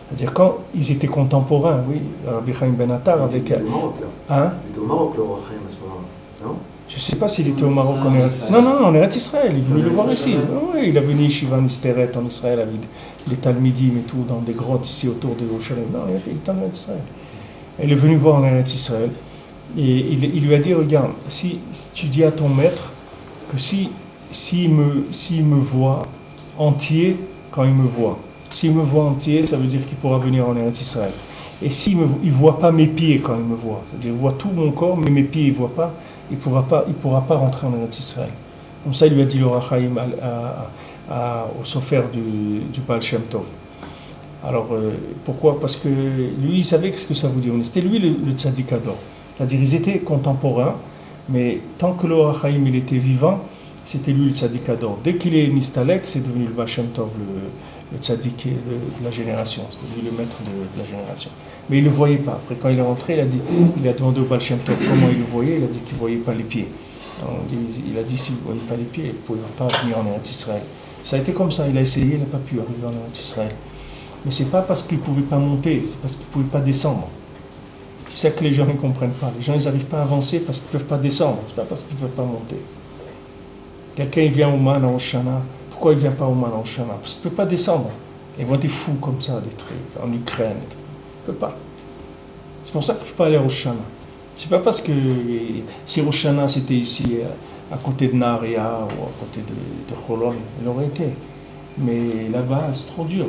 Speaker 1: C'est-à-dire, quand ils étaient contemporains, oui, Rabbi Chaim Ben Attar avec...
Speaker 3: Il était au Maroc, là.
Speaker 1: Hein?
Speaker 3: Il était au Maroc, le Or HaChaim, à ce moment-là, non?
Speaker 1: Je ne sais pas s'il était au Maroc en Eretz. Non, en Eretz Israël, il est venu le voir ici. Oui, il est venu Shiva Nisteret en Israël avec les Talmidim et tout, dans des grottes ici autour de Yerushalayim. Non, il était en Eretz Israël. Il est venu voir en Eretz Israël. Et il lui a dit, regarde, si tu dis à ton maître que s'il me voit entier quand il me voit, s'il me voit entier, ça veut dire qu'il pourra venir en Eretz Israël. Et s'il ne voit pas mes pieds quand il me voit, c'est-à-dire il voit tout mon corps, mais mes pieds il ne voit pas, il ne pourra pas rentrer en Eretz Israël. Comme ça, il lui a dit le Or HaChaim au sofer du Baal Shem Tov. Alors, pourquoi? Parce que lui, il savait ce que ça voulait dire. C'était lui le Tzaddik Ador. C'est-à-dire, ils étaient contemporains, mais tant que le Or HaChaim il était vivant, c'était lui le Tzaddik Ador. Dès qu'il est Nistalek, c'est devenu le Baal Shem Tov, le Tzaddik de la génération. C'est devenu le maître de la génération. Mais il ne le voyait pas. Après, quand il est rentré, il a demandé au Baal Shem Tov comment il le voyait. Il a dit qu'il ne voyait pas les pieds. Alors, il a dit s'il ne voyait pas les pieds, il ne pouvait pas venir en Eretz Israël. Ça a été comme ça. Il a essayé, il n'a pas pu arriver en Eretz Israël. Mais ce n'est pas parce qu'il ne pouvait pas monter, c'est parce qu'il ne pouvait pas descendre. C'est ça que les gens ne comprennent pas. Les gens n'arrivent pas à avancer parce qu'ils ne peuvent pas descendre. Ce n'est pas parce qu'ils ne peuvent pas monter. Quelqu'un il vient au Man en Oshana. Pourquoi il ne vient pas au Man en Oshana? Parce qu'il ne peut pas descendre. Ils voient des fous comme ça, des trucs, en Ukraine. Il ne peut pas. C'est pour ça qu'il ne peut pas aller à Rosh Hashanah. C'est pas parce que si Rosh Hashanah c'était ici, à côté de Nahariya ou à côté de Cholon, il aurait été. Mais là-bas, c'est trop dur.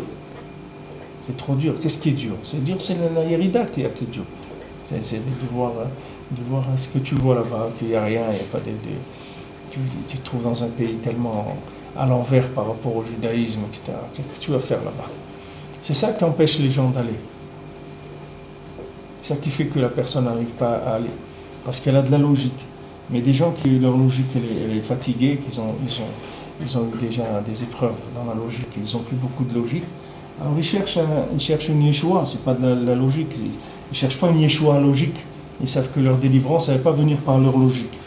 Speaker 1: C'est trop dur. Qu'est-ce qui est dur? C'est dur, c'est la Yerida qui est dure. C'est de voir ce que tu vois là-bas, qu'il n'y a rien, il n'y a pas tu te trouves dans un pays tellement à l'envers par rapport au judaïsme, etc. Qu'est-ce que tu vas faire là-bas? C'est ça qui empêche les gens d'aller. C'est ça qui fait que la personne n'arrive pas à aller. Parce qu'elle a de la logique. Mais des gens qui, leur logique, elle est fatiguée, ils ont eu déjà des épreuves dans la logique, ils n'ont plus beaucoup de logique. Alors ils cherchent une Yeshua, c'est pas de la logique. Ils ne cherchent pas une Yeshua logique. Ils savent que leur délivrance, elle ne va pas venir par leur logique.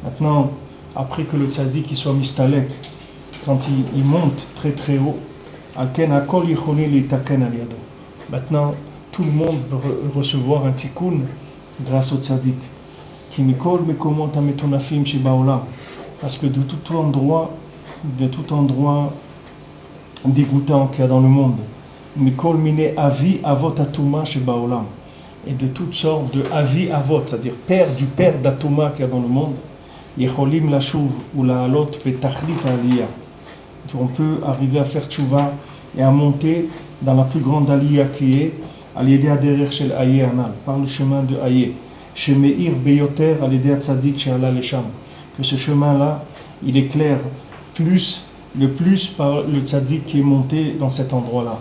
Speaker 1: Maintenant, après que le tzaddik soit mistalek, quand il monte très très haut, maintenant tout le monde peut recevoir un tikkun grâce au tzaddik. Parce que de tout endroit dégoûtant qu'il y a dans le monde, et de toutes sortes de avi avot, c'est-à-dire père du père d'Atouma qu'il y a dans le monde, on peut arriver à faire tchouva et à monter dans la plus grande aliyah qui est par le chemin de Aye, chez Meir Beyoter Tzadik She'ala Lesham, que ce chemin-là, il éclaire le plus par le tzaddik qui est monté dans cet endroit-là.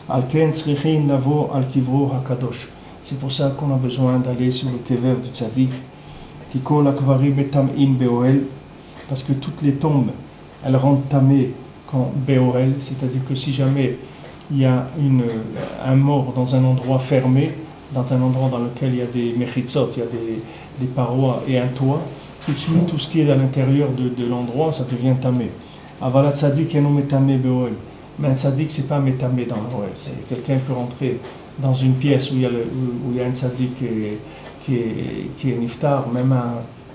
Speaker 1: Al-Ken Tzrichin Navo Al-Kivro HaKadosh. C'est pour ça qu'on a besoin d'aller sur le kever du tzaddik, Kikol Akvari Betam'in Beoel, parce que toutes les tombes, elles rendent tamé quand Beoel, c'est-à-dire que si jamais il y a un mort dans un endroit fermé, dans un endroit dans lequel il y a des mechitzot, il y a des parois et un toit, tout de suite, tout ce qui est à l'intérieur de l'endroit, ça devient tamé. Avala tzaddik yano metame beoel. Mais un tzaddik, c'est pas métamé dans l'oel. Quelqu'un peut rentrer dans une pièce où il y a un tzaddik qui est niftar, même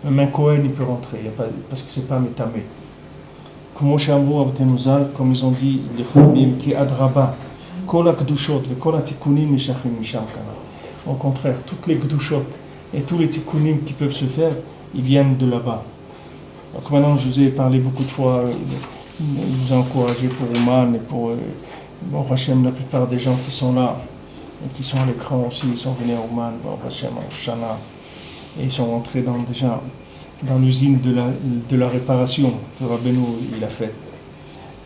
Speaker 1: un Kohen, il peut rentrer, parce que c'est pas métamé. Comme ils ont dit, les Chumim, qui adraba, kol ha-kdushot, ve kol ha-tikkunim mishachim misham kana. Au contraire, toutes les kdushot et tous les tikkunim qui peuvent se faire, ils viennent de là-bas. Donc maintenant, je vous ai parlé beaucoup de fois, je vous ai encouragé pour Ouman et pour Hachem, la plupart des gens qui sont là, et qui sont à l'écran aussi, ils sont venus à Ouman, Hachem, à Shana, et ils sont rentrés déjà dans l'usine de la réparation que Rabbeinu il a faite.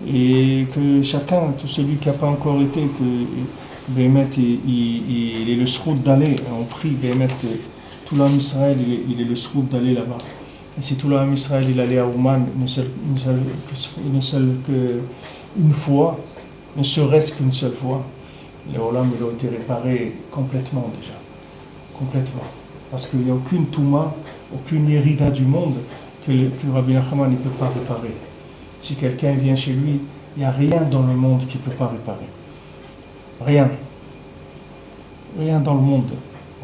Speaker 1: Et que chacun, tout celui qui n'a pas encore été, que Béhémet il est le sroud d'aller, on prie Béhémet tout l'homme Israël, il est le sroud d'aller là-bas. Et si tout l'homme Israël, il allait à Ouman, ne serait-ce qu'une fois, ne serait-ce qu'une seule fois, les Olam, ils ont été réparés complètement déjà. Complètement. Parce qu'il n'y a aucune Touma, aucune Yerida du monde que Rabbi Nachman ne peut pas réparer. Si quelqu'un vient chez lui, il n'y a rien dans le monde qui ne peut pas réparer. Rien. Rien dans le monde.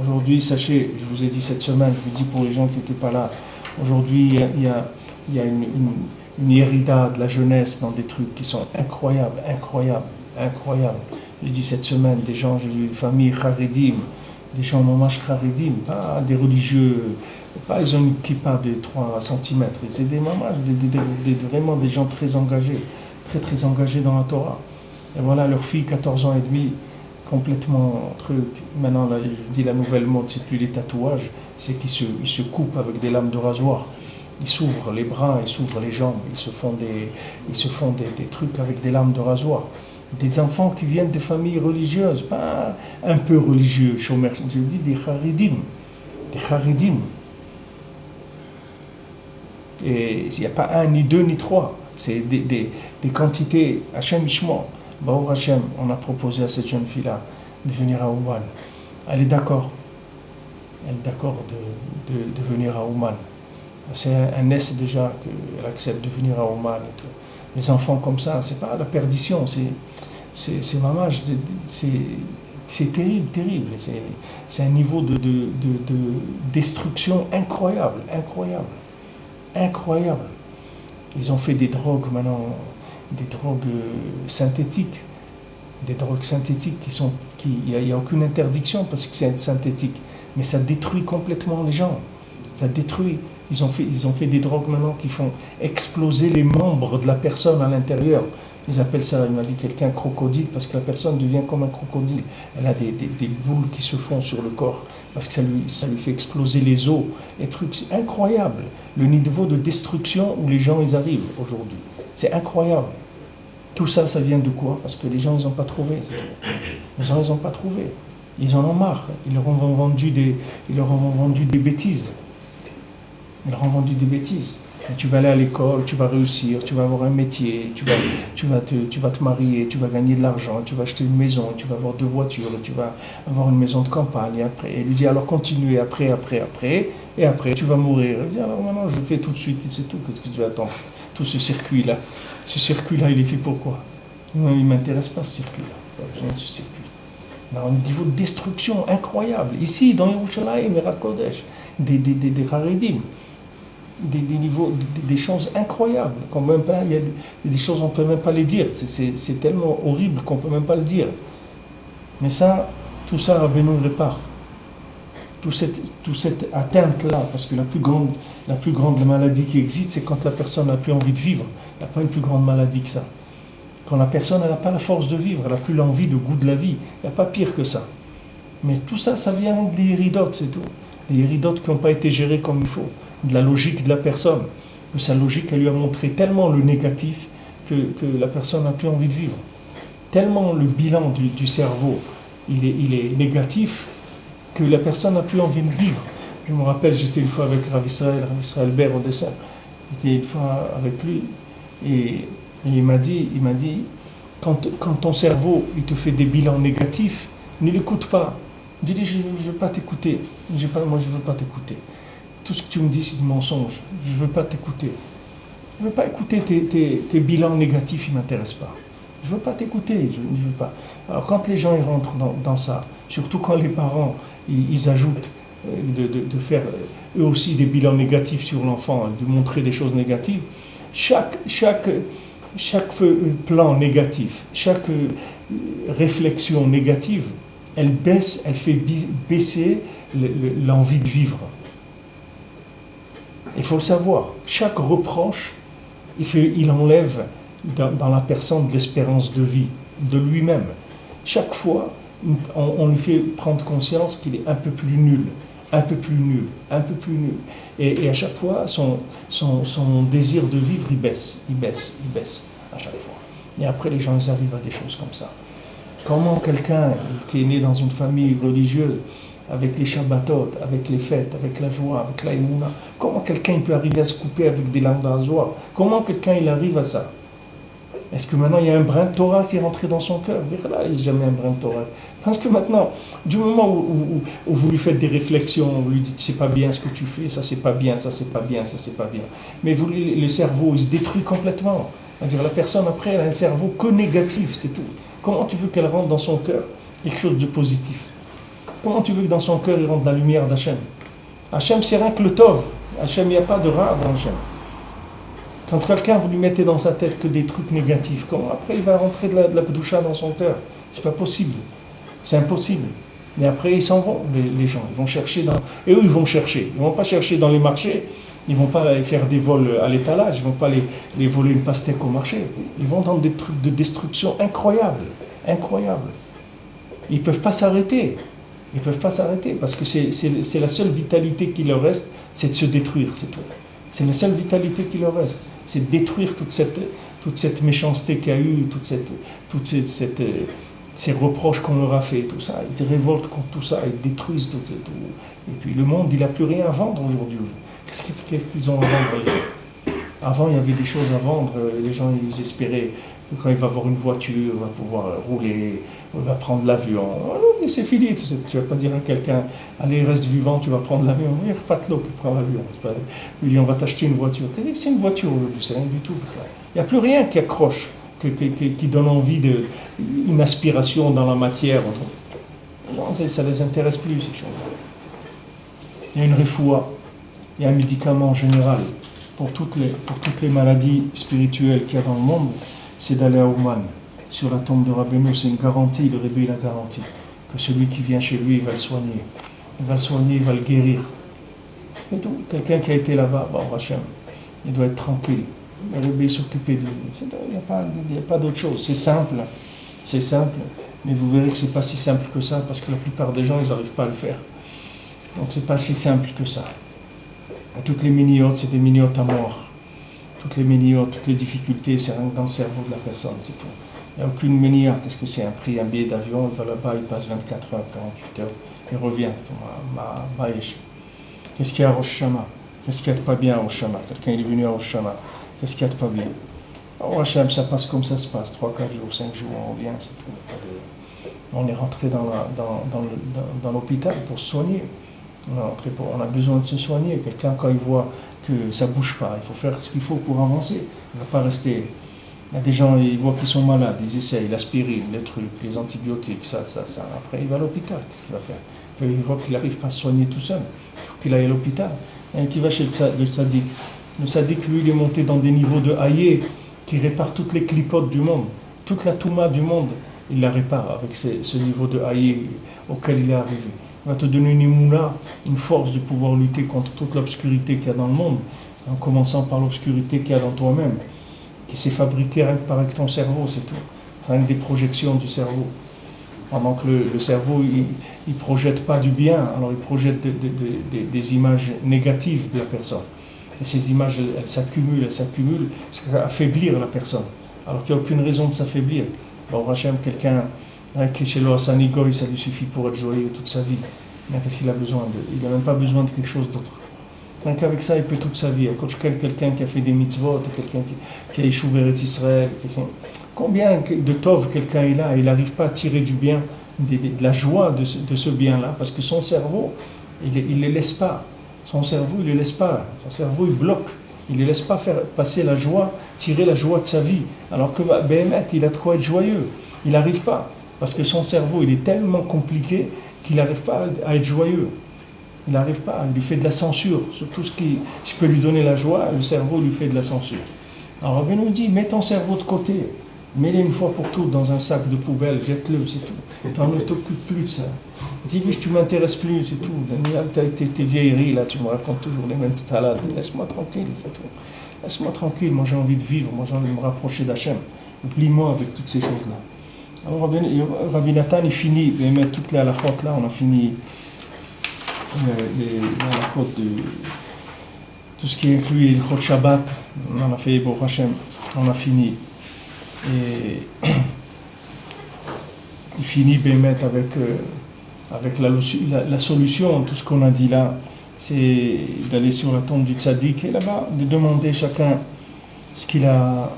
Speaker 1: Aujourd'hui, sachez, je vous ai dit cette semaine, je vous dis pour les gens qui n'étaient pas là, aujourd'hui, il y a une hérida de la jeunesse dans des trucs qui sont incroyables. J'ai dit cette semaine, des gens, j'ai vu une famille Haredim, des gens mamash Haredim, pas des religieux, pas ils ont une kippa de 3 cm, c'est des mamash, vraiment des gens très engagés, très engagés dans la Torah. Et voilà, leur fille, 14 ans et demi, complètement truc. Maintenant, là, je dis la nouvelle mode, c'est plus les tatouages, c'est qu'ils se coupent avec des lames de rasoir. Ils s'ouvrent les bras, ils s'ouvrent les jambes, ils se font des trucs avec des lames de rasoir. Des enfants qui viennent de familles religieuses, pas un peu religieux, chômeurs, je dis des charidim. Et il n'y a pas un, ni deux, ni trois. C'est des quantités. Hachem Ishmo, Baruch Hashem, on a proposé à cette jeune fille-là de venir à Ouman. Elle est d'accord. Elle est d'accord de venir à Ouman. C'est un S déjà qu'elle accepte de venir à Ouman et tout. Les enfants comme ça, c'est pas la perdition, c'est mamage, c'est terrible. C'est un niveau de destruction incroyable. Ils ont fait des drogues maintenant, des drogues synthétiques. Des drogues synthétiques il n'y a aucune interdiction parce que c'est synthétique. Mais ça détruit complètement les gens. Ça détruit. Ils ont fait des drogues maintenant qui font exploser les membres de la personne à l'intérieur. Ils appellent ça, il m'a dit quelqu'un, crocodile, parce que la personne devient comme un crocodile. Elle a des boules qui se font sur le corps, parce que ça lui fait exploser les os. Et trucs, c'est incroyable. Le niveau de destruction où les gens ils arrivent aujourd'hui. C'est incroyable. Tout ça, ça vient de quoi? Parce que les gens, ils n'ont pas trouvé. Les gens, ils n'ont pas trouvé. Ils en ont marre. Ils leur ont vendu des bêtises. Ils leur ont vendu des bêtises. Et tu vas aller à l'école, tu vas réussir, tu vas avoir un métier, tu vas te marier, tu vas gagner de l'argent, tu vas acheter une maison, tu vas avoir 2 voitures, tu vas avoir une maison de campagne. Et après, il lui dit alors continue, après, et après tu vas mourir. Il dit alors maintenant je fais tout de suite, et c'est tout, qu'est-ce que tu vas attendre? Tout ce circuit-là. Ce circuit-là, il est fait pourquoi? Non, il ne m'intéresse pas ce circuit-là. Pas besoin de ce circuit. On a un niveau de destruction incroyable. Ici, dans Yerushalayim, Erat Kodesh, des Haredim. Des niveaux, des choses incroyables. Il y a des choses, on ne peut même pas les dire. C'est tellement horrible qu'on ne peut même pas le dire. Mais ça, tout ça, Rabbeinu répare. Toute cette atteinte-là, parce que la plus grande maladie qui existe, c'est quand la personne n'a plus envie de vivre. Il n'y a pas une plus grande maladie que ça. Quand la personne n'a pas la force de vivre, elle n'a plus l'envie, le goût de la vie. Il n'y a pas pire que ça. Mais tout ça, ça vient des iridotes, c'est tout. Des iridotes qui n'ont pas été gérées comme il faut. De la logique de la personne. Sa logique, elle lui a montré tellement le négatif que la personne n'a plus envie de vivre. Tellement le bilan du cerveau, il est négatif que la personne n'a plus envie de vivre. Je me rappelle, j'étais une fois avec Rav Israël Ber au dessin. J'étais une fois avec lui et il m'a dit, quand ton cerveau il te fait des bilans négatifs, ne l'écoute pas. Dis-lui, je ne veux pas t'écouter. Moi, je ne veux pas t'écouter. Tout ce que tu me dis, c'est du mensonge. Je ne veux pas t'écouter. Je ne veux pas écouter tes bilans négatifs, ils ne m'intéressent pas. Je ne veux pas t'écouter, je ne veux pas. Alors quand les gens ils rentrent dans ça, surtout quand les parents ils ajoutent de faire eux aussi des bilans négatifs sur l'enfant, de montrer des choses négatives, chaque plan négatif, chaque réflexion négative, elle fait baisser l'envie de vivre. Il faut le savoir. Chaque reproche, il enlève dans la personne de l'espérance de vie, de lui-même. Chaque fois, on lui fait prendre conscience qu'il est un peu plus nul. Et à chaque fois, son désir de vivre, il baisse à chaque fois. Et après, les gens ils arrivent à des choses comme ça. Comment quelqu'un qui est né dans une famille religieuse, avec les Shabbatot, avec les fêtes, avec la joie, avec la émouna. Comment quelqu'un peut arriver à se couper avec des lames d'argent? Comment quelqu'un il arrive à ça? Est-ce que maintenant il y a un brin de Torah qui est rentré dans son cœur? Là, il n'y a jamais un brin de Torah. Parce que maintenant, du moment où vous lui faites des réflexions, vous lui dites c'est pas bien ce que tu fais, ça c'est pas bien, ça c'est pas bien, ça c'est pas bien. Mais le cerveau il se détruit complètement. C'est-à-dire la personne après elle a un cerveau que négatif, c'est tout. Comment tu veux qu'elle rentre dans son cœur quelque chose de positif? Comment tu veux que dans son cœur il rentre la lumière d'Hachem? Hachem c'est rien que le Tov. Hachem, il n'y a pas de rare dans Hachem. Quand quelqu'un vous lui mettez dans sa tête que des trucs négatifs, comment après il va rentrer de la Kedusha dans son cœur? C'est pas possible. C'est impossible. Mais après ils s'en vont, les gens. Ils vont chercher dans... Et eux ils vont chercher. Ils ne vont pas chercher dans les marchés. Ils ne vont pas faire des vols à l'étalage. Ils ne vont pas les voler une pastèque au marché. Ils vont dans des trucs de destruction incroyables. Incroyables. Ils ne peuvent pas s'arrêter. Ils ne peuvent pas s'arrêter parce que c'est la seule vitalité qui leur reste, c'est de se détruire, c'est tout. C'est la seule vitalité qui leur reste. C'est de détruire toute cette méchanceté qu'il y a eu, ces reproches qu'on leur a fait, tout ça. Ils se révoltent contre tout ça, ils détruisent tout. Et puis le monde, il n'a plus rien à vendre aujourd'hui. Qu'est-ce qu'ils ont à vendre? Avant, il y avait des choses à vendre. Les gens, ils espéraient que quand il va avoir une voiture, il va pouvoir rouler, il va prendre l'avion. Mais c'est fini. Tu ne vas pas dire à quelqu'un, allez, reste vivant, tu vas prendre l'avion. Il n'y a pas de l'eau qui prend l'avion. Il dit, on va t'acheter une voiture. C'est une voiture aujourd'hui, c'est rien du tout. Il n'y a plus rien qui accroche, qui donne envie une aspiration dans la matière. Non, ça ne les intéresse plus, ces choses. Il y a une refoua, il y a un médicament général pour toutes les maladies spirituelles qu'il y a dans le monde, c'est d'aller à Ouman. Sur la tombe de Rabbeinu, c'est une garantie, le Rebbe l'a garantie, que celui qui vient chez lui, il va le soigner. Il va le soigner, il va le guérir. C'est tout. Quelqu'un qui a été là-bas, Hachem, il doit être tranquille. Le Rebbe s'occuper de lui. Il n'y a pas d'autre chose. C'est simple, mais vous verrez que ce n'est pas si simple que ça, parce que la plupart des gens, ils n'arrivent pas à le faire. Donc c'est pas si simple que ça. Et toutes les miniotes, c'est des miniotes à mort. Toutes les miniotes, toutes les difficultés, c'est rien que dans le cerveau de la personne, c'est tout. Il n'y a aucune ménia. Qu'est-ce que c'est? Un prix, un billet d'avion, il va là-bas, il passe 24 heures, 48 heures, il revient. Qu'est-ce qu'il y a à Rosh Hashanah? Qu'est-ce qu'il y a de pas bien à Rosh Hashanah? Quelqu'un est venu à Rosh Hashanah. Qu'est-ce qu'il y a de pas bien? Alors, Hachem, ça passe comme ça se passe, 3, 4 jours, 5 jours, on revient, c'est tout. On est rentré dans l'hôpital pour se soigner. On a besoin de se soigner. Quelqu'un, quand il voit que ça ne bouge pas, il faut faire ce qu'il faut pour avancer. Il ne va pas rester. Il y a des gens, ils voient qu'ils sont malades, ils essayent l'aspirine, les trucs, les antibiotiques, ça. Après, il va à l'hôpital. Qu'est-ce qu'il va faire? Il voit qu'il n'arrive pas à se soigner tout seul. Il faut qu'il aille à l'hôpital. Et qu'il va chez le tzaddik. Le tzaddik, lui, il est monté dans des niveaux de haïe qui répare toutes les clipotes du monde. Toute la touma du monde, il la répare avec ce niveau de haïe auquel il est arrivé. Il va te donner une émouna, une force de pouvoir lutter contre toute l'obscurité qu'il y a dans le monde, en commençant par l'obscurité qu'il y a dans toi-même, qui s'est fabriquée rien que par avec ton cerveau, c'est tout. Rien que des projections du cerveau. Pendant que le cerveau, il ne projette pas du bien, alors il projette des images négatives de la personne. Et ces images, elles s'accumulent jusqu'à affaiblir la personne. Alors qu'il n'y a aucune raison de s'affaiblir. Bon, Hachem, quelqu'un qui est chez le Hassan Igoy, ça lui suffit pour être joyeux toute sa vie. Mais qu'est-ce qu'il a besoin de? Il n'a même pas besoin de quelque chose d'autre. Rien qu'avec ça, il peut toute sa vie. Quelqu'un qui a fait des mitzvot, quelqu'un qui a échoué vers Israël, combien de tov quelqu'un est là et il n'arrive pas à tirer du bien, de la joie de ce bien-là, parce que son cerveau, il ne le laisse pas. Son cerveau, il ne le laisse pas. Son cerveau, il bloque. Il ne laisse pas faire passer la joie, tirer la joie de sa vie. Alors que Béhémet, il a de quoi être joyeux. Il n'arrive pas. Parce que son cerveau, il est tellement compliqué qu'il n'arrive pas à être joyeux. Il n'arrive pas. Il lui fait de la censure. Sur tout ce qui peut lui donner la joie, le cerveau lui fait de la censure. Alors Rabbi nous dit, mets ton cerveau de côté. Mets-le une fois pour toutes dans un sac de poubelle, jette-le, c'est tout. Tu ne t'occupes plus de ça. Dis-lui, tu ne m'intéresses plus, c'est tout. Tes vieilleries, là, tu me racontes toujours les mêmes salades. Laisse-moi tranquille, c'est tout. Laisse-moi tranquille, moi j'ai envie de vivre, moi j'ai envie de me rapprocher d'Hachem. Oublie-moi avec toutes ces choses-là. Alors Rabbi Nathan, il finit, il met toutes les halachot là, on a fini les halachot de tout ce qui inclut les halachot Shabbat, on en a fait pour Hachem, on a fini. Et il finit Bémet avec la solution, tout ce qu'on a dit là, c'est d'aller sur la tombe du tzaddik et là-bas, de demander chacun ce qu'il a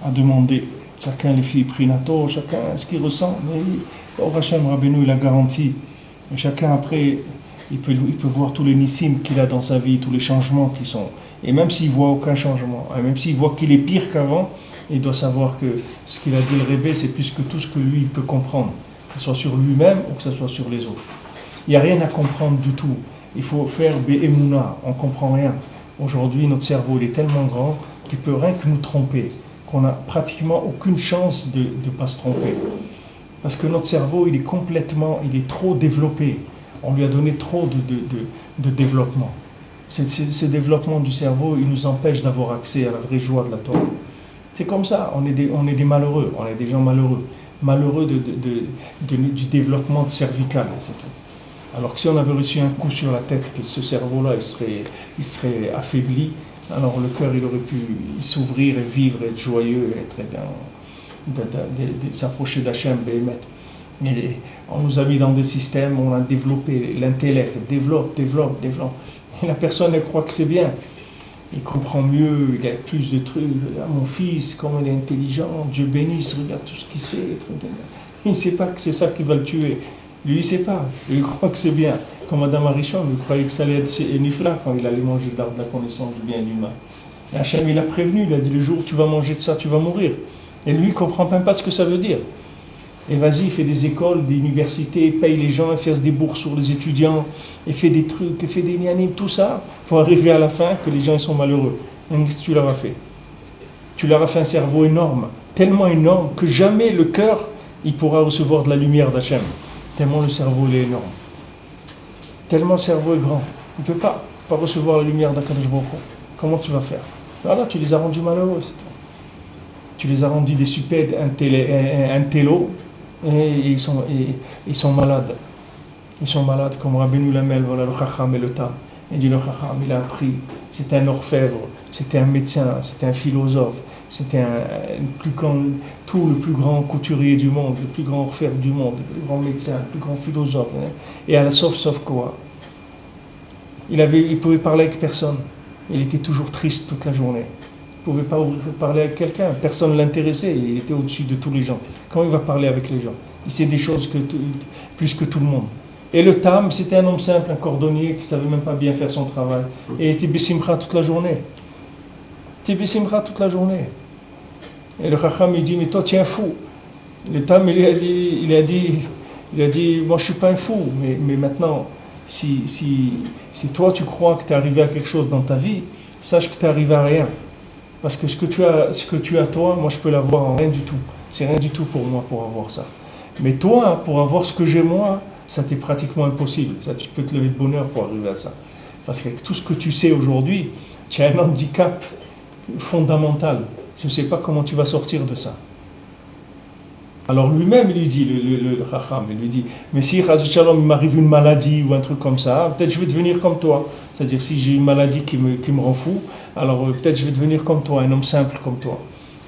Speaker 1: à demander. Chacun les filles prinato, chacun ce qu'il ressent. Mais au Hachem Rabbeinu, il a garanti. Et chacun après, il peut voir tous les nissim qu'il a dans sa vie, tous les changements qui sont. Et même s'il voit aucun changement, et même s'il voit qu'il est pire qu'avant, il doit savoir que ce qu'il a dit le rêve, c'est plus que tout ce que lui il peut comprendre, que ce soit sur lui-même ou que ce soit sur les autres. Il n'y a rien à comprendre du tout. Il faut faire Be'emouna, on ne comprend rien. Aujourd'hui, notre cerveau il est tellement grand qu'il ne peut rien que nous tromper, qu'on n'a pratiquement aucune chance de ne pas se tromper. Parce que notre cerveau, il est trop développé. On lui a donné trop de développement. Ce développement du cerveau, il nous empêche d'avoir accès à la vraie joie de la Torah. C'est comme ça, on est des malheureux, on est des gens malheureux du développement cervical, c'est tout. Alors que si on avait reçu un coup sur la tête, que ce cerveau-là, il serait affaibli, alors le cœur, il aurait pu s'ouvrir et vivre, être joyeux, s'approcher d'Hachem, Béhémet. On nous a mis dans des systèmes, on a développé l'intellect, développe. Et la personne, elle croit que c'est bien. Il comprend mieux, il a plus de trucs. Mon fils, comment il est intelligent, Dieu bénisse, regarde tout ce qu'il sait. Il ne sait pas que c'est ça qui va le tuer. Lui, il ne sait pas. Il croit que c'est bien. Comme Adam Arishon, il croyait que ça allait être nifla quand il allait manger de l'arbre de la connaissance du bien et du mal. Et Hachem, il a prévenu, il a dit le jour où tu vas manger de ça, tu vas mourir. Et lui, il ne comprend même pas ce que ça veut dire. Et vas-y, il fait des écoles, des universités, il paye les gens, il fait des bourses sur les étudiants, il fait des trucs, il fait des nianimes, tout ça, pour arriver à la fin que les gens ils sont malheureux. Et qu'est-ce que tu leur as fait? Tu leur as fait un cerveau énorme, tellement énorme que jamais le cœur il pourra recevoir de la lumière d'Hachem. Tellement le cerveau il est énorme. Tellement le cerveau est grand. Il ne peut pas recevoir la lumière d'Akadosh Baruch Hu. Comment tu vas faire? Voilà, tu les as rendus malheureux. Tu les as rendus des supèdes intello. Et ils sont malades. Ils sont malades comme Rabbeinu Lamel, voilà le Chacham et le Tam. Il dit le Chacham, il a appris. C'était un orfèvre, c'était un médecin, c'était un philosophe, c'était le plus grand couturier du monde, le plus grand orfèvre du monde, le plus grand médecin, le plus grand philosophe. Et à la sauf quoi? Il pouvait parler avec personne. Il était toujours triste toute la journée. Il ne pouvait pas parler avec quelqu'un, personne ne l'intéressait, il était au-dessus de tous les gens. Comment il va parler avec les gens? Il sait des choses plus que tout le monde. Et le Tam, c'était un homme simple, un cordonnier qui ne savait même pas bien faire son travail. Et il était Bessimcha toute la journée. Et le Chacham, il dit, mais toi, tu es un fou. Le Tam, il a dit, moi, je ne suis pas un fou, mais maintenant, si toi, tu crois que tu es arrivé à quelque chose dans ta vie, sache que tu es arrivé à rien. Parce que ce que tu as toi, moi je peux l'avoir en rien du tout. C'est rien du tout pour moi pour avoir ça. Mais toi, pour avoir ce que j'ai moi, ça t'est pratiquement impossible. Ça, tu peux te lever de bonheur pour arriver à ça. Parce qu'avec tout ce que tu sais aujourd'hui, tu as un handicap fondamental. Je ne sais pas comment tu vas sortir de ça. Alors lui-même, il lui dit, le Chacham, il lui dit, mais si il m'arrive une maladie ou un truc comme ça, peut-être je vais devenir comme toi. C'est-à-dire si j'ai une maladie qui me rend fou, alors peut-être je vais devenir comme toi, un homme simple comme toi.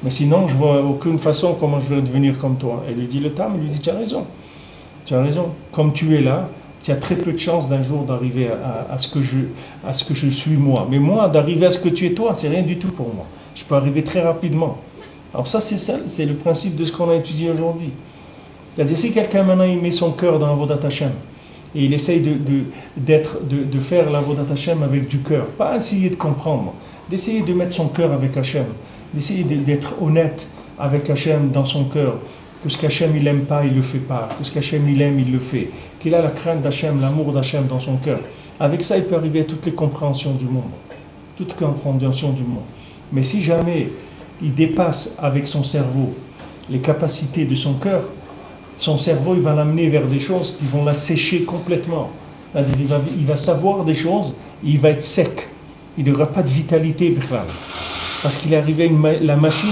Speaker 1: Mais sinon, je ne vois aucune façon comment je vais devenir comme toi. Et lui dit le Tam, il lui dit, tu as raison. Comme tu es là, tu as très peu de chances d'un jour d'arriver à ce que je suis moi. Mais moi, d'arriver à ce que tu es toi, c'est rien du tout pour moi. Je peux arriver très rapidement. Alors ça, c'est le principe de ce qu'on a étudié aujourd'hui. C'est-à-dire, si quelqu'un maintenant il met son cœur dans l'Avodat Hashem, et il essaye de faire l'Avodat Hashem avec du cœur, pas essayer de comprendre, d'essayer de mettre son cœur avec Hashem, d'essayer d'être honnête avec Hashem dans son cœur, que ce qu'Hachem il n'aime pas, il ne le fait pas, que ce qu'Hachem il aime, il le fait, qu'il a la crainte d'Hachem, l'amour d'Hachem dans son cœur. Avec ça, il peut arriver à toutes les compréhensions du monde. Mais si jamais il dépasse avec son cerveau les capacités de son cœur, son cerveau il va l'amener vers des choses qui vont la sécher complètement. C'est-à-dire, il va savoir des choses, et il va être sec. Il n'aura pas de vitalité, parce qu'il est arrivé, la machine,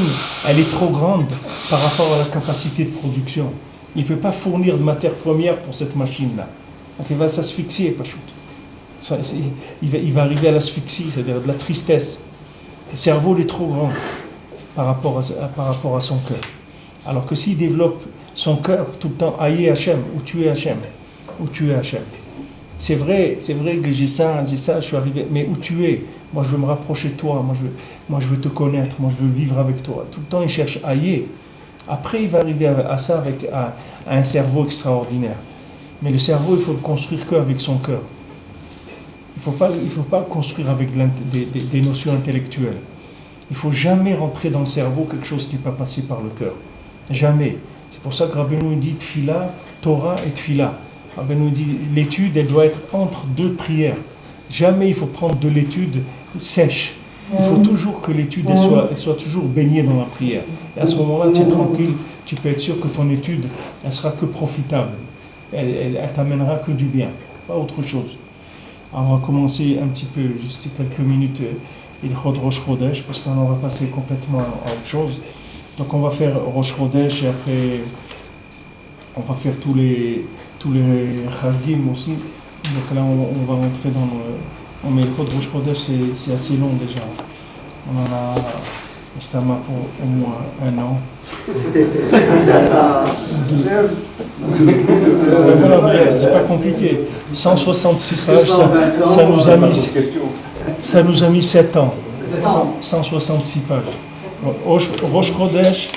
Speaker 1: elle est trop grande par rapport à la capacité de production. Il ne peut pas fournir de matière première pour cette machine-là. Donc il va s'asphyxier, Pachout. Il va arriver à l'asphyxie, c'est-à-dire de la tristesse. Le cerveau il est trop grand par rapport à son cœur. Alors que s'il développe son cœur tout le temps, Aïe Hachem, ou tuer Hachem, où tu es, Hachem. C'est vrai que j'ai ça, je suis arrivé, mais où tu es? Moi, je veux me rapprocher de toi, moi, je veux te connaître, moi, je veux vivre avec toi. Tout le temps, il cherche ailleurs. Après, il va arriver à ça à un cerveau extraordinaire. Mais le cerveau, il faut le construire qu'avec son cœur. Il ne faut pas le construire avec des notions intellectuelles. Il ne faut jamais rentrer dans le cerveau quelque chose qui n'est pas passé par le cœur. Jamais. C'est pour ça que Rabbeinu dit Tfila, Torah et Tfila. Rabbeinu dit l'étude, elle doit être entre deux prières. Jamais il faut prendre de l'étude sèche. Il faut toujours que l'étude elle soit toujours baignée dans la prière. Et à ce moment-là, tu es tranquille, tu peux être sûr que ton étude, elle sera que profitable. Elle t'amènera que du bien, pas autre chose. Alors on va commencer un petit peu, juste quelques minutes, Ilchot Rosh Chodesh, parce qu'on va passer complètement à autre chose. Donc on va faire Rosh Chodesh et après on va faire tous les Chagim aussi. Donc là on va rentrer dans le... Mais Ilchot Rosh Chodesh c'est assez long déjà. On en a estamé pour au moins 1 an. Voilà, c'est pas compliqué. 166 pages, ça nous a mis 7 ans. 166 pages. Rosh Chodesh,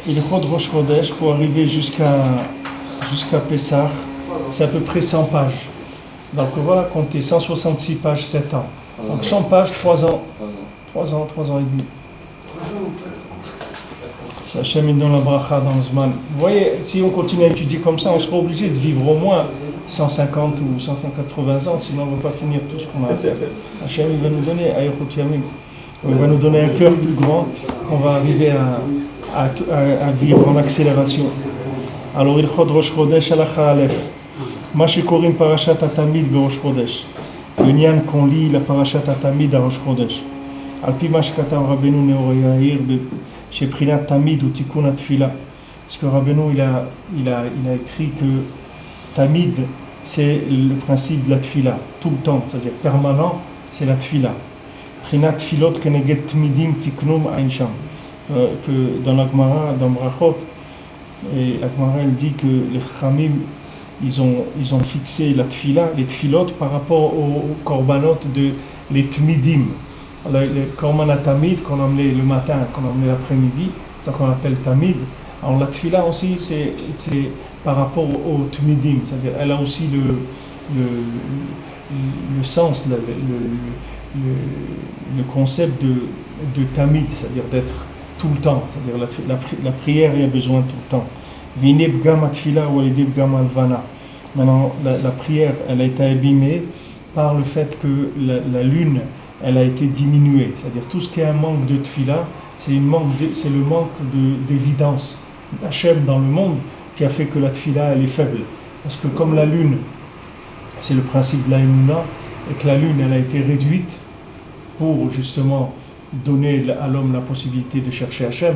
Speaker 1: Ilchot Rosh Chodesh, pour arriver jusqu'à Pessah, c'est à peu près 100 pages. Donc voilà, comptez 166 pages, 7 ans. Donc 100 pages, 3 ans. 3 ans et demi. Ça chemine dans la bracha dans le Zman. Vous voyez, si on continue à étudier comme ça, on sera obligé de vivre au moins 150 ou 180 ans, sinon on ne va pas finir tout ce qu'on a à faire. Hachem, il va nous donner Ayachot Yamim. Il va nous donner un cœur plus grand qu'on va arriver à vivre en accélération. Alors, Ilchot Rosh Chodesh Halacha Aleph. Ma shekorim parashat Tamid beRosh Chodesh. Le nian qu'on lit la parashat Tamid à Rosh Chodesh. Alpi ma shekatam Rabbeinu Neor Yair chez Prinat Tamid ou Tikkun Tfila. Parce que Rabbeinu il a écrit que Tamid c'est le principe de la Tfila, tout le temps, c'est-à-dire permanent, c'est la Tfila. Prinat Tfilot Keneget Tmidim Tiknum Ain Sham. Que dans la Gemara, dans Brachot, et la Gemara elle dit que les Chamim ils ont fixé la Tfila, les Tfilot par rapport aux korbanot de les Tmidim. Le korban tamid qu'on emmenait le matin, qu'on emmenait l'après-midi, c'est ça qu'on appelle tamid. Alors la tfila aussi, c'est par rapport au tmidim, c'est-à-dire elle a aussi le sens, le concept de tamid, c'est-à-dire d'être tout le temps, c'est-à-dire la prière il y a besoin tout le temps. Vineb gam tfila ou aledeb gam alvana. Maintenant la prière, elle a été abîmée par le fait que la lune elle a été diminuée, c'est-à-dire tout ce qui est un manque de tfila, c'est le manque d'évidence d'Hachem dans le monde qui a fait que la tfila elle est faible. Parce que comme la lune, c'est le principe de la Emouna, et que la lune elle a été réduite pour justement donner à l'homme la possibilité de chercher Hachem,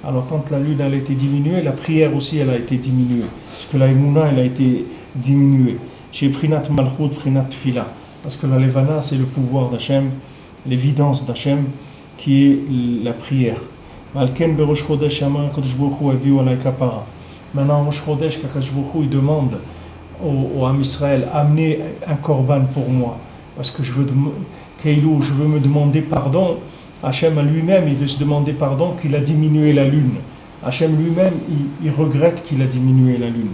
Speaker 1: alors quand la lune elle a été diminuée, la prière aussi elle a été diminuée, parce que la Emouna elle a été diminuée. Chez Prinat Malchut, Prinat Tfila. Parce que la Levana, c'est le pouvoir d'Hachem, l'évidence d'Hachem, qui est la prière. Malken beRosh Chodesh Yamar Kadosh Baruch Hu aviu alay kapara. Maintenant, Rosh Chodesh, Kadosh Baruch Hu, il demande au Am Israël, amenez un korban pour moi, parce que je veux me demander pardon. Hachem à lui-même, il veut se demander pardon qu'il a diminué la lune. Hachem lui-même, il regrette qu'il a diminué la lune.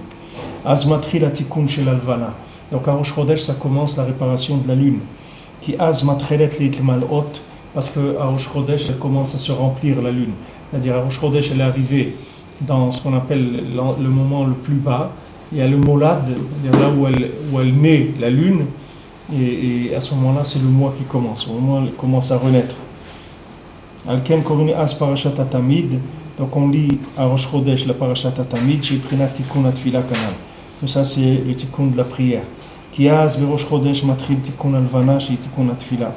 Speaker 1: Azmatri la tikkun shel alvana. Donc à Rosh Chodesh, ça commence la réparation de la lune. Qui az matrelet leitmal hot, parce que à Rosh Chodesh, elle commence à se remplir la lune. C'est-à-dire à Rosh Chodesh, elle est arrivée dans ce qu'on appelle le moment le plus bas. Il y a le molad, c'est-à-dire là où elle naît la lune, et à ce moment-là, c'est le mois qui commence. Au moment où elle commence à renaître. Alken korini az parashat tamid. Donc on lit à Rosh Chodesh la parashat tamid, chez Prinat Tikkun Tfila Kanal. Que ça c'est le tikkun de la prière. Qui az beRosh Chodesh matril tikkun alvana chez Tikkun Tfila.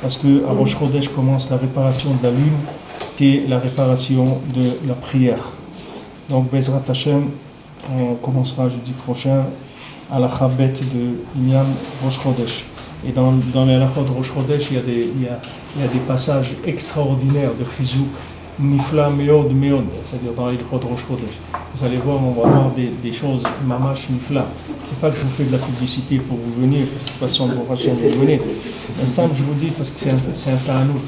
Speaker 1: Parce que à Rosh Chodesh commence la réparation de la lune, qui est la réparation de la prière. Donc Bezrat Hashem, on commencera jeudi prochain à la Chabet de Inyan Rosh Chodesh. Et dans les halachot de Rosh Chodesh, il y a des passages extraordinaires de Chizuk, Nifla Meod Meod, c'est-à-dire dans les halachot de Rosh Chodesh. vous allez voir, on va voir des choses mamash mifla. C'est pas que je vous fais de la publicité pour vous venir, parce que de toute façon, vous venez. L'instant, je vous dis parce que c'est un tas à nous.